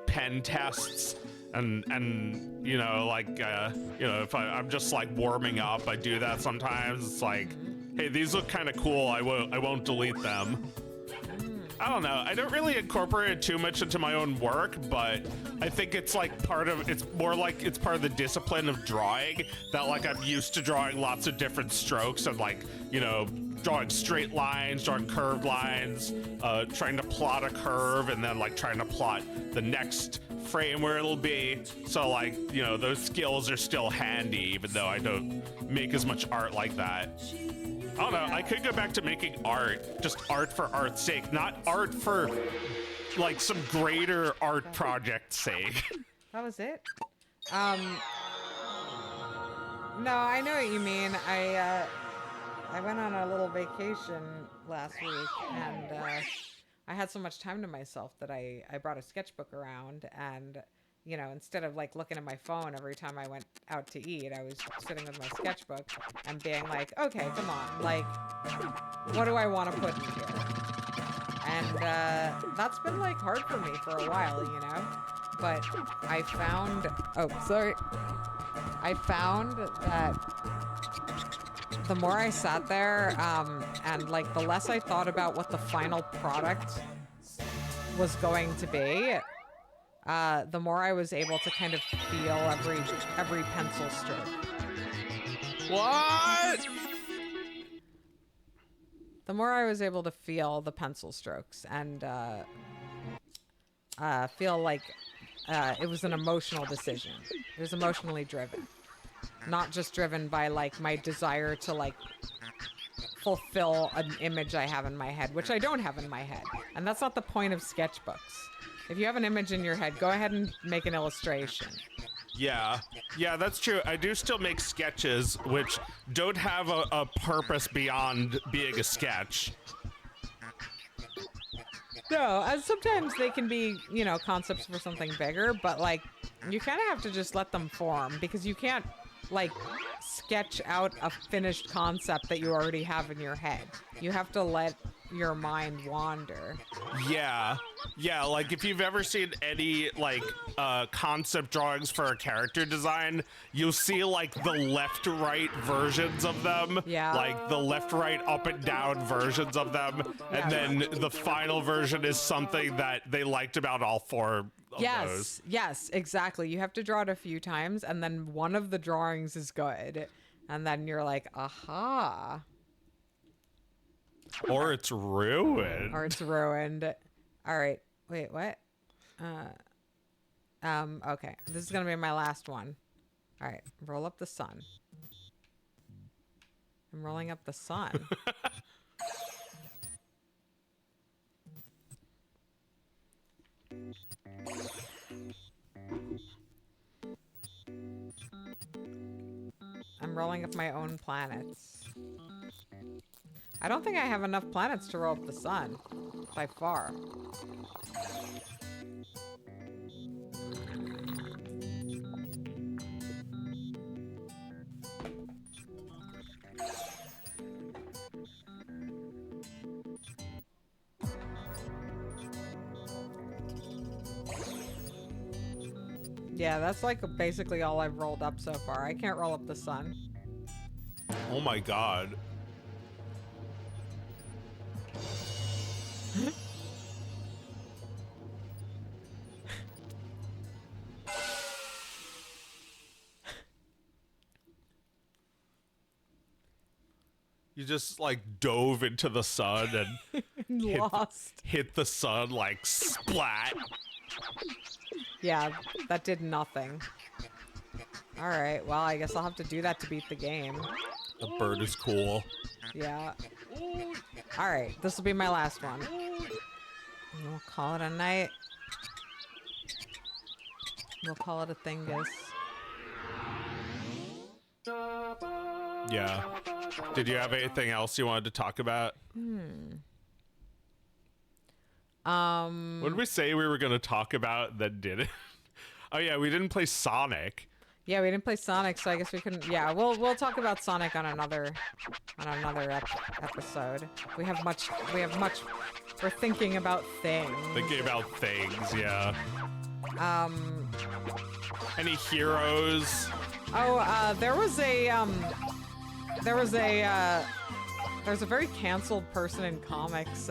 pen tests, and you know, like you know, if I'm just like warming up, I do that sometimes. It's like, hey, these look kind of cool, I won't delete them. I don't know. I don't really incorporate it too much into my own work, but I think it's like it's more like it's part of the discipline of drawing, that like I'm used to drawing lots of different strokes and like, you know, drawing straight lines, drawing curved lines, trying to plot a curve and then like trying to plot the next frame where it'll be. So like, you know, those skills are still handy, even though I don't make as much art like that. I don't know, I could go back to making art, just art for art's sake, not art for like some greater art project's sake. That was it? No, I know what you mean. I went on a little vacation last week, and I had so much time to myself that I brought a sketchbook around, and you know, instead of like looking at my phone every time I went out to eat, I was sitting with my sketchbook and being like, okay, come on, like, what do I want to put in here? And that's been like hard for me for a while, you know? But I found, I found that the more I sat there and like the less I thought about what the final product was going to be, the more I was able to kind of feel every pencil stroke. What? The more I was able to feel the pencil strokes and feel like it was an emotional decision. It was emotionally driven, not just driven by like my desire to like fulfill an image I have in my head, which I don't have in my head, and that's not the point of sketchbooks. If you have an image in your head, go ahead and make an illustration. Yeah, that's true. I do still make sketches, which don't have a purpose beyond being a sketch. No, sometimes they can be, you know, concepts for something bigger, but like, you kind of have to just let them form, because you can't like sketch out a finished concept that you already have in your head. You have to let your mind wander. Yeah, like if you've ever seen any like concept drawings for a character design, you'll see like the left right versions of them, like the left right up and down versions of them, and then the final version is something that they liked about all four of those. Yes, exactly. You have to draw it a few times, and then one of the drawings is good, and then you're like, aha. Or it's ruined. All right. Wait, what? Okay. This is gonna be my last one. All right. Roll up the sun. I'm rolling up the sun. I'm rolling up my own planets. I don't think I have enough planets to roll up the sun, by far. Yeah, that's like basically all I've rolled up so far. I can't roll up the sun. Oh my god. You just like dove into the sun and hit the sun like splat. Yeah, that did nothing. All right, well, I guess I'll have to do that to beat the game. The bird is cool. Yeah. All right, this will be my last one. We'll call it a night. We'll call it a Thingus. Yeah. Did you have anything else you wanted to talk about? What did we say we were going to talk about that didn't? Oh yeah, we didn't play Sonic. Yeah, we didn't play Sonic, so I guess we couldn't. Yeah, we'll talk about Sonic on another episode. We have much. We're thinking about things. Thinking about things, yeah. Any heroes? Oh, there's a very canceled person in comics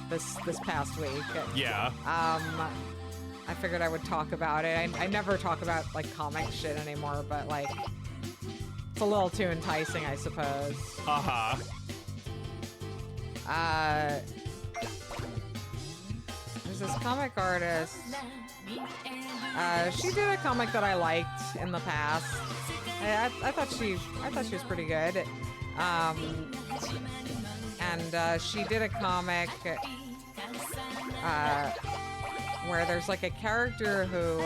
this past week. Yeah. I figured I would talk about it. I never talk about like comic shit anymore, but like it's a little too enticing, I suppose. There's this comic artist. She did a comic that I liked in the past. I thought she was pretty good. And she did a comic where there's like a character who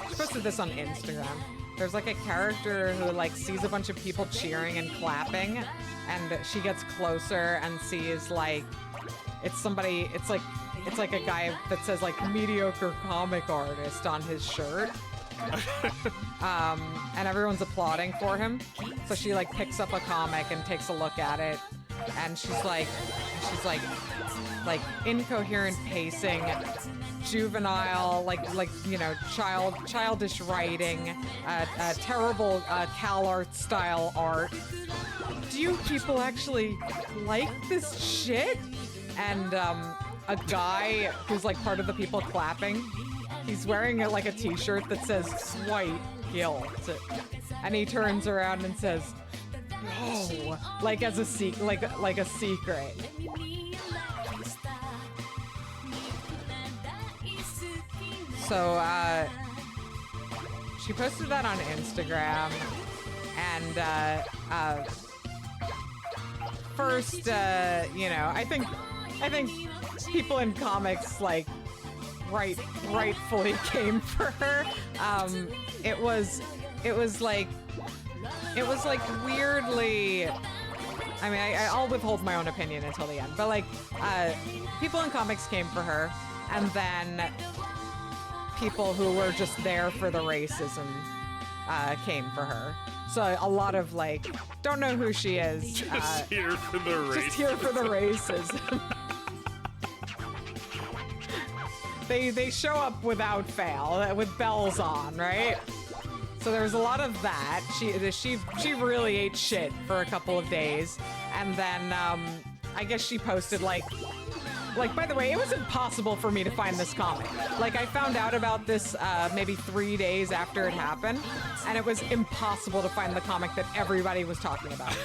she posted this on Instagram. There's like a character who like sees a bunch of people cheering and clapping, and she gets closer and sees like it's like a guy that says like mediocre comic artist on his shirt. And everyone's applauding for him. So she like picks up a comic and takes a look at it, and she's like incoherent pacing, juvenile, childish writing, terrible CalArt style art. Do you people actually like this shit? And a guy who's like part of the people clapping, he's wearing a t-shirt that says "Swipe Guilt," and he turns around and says, "Oh," like as a secret. So she posted that on Instagram, and first, I think people in comics like rightfully came for her. It was like weirdly. I mean, I'll withhold my own opinion until the end, but like people in comics came for her, and then people who were just there for the racism came for her. So a lot of like, don't know who she is. Just here for the race. Just here for the racism. They show up without fail, with bells on, right? So there's a lot of that. She really ate shit for a couple of days, and then I guess she posted like, by the way, it was impossible for me to find this comic. Like, I found out about this maybe 3 days after it happened, and it was impossible to find the comic that everybody was talking about.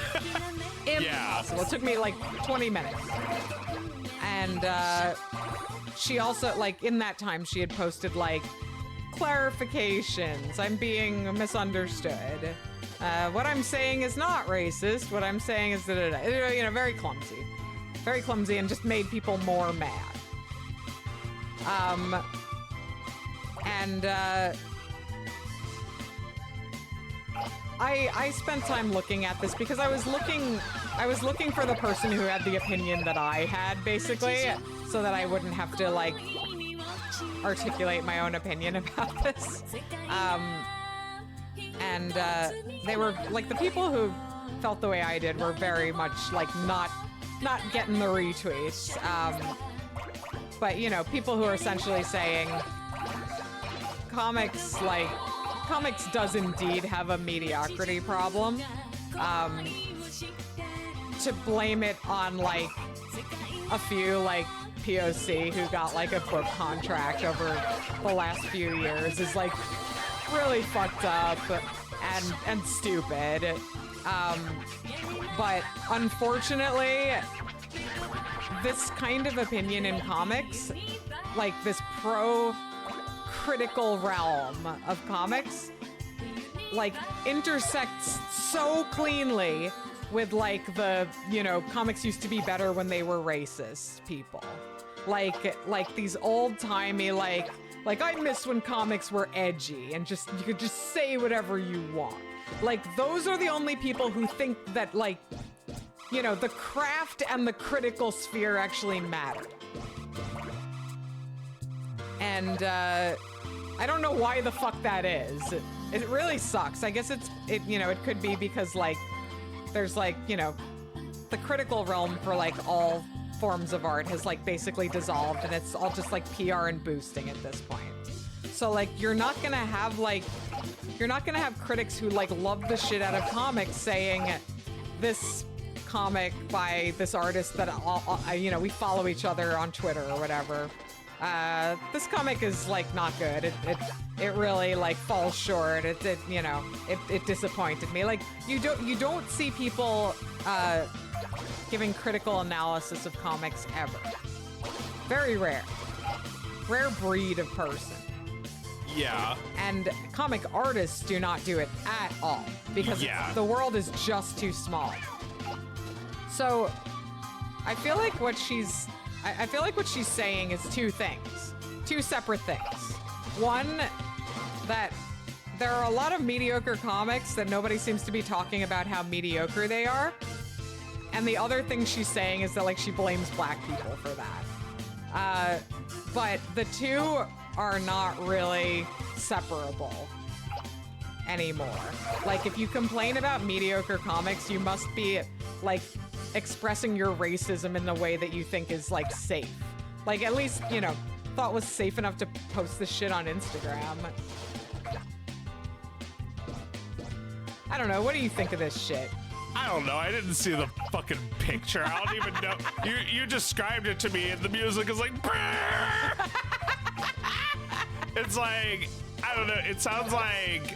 Impossible. It took me like 20 minutes. And she also, like, in that time, she had posted like, clarifications. I'm being misunderstood. What I'm saying is not racist. What I'm saying is da-da-da. You know, very clumsy. Very clumsy and just made people more mad. I spent time looking at this because I was looking for the person who had the opinion that I had, basically, so that I wouldn't have to like articulate my own opinion about this. They were like, the people who felt the way I did were very much like not getting the retweets. But you know, people who are essentially saying comics does indeed have a mediocrity problem. To blame it on like a few like POC who got like a book contract over the last few years is like really fucked up and stupid. But unfortunately, this kind of opinion in comics, like this critical realm of comics, like intersects so cleanly with like the, you know, comics used to be better when they were racist people. Like these old-timey, like I miss when comics were edgy and just, you could just say whatever you want. Like, those are the only people who think that, like, you know, the craft and the critical sphere actually matter. And, I don't know why the fuck that is. It really sucks. I guess you know, it could be because, like, there's, like, you know, the critical realm for, like, all forms of art has, like, basically dissolved, and it's all just, like, PR and boosting at this point. So, like, you're not gonna have critics who, like, love the shit out of comics saying this comic by this artist that, you know, we follow each other on Twitter or whatever. This comic is, like, not good. It really, like, falls short. You know, it disappointed me. Like, you don't see people, giving critical analysis of comics ever. Very rare. Rare breed of person. Yeah. And comic artists do not do it at all because the world is just too small. So I feel like what she's saying is two separate things. One, that there are a lot of mediocre comics that nobody seems to be talking about how mediocre they are. And the other thing she's saying is that, like, she blames black people for that. But the two are not really separable anymore. Like, if you complain about mediocre comics, you must be, like, expressing your racism in the way that you think is, like, safe. Like, at least, you know, thought was safe enough to post this shit on Instagram. I don't know. What do you think of this shit? I don't know. I didn't see the fucking picture. I don't even know. You described it to me, and the music is like. It's like, I don't know. It sounds like,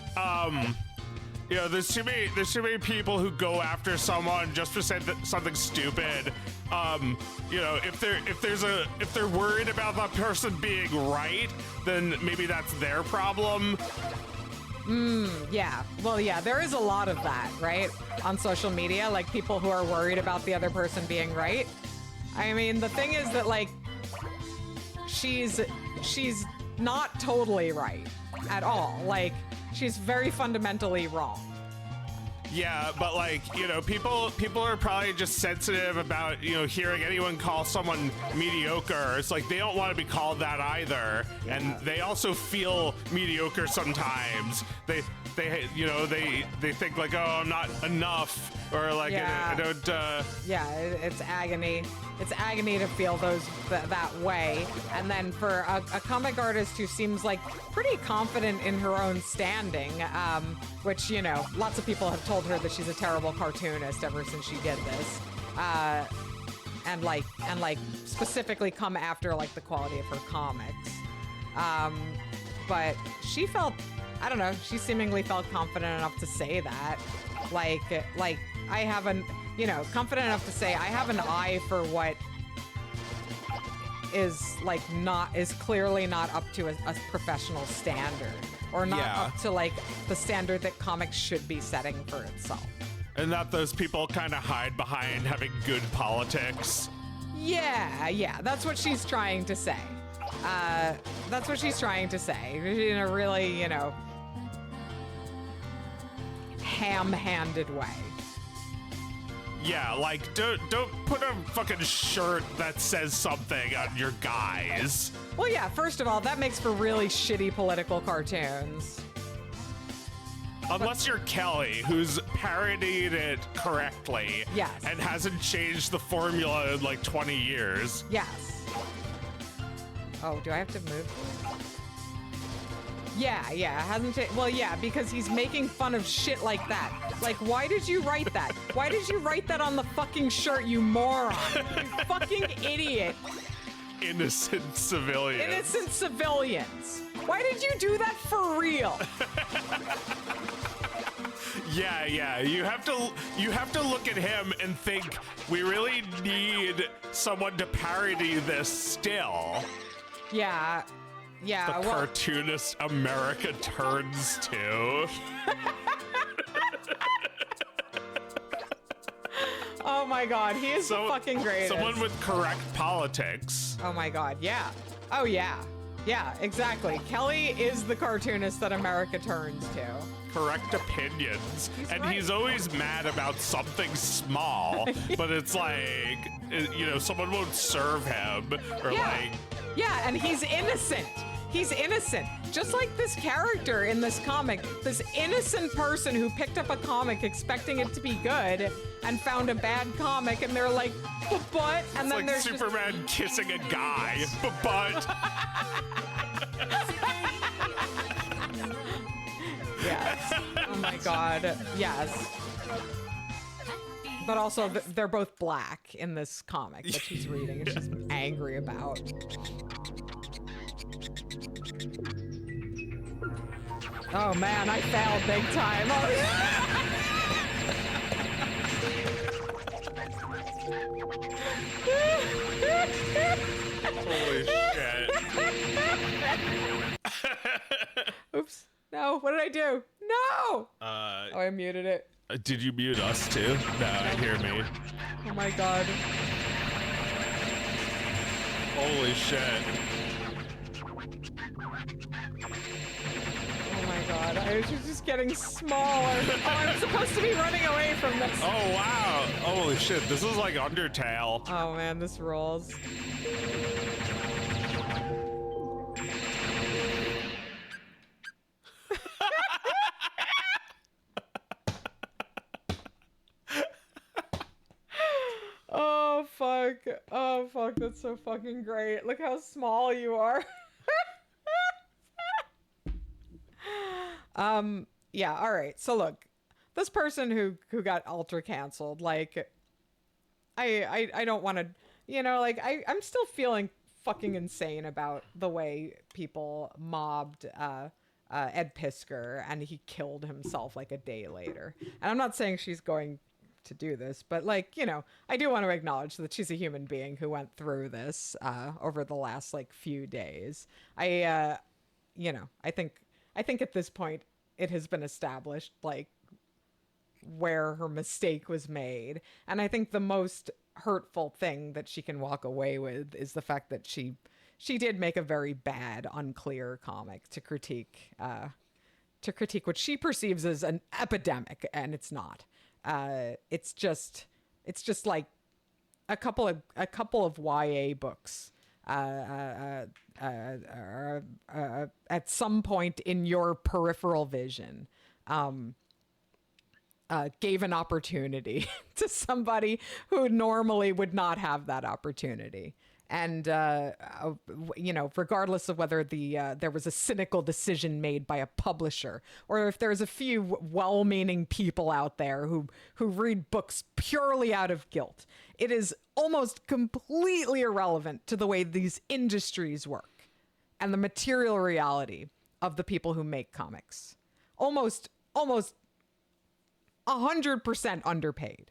you know, there's too many people who go after someone just for saying something stupid. You know, if they're worried about that person being right, then maybe that's their problem. Yeah. Well, yeah, there is a lot of that, right? On social media, like, people who are worried about the other person being right. I mean, the thing is that, like, she's not totally right at all. Like, she's very fundamentally wrong. Yeah, but like, you know, people are probably just sensitive about, you know, hearing anyone call someone mediocre. It's like they don't want to be called that either. Yeah. And they also feel mediocre sometimes. They you know, they think like, oh, I'm not enough, or like I don't yeah, it's agony. It's agony to feel that way. And then for a comic artist who seems like pretty confident in her own standing, which, you know, lots of people have told her that she's a terrible cartoonist ever since she did this. And like specifically come after like the quality of her comics. But she felt, I don't know, she seemingly felt confident enough to say that. Like I have you know, confident enough to say I have an eye for what is like is clearly not up to a professional standard, or not up to like the standard that comics should be setting for itself. And that those people kind of hide behind having good politics. Yeah, that's what she's trying to say. That's what she's trying to say in a really, you know, ham-handed way. Yeah, like don't put a fucking shirt that says something on your guys. Well, yeah, first of all, that makes for really shitty political cartoons. Unless you're Kelly, who's parodied it correctly. Yes. And hasn't changed the formula in like 20 years. Yes. Oh, do I have to move? Yeah, hasn't changed. Well, yeah, because he's making fun of shit like that. Like, why did you write that? Why did you write that on the fucking shirt, you moron? You fucking idiot. Innocent civilians. Innocent civilians. Why did you do that for real? Yeah. You have to look at him and think, we really need someone to parody this still. Yeah. The cartoonist America turns to. Oh my god, he is the fucking greatest. Someone with correct politics. Oh my god, yeah. Oh yeah. Yeah, exactly. Kelly is the cartoonist that America turns to. Correct opinions. Right. He's always mad about something small, but it's like, you know, someone won't serve him, or like... Yeah, and he's innocent. He's innocent. Just like this character in this comic, this innocent person who picked up a comic expecting it to be good and found a bad comic, and they're like, but, and it's then like there's Superman kissing a guy, but. Yes. Oh my god. Yes. But also, they're both black in this comic that she's reading and she's angry about. Oh man, I failed big time. Oh, Holy shit. Oops. No, what did I do? No! Oh, I muted it. Did you mute us too? No, I hear me. Oh my god. Holy shit. Oh my god, I was just getting smaller. Oh, I'm supposed to be running away from this. Oh wow. Holy shit, this is like Undertale. Oh man, this rolls. Oh fuck, that's so fucking great. Look how small you are. Yeah, all right. So look, this person who got ultra canceled, like I don't want to, you know, like I'm still feeling fucking insane about the way people mobbed Ed Piskor, and he killed himself like a day later. And I'm not saying she's going to do this, but like, you know, I do want to acknowledge that she's a human being who went through this over the last like few days. You know, I think at this point it has been established like where her mistake was made, and I think the most hurtful thing that she can walk away with is the fact that she did make a very bad, unclear comic to critique to critique what she perceives as an epidemic, and it's not. It's just like a couple of YA books at some point in your peripheral vision gave an opportunity to somebody who normally would not have that opportunity. And, regardless of whether there was a cynical decision made by a publisher, or if there's a few well-meaning people out there who read books purely out of guilt, it is almost completely irrelevant to the way these industries work and the material reality of the people who make comics. Almost 100% underpaid.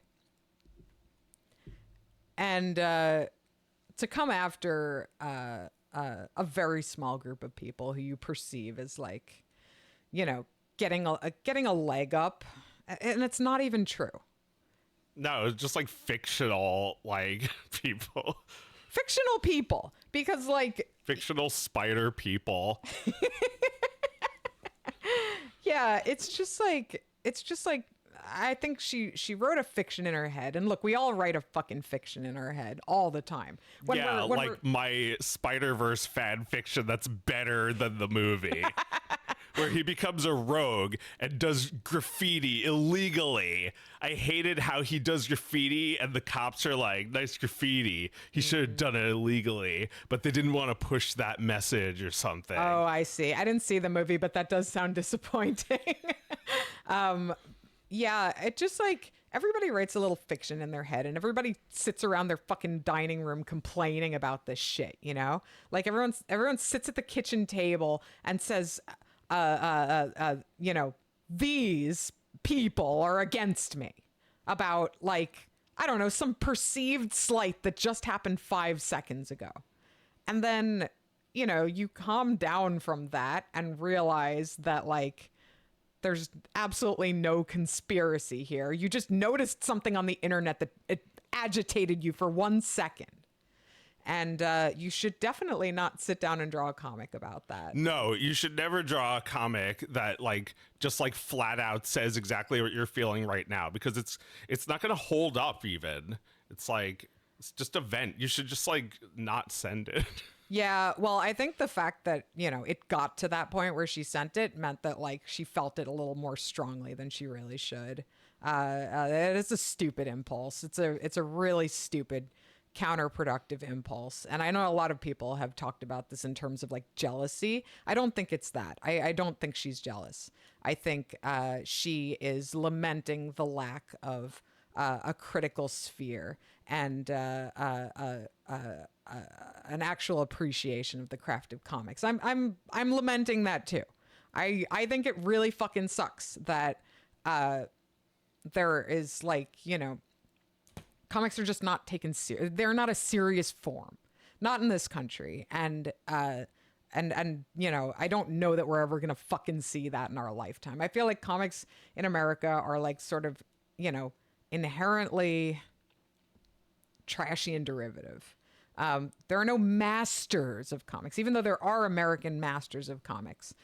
And to come after a very small group of people who you perceive as like, getting a leg up, and it's not even true. No, it's just like fictional people. Fictional people, because like fictional spider people. Yeah, it's just like I think she wrote a fiction in her head, and look, we all write a fucking fiction in our head all the time. When my Spider-Verse fan fiction that's better than the movie, where he becomes a rogue and does graffiti illegally. I hated how he does graffiti, and the cops are like, "Nice graffiti. He should have done it illegally," but they didn't want to push that message or something. Oh, I see. I didn't see the movie, but that does sound disappointing. Yeah, it just like everybody writes a little fiction in their head, and everybody sits around their fucking dining room complaining about this shit, Like everyone sits at the kitchen table and says, these people are against me about like, I don't know, some perceived slight that just happened 5 seconds ago. And then, you calm down from that and realize that like, there's absolutely no conspiracy here. You just noticed something on the internet that it agitated you for 1 second. And you should definitely not sit down and draw a comic about that. No, you should never draw a comic that just flat out says exactly what you're feeling right now, because it's not going to hold up even. It's just a vent. You should just not send it. Yeah, well, I think the fact that, it got to that point where she sent it meant that, she felt it a little more strongly than she really should. It is a stupid impulse. It's a really stupid, counterproductive impulse. And I know a lot of people have talked about this in terms of, jealousy. I don't think it's that. I don't think she's jealous. I think she is lamenting the lack of a critical sphere and an actual appreciation of the craft of comics. I'm lamenting that too. I think it really fucking sucks that there is comics are just not taken they're not a serious form, not in this country, and I don't know that we're ever gonna fucking see that in our lifetime. I feel like comics in America are sort of inherently trashy and derivative. There are no masters of comics, even though there are American masters of comics.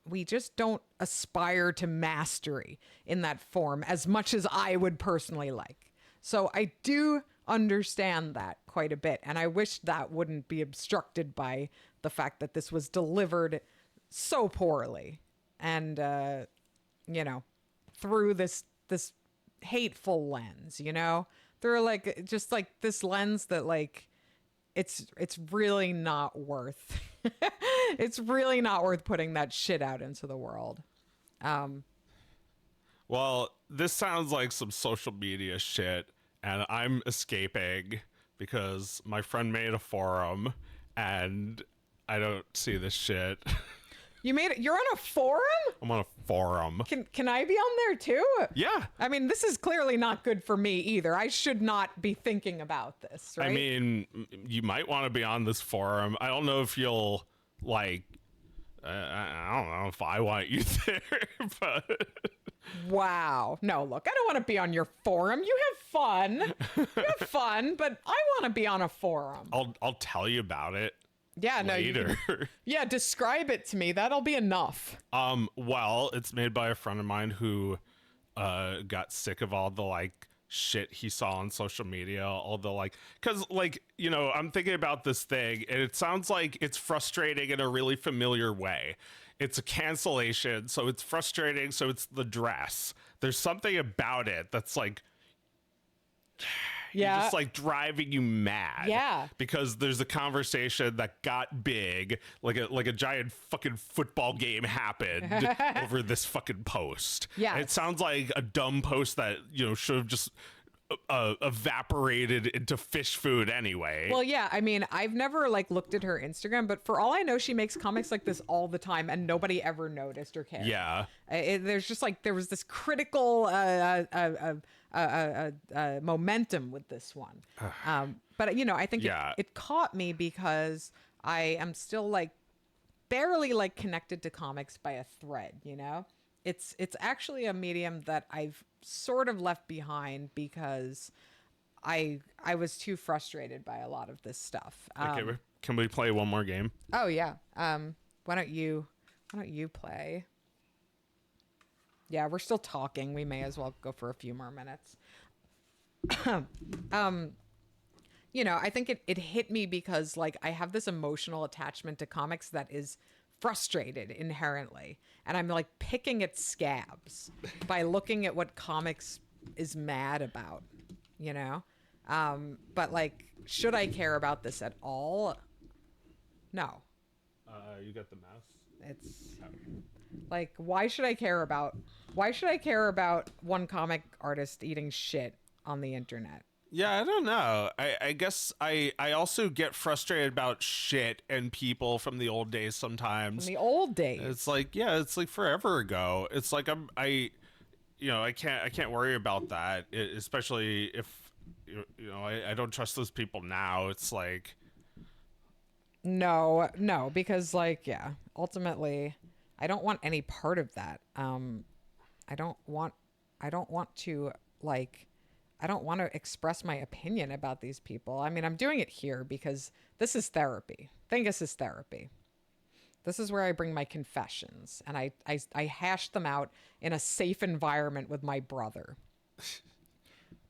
We just don't aspire to mastery in that form as much as I would personally like. So I do understand that quite a bit. And I wish that wouldn't be obstructed by the fact that this was delivered so poorly and, through this hateful lens, through just this lens that it's really not worth it's really not worth putting that shit out into the world. Well, this sounds like some social media shit, and I'm escaping because my friend made a forum and I don't see this shit. You made it? You're on a forum? I'm on a forum. Can I be on there too? Yeah. I mean, this is clearly not good for me either. I should not be thinking about this, right? I mean, you might want to be on this forum. I don't know if you'll I don't know if I want you there, but wow. No, look, I don't want to be on your forum. You have fun. You have fun, but I want to be on a forum. I'll tell you about it. Yeah, no. later. Yeah, describe it to me. That'll be enough. Well, it's made by a friend of mine who got sick of all the like shit he saw on social media, all the like, because like, you know, I'm thinking about this thing and it sounds like it's frustrating in a really familiar way. It's a cancellation, so it's frustrating, so it's the dress. There's something about it that's like, Yeah. just like driving you mad. Yeah. Because there's a conversation that got big, like a giant fucking football game happened over this fucking post. Yeah. And it sounds like a dumb post that, you know, should have just evaporated into fish food anyway. Well, yeah, I mean, I've never like looked at her Instagram, but for all I know, she makes comics like this all the time and nobody ever noticed or cared. Yeah. There's just like, there was this critical momentum with this one. But, you know, I think it caught me because I am still like barely like connected to comics by a thread, you know? It's actually a medium that I've sort of left behind because I was too frustrated by a lot of this stuff. Okay, can we play one more game? Oh yeah. Why don't you play? Yeah, we're still talking. We may as well go for a few more minutes. You know, I think it hit me because like I have this emotional attachment to comics that is frustrated inherently, and I'm like picking at scabs by looking at what comics is mad about, you know? But like, should I care about this at all? No. You got the mouse? It's like, why should I care about one comic artist eating shit on the internet? Yeah, I don't know. I guess I also get frustrated about shit and people from the old days sometimes. From the old days. It's like, yeah, it's like forever ago. It's like I can't worry about that, especially if you know, I don't trust those people now. It's like No, because like, yeah, ultimately I don't want any part of that. I don't want to express my opinion about these people. I mean, I'm doing it here because this is therapy. Thingus is therapy. This is where I bring my confessions and I hash them out in a safe environment with my brother.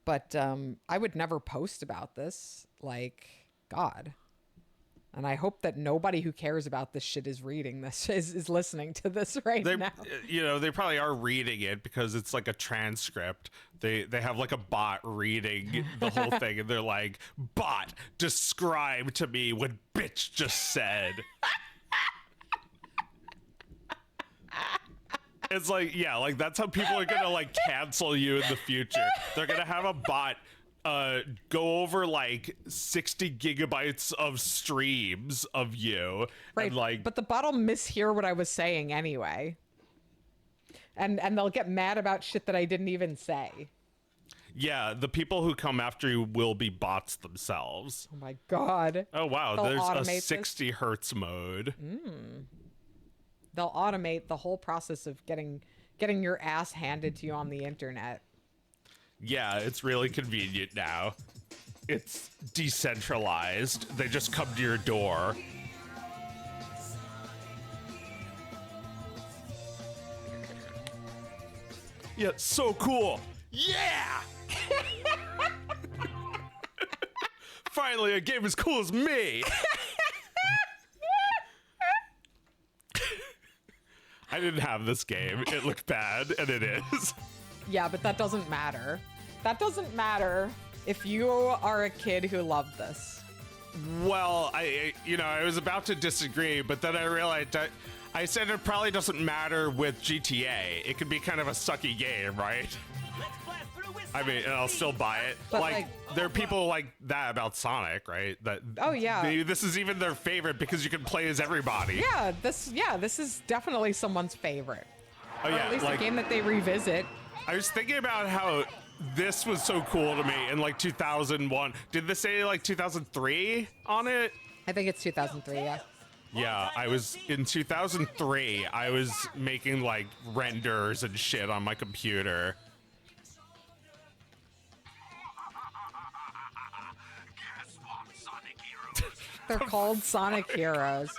But I would never post about this. Like, God. And I hope that nobody who cares about this shit is reading this, is listening to this now. You know, they probably are reading it because it's like a transcript. They have like a bot reading the whole thing, and they're like, "Bot, describe to me what bitch just said." It's like, yeah, like that's how people are gonna like cancel you in the future. They're gonna have a bot go over like 60 gigabytes of streams of you, right? And, like, but the bot will mishear what I was saying anyway, and they'll get mad about shit that I didn't even say. Yeah, the people who come after you will be bots themselves. Oh my God. Oh wow, They'll there's a 60 hertz mode. They'll automate the whole process of getting your ass handed to you on the internet. Yeah, it's really convenient now. It's decentralized. They just come to your door. Yeah, so cool. Yeah! Finally, a game as cool as me. I didn't have this game. It looked bad, and it is. Yeah, but that doesn't matter. That doesn't matter if you are a kid who loved this. Well, I was about to disagree, but then I realized I said it probably doesn't matter with GTA. It could be kind of a sucky game, right? I mean, and I'll still buy it. But like, there are people like that about Sonic, right? That oh yeah, maybe this is even their favorite because you can play as everybody. Yeah, this is definitely someone's favorite. Oh or yeah, at least like, a game that they revisit. I was thinking about how this was so cool to me in like 2001. Did this say like 2003 on it? I think it's 2003. Yeah. Yeah, I was in 2003. I was making like renders and shit on my computer. Guess what, Sonic Heroes? They're called Sonic Heroes.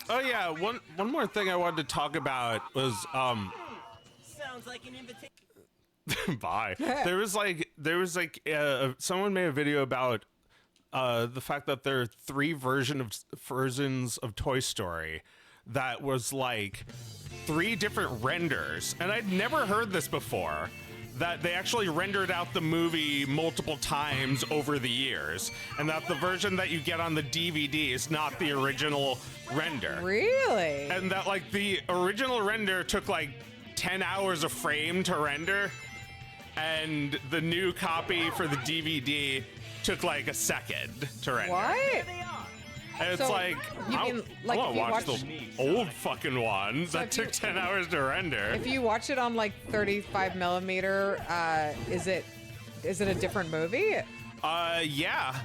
Oh yeah, one more thing I wanted to talk about was Sounds like an invitation. bye. There was like someone made a video about the fact that there are three versions of Toy Story that was like 3 different renders, and I'd never heard this before. That they actually rendered out the movie multiple times over the years, and that the version that you get on the DVD is not the original render. Really? And that like the original render took like 10 hours a frame to render, and the new copy for the DVD took like a second to render. What? And it's So, like, you I mean, like, want if to you watch watch- the old fucking one that if took you- 10 hours to render. If you watch it on like 35 millimeter, is it a different movie? Yeah,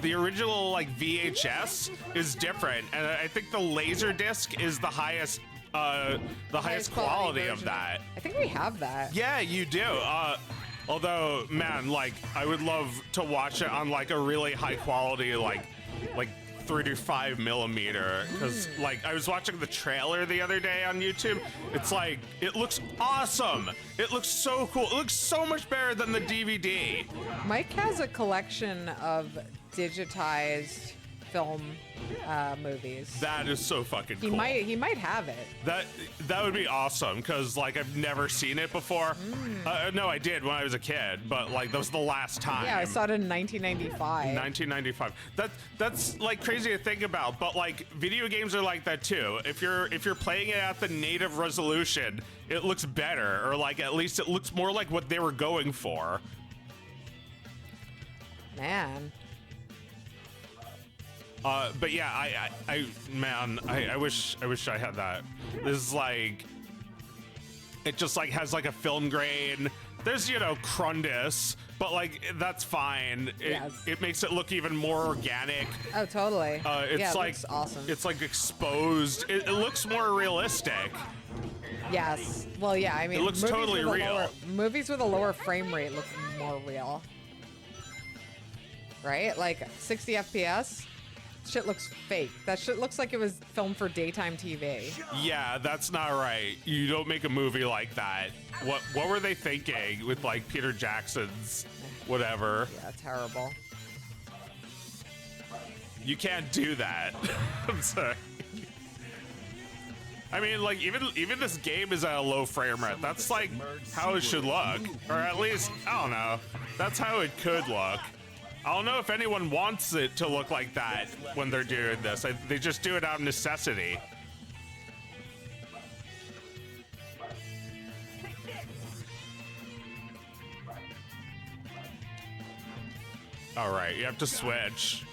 the original like VHS is different, and I think the laser disc is the highest quality of version. that. I think we have that. Yeah, you do. Although, man, like I would love to watch it on like a really high quality like 35 millimeter, because like I was watching the trailer the other day on YouTube. It's like, it looks awesome. It looks so cool. It looks so much better than the DVD. Mike has a collection of digitized film movies. That is so fucking cool. He might have it. That would be awesome, because like I've never seen it before. No, I did when I was a kid, but like that was the last time. Yeah, I saw it in 1995. 1995. That's like crazy to think about, but like video games are like that too. If you're playing it at the native resolution, it looks better, or like at least it looks more like what they were going for. Man. But yeah, I wish I had that. This is like, it just like has like a film grain. There's, Crundus, but like that's fine. It makes it look even more organic. Oh, totally. It's yeah, it like looks awesome. It's like exposed. It looks more realistic. Yes. Well, yeah. I mean, It looks movies totally with a real. movies with a lower frame rate look more real. Right? Like 60 FPS. Shit looks fake. That shit looks like it was filmed for daytime TV. Yeah, that's not right. You don't make a movie like that. What were they thinking with like Peter Jackson's whatever? Yeah, terrible. You can't do that. I'm sorry. I mean, like even this game is at a low frame rate. That's like how it should look, or at least I don't know. That's how it could look. I don't know if anyone wants it to look like that when they're doing this. They just do it out of necessity. All right, you have to switch.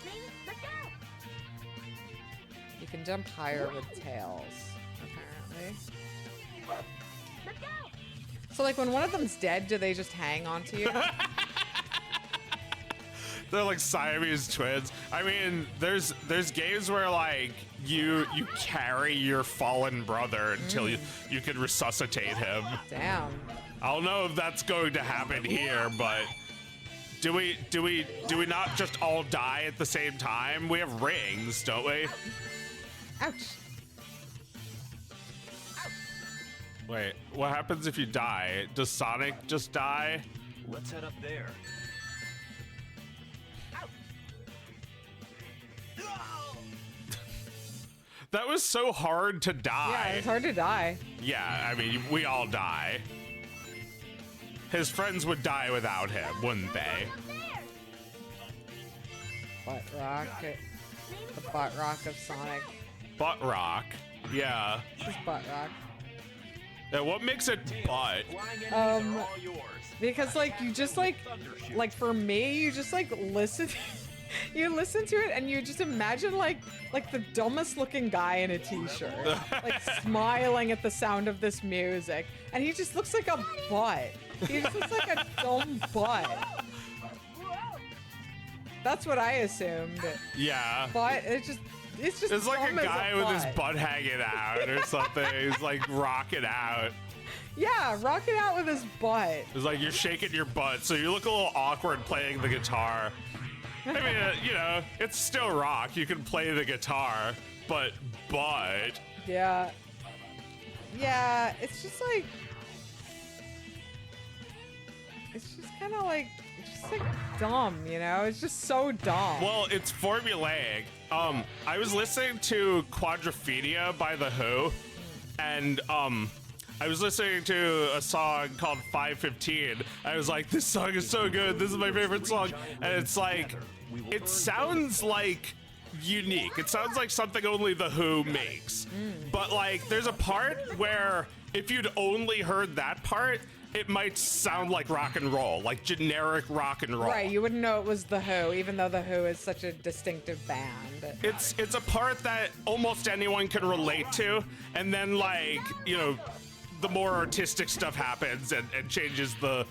You can jump higher with tails, apparently. So, like, when one of them's dead, do they just hang onto you? They're like Siamese twins. I mean, there's games where like you carry your fallen brother until you can resuscitate him. Damn. I don't know if that's going to happen here, but do we not just all die at the same time? We have rings, don't we? Ouch. Wait, what happens if you die? Does Sonic just die? Let's head up there. That was so hard to die. Yeah, it's hard to die. Yeah, I mean, we all die. His friends would die without him, wouldn't they? Butt rock. The butt rock of Sonic. Butt rock. Yeah. This is butt rock. Yeah, what makes it butt? Because like you just like for me, you just like listen. You listen to it and you just imagine like the dumbest looking guy in a t-shirt, like smiling at the sound of this music, and he just looks like a butt. He just looks like a dumb butt. That's what I assumed. Yeah. But it just It's like a dumb as guy with his butt. butt hanging out or something. He's like rocking out. Yeah, rocking out with his butt. It's like you're shaking your butt, so you look a little awkward playing the guitar. I mean, you know, it's still rock. You can play the guitar, but butt. Yeah. Yeah, it's just like... It's just kind of like... It's just like dumb, you know? It's just so dumb. Well, it's formulaic. I was listening to Quadrophenia by The Who, and I was listening to a song called 515. I was like, this song is so good. This is my favorite song. And it's like, it sounds like unique. It sounds like something only The Who makes. But like, there's a part where if you'd only heard that part, it might sound like rock and roll, like generic rock and roll. Right, you wouldn't know it was The Who, even though The Who is such a distinctive band. It's a part that almost anyone can relate to, and then like, you know, the more artistic stuff happens and changes the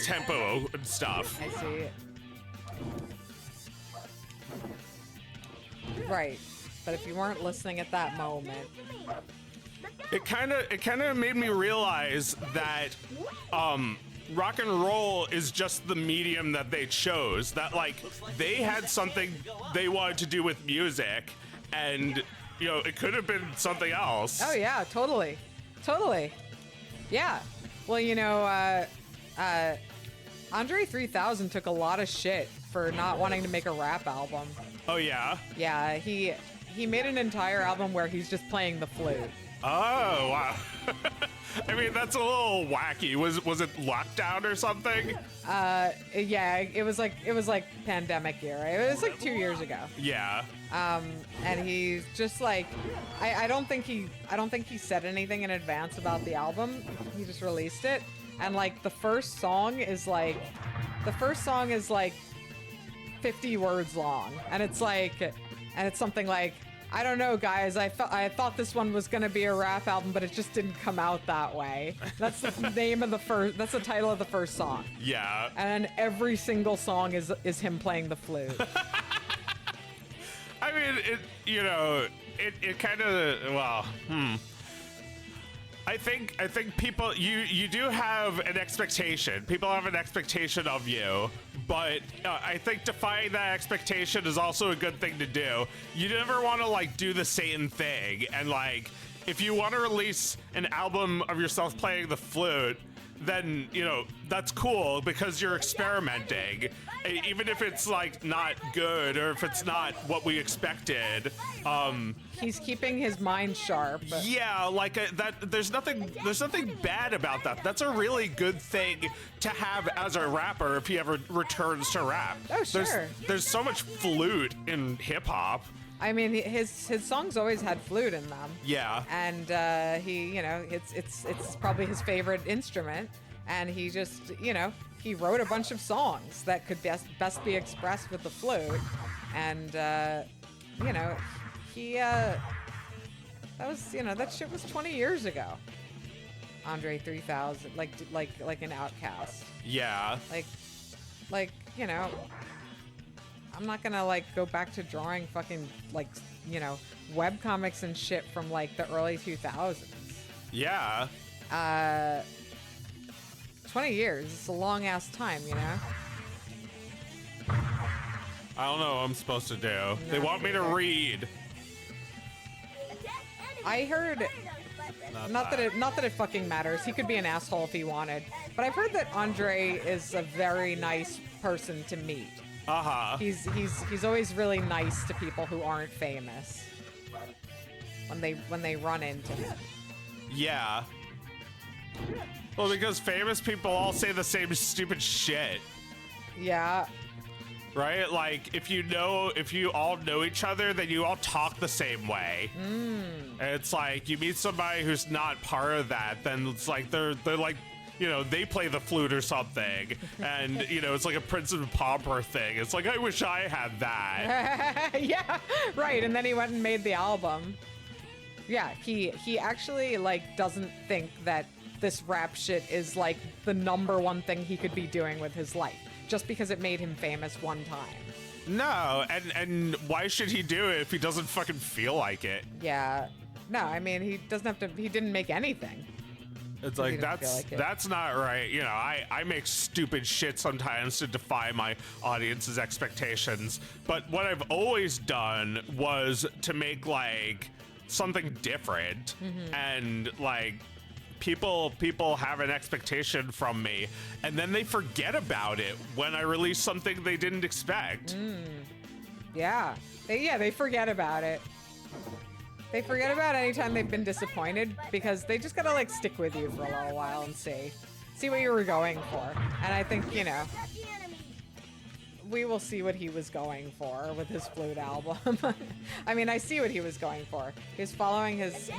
tempo and stuff. I see. Right, but if you weren't listening at that moment... It kind of made me realize that rock and roll is just the medium that they chose. That like they had something they wanted to do with music, and you know it could have been something else. Oh yeah, totally. Yeah. Well, you know, Andre 3000 took a lot of shit for not wanting to make a rap album. Oh yeah. Yeah, he made an entire album where he's just playing the flute. Oh wow. I mean that's a little wacky. Was it lockdown or something? Yeah, it was like pandemic era. It was like 2 years ago. Yeah. And he's just like, I don't think he said anything in advance about the album. He just released it, and like the first song is like 50 words long, and it's something like, I don't know, guys. I thought this one was gonna be a rap album, but it just didn't come out that way. That's the name of the first. That's the title of the first song. Yeah. And every single song is him playing the flute. I mean, it kind of, well, I think people, you do have an expectation. People have an expectation of you, but I think defying that expectation is also a good thing to do. You never want to like do the same thing, and like if you want to release an album of yourself playing the flute, then you know that's cool because you're experimenting, even if it's like not good or if it's not what we expected. He's keeping his mind sharp. Yeah, like that. There's nothing bad about that. That's a really good thing to have as a rapper if he ever returns to rap. Oh sure. There's so much flute in hip hop. I mean, his songs always had flute in them. Yeah. And he, you know, it's probably his favorite instrument, and he just, you know, he wrote a bunch of songs that could best be expressed with the flute, and you know, he that was, you know, that shit was 20 years ago. Andre 3000, like an outcast. Yeah. Like you know. I'm not gonna like go back to drawing fucking like, you know, webcomics and shit from like the early 2000s. Yeah. 20 years. It's a long ass time, you know? I don't know what I'm supposed to do. No, they want me to read. I heard not that it fucking matters. He could be an asshole if he wanted. But I've heard that Andre is a very nice person to meet. Uh-huh. He's always really nice to people who aren't famous when they run into him. Yeah. Well, because famous people all say the same stupid shit. Yeah. Right? Like, if you all know each other, then you all talk the same way. And it's like, you meet somebody who's not part of that, then it's like, they're like, you know, they play the flute or something. And, you know, it's like a Prince and Pauper thing. It's like, I wish I had that. Yeah, right. And then he went and made the album. Yeah, he actually, like, doesn't think that this rap shit is, like, the #1 thing he could be doing with his life. Just because it made him famous one time. No, and why should he do it if he doesn't fucking feel like it? Yeah. No, I mean, he doesn't have to, he didn't make anything. It's He like, didn't feel like it. that's not right. You know, I make stupid shit sometimes to defy my audience's expectations. But what I've always done was to make like something different, and like people have an expectation from me, and then they forget about it when I release something they didn't expect. Yeah. They forget about it. They forget about anytime they've been disappointed, because they just gotta like stick with you for a little while and see what you were going for. And I think, you know, we will see what he was going for with his flute album. I mean, I see what he was going for. He was following his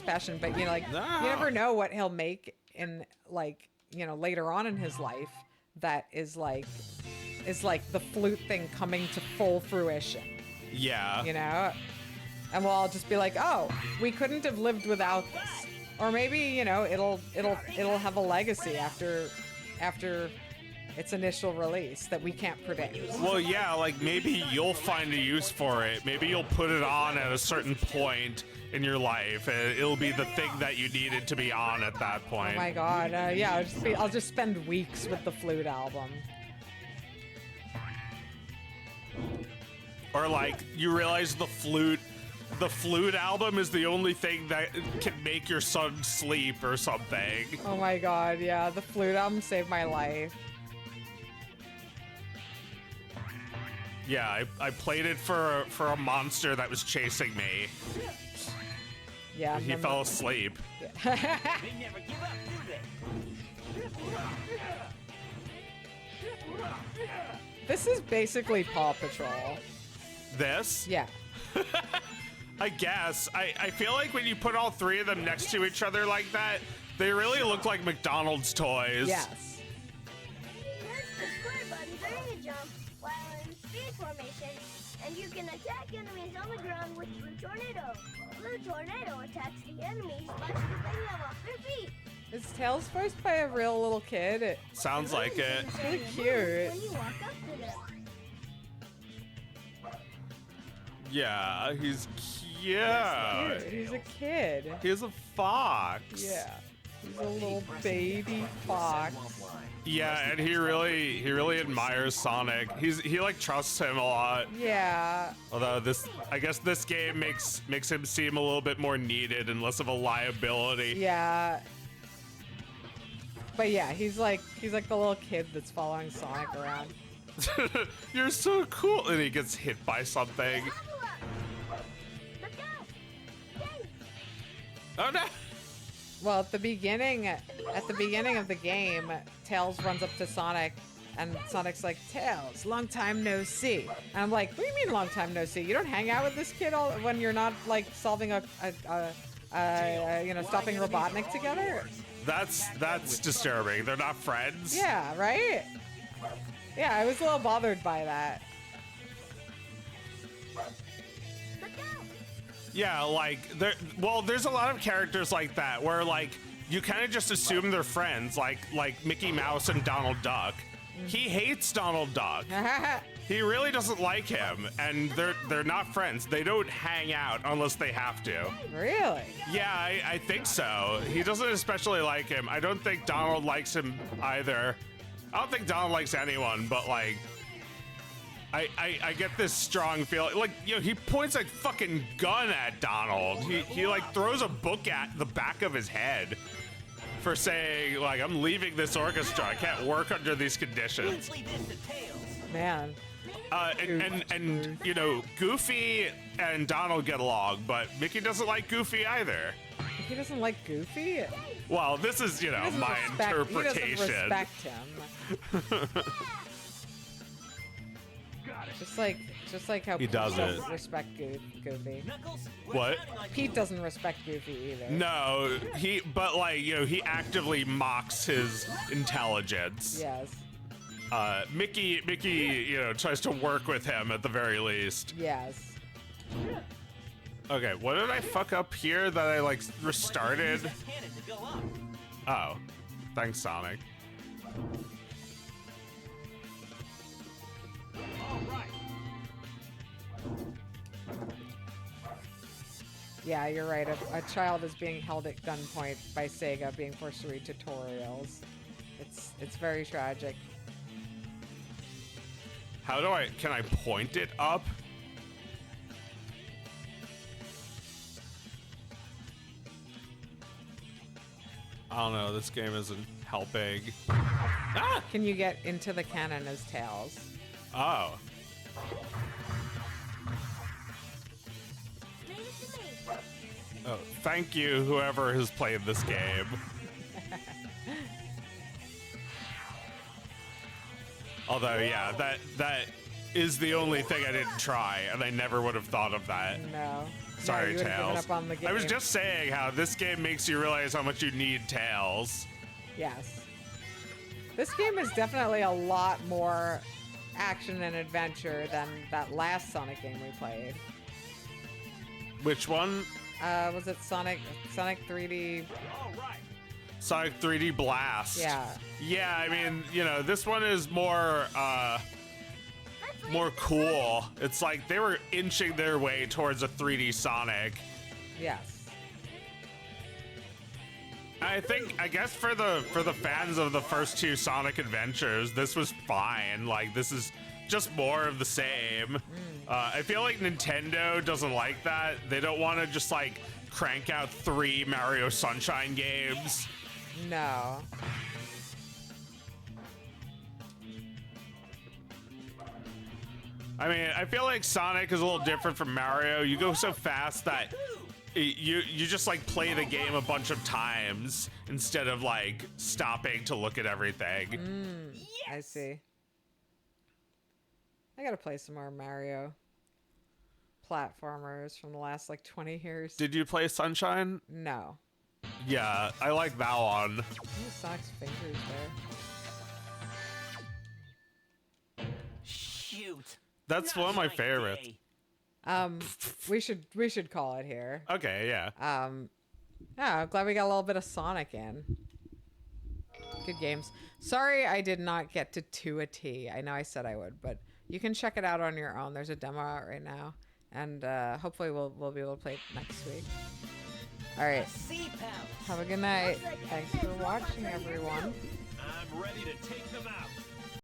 passion, but you know, like you never know what he'll make in like, you know, later on in his life that is like the flute thing coming to full fruition. Yeah. You know? And we'll all just be like, oh, we couldn't have lived without this. Or maybe, you know, it'll have a legacy after its initial release that we can't predict. Well, yeah, like maybe you'll find a use for it. Maybe you'll put it on at a certain point in your life, and it'll be the thing that you needed to be on at that point. Oh my god, yeah, I'll just spend weeks with the flute album. Or like you realize the flute album is the only thing that can make your son sleep or something. Oh my god, yeah, the flute album saved my life. Yeah, I played it for a monster that was chasing me. Yeah. He fell asleep. They never give up, do they? This is basically Paw Patrol. This? Yeah. I guess. I feel like when you put all three of them next to each other like that, they really look like McDonald's toys. Yes. Press the square button during a jump while in speed formation, and you can attack enemies on the ground with Blue Tornado. Blue Tornado attacks the enemies by scooping them off their feet. Is Tails voiced by a real little kid? Sounds like it. It's really cute. When you walk up to them. Yeah, he's cute. He's a kid. He's a fox. Yeah. He's a little baby fox. Yeah, and he really admires Sonic. He like trusts him a lot. Yeah. Although I guess this game makes him seem a little bit more needed and less of a liability. Yeah. But yeah, he's like the little kid that's following Sonic around. You're so cool, and he gets hit by something. Oh no! Well, at the beginning of the game, Tails runs up to Sonic, and Sonic's like, "Tails, long time no see." And I'm like, "What do you mean long time no see? You don't hang out with this kid when you're not like solving stopping Robotnik together?" That's disturbing. They're not friends. Yeah, right? Yeah, I was a little bothered by that. Yeah, like there's a lot of characters like that where like you kind of just assume they're friends, like Mickey Mouse and Donald Duck. He hates Donald Duck. He really doesn't like him, and they're not friends. They don't hang out unless they have to. Really? Yeah, I think so. He doesn't especially like him. I don't think Donald likes him either. I don't think Donald likes anyone, but like I get this strong feeling, like, you know, he points a fucking gun at Donald. He like throws a book at the back of his head for saying, like, I'm leaving this orchestra. I can't work under these conditions. Man. And you know, Goofy and Donald get along, but Mickey doesn't like Goofy either. He doesn't like Goofy? Well, this is, you know, my interpretation. He doesn't respect him. Just like how He Pete doesn't. doesn't respect Goofy. What? Pete doesn't respect Goofy either. No, but like, you know, he actively mocks his intelligence. Yes. Mickey, you know, tries to work with him at the very least. Yes. Okay, what did I fuck up here that I like restarted? Oh, thanks, Sonic. Yeah, you're right. A child is being held at gunpoint by Sega, being forced to read tutorials. It's very tragic. How do can I point it up? I don't know, this game isn't helping. Ah! Can you get into the cannon as Tails? Oh. Oh, thank you, whoever has played this game. Although, yeah, that is the only thing I didn't try, and I never would have thought of that. No. Sorry, no, you Tails. Up on the game. I was just saying how this game makes you realize how much you need Tails. Yes. This game is definitely a lot more action and adventure than that last Sonic game we played. Which one? Was it Sonic 3D? Sonic 3D Blast. Yeah. Yeah, I mean, you know, this one is more cool. It's like they were inching their way towards a 3D Sonic. Yes. I guess for the fans of the first two Sonic adventures, this was fine. Like, this is just more of the same. I feel like Nintendo doesn't like that. They don't want to just like crank out 3 Mario Sunshine games. No. I mean, I feel like Sonic is a little different from Mario. You go so fast that you just like play the game a bunch of times instead of like stopping to look at everything. Yes! I see. I gotta play some more Mario platformers from the last like 20 years. Did you play Sunshine? No. Yeah, I like that one. Sonic's fingers there. Shoot. That's one of my favorites. We should call it here. Okay, yeah. Yeah, I'm glad we got a little bit of Sonic in. Good games. Sorry I did not get to 2 a T. I know I said I would, but you can check it out on your own. There's a demo out right now, and hopefully we'll be able to play it next week. All right. Have a good night. Thanks for watching, everyone. I'm ready to take them out.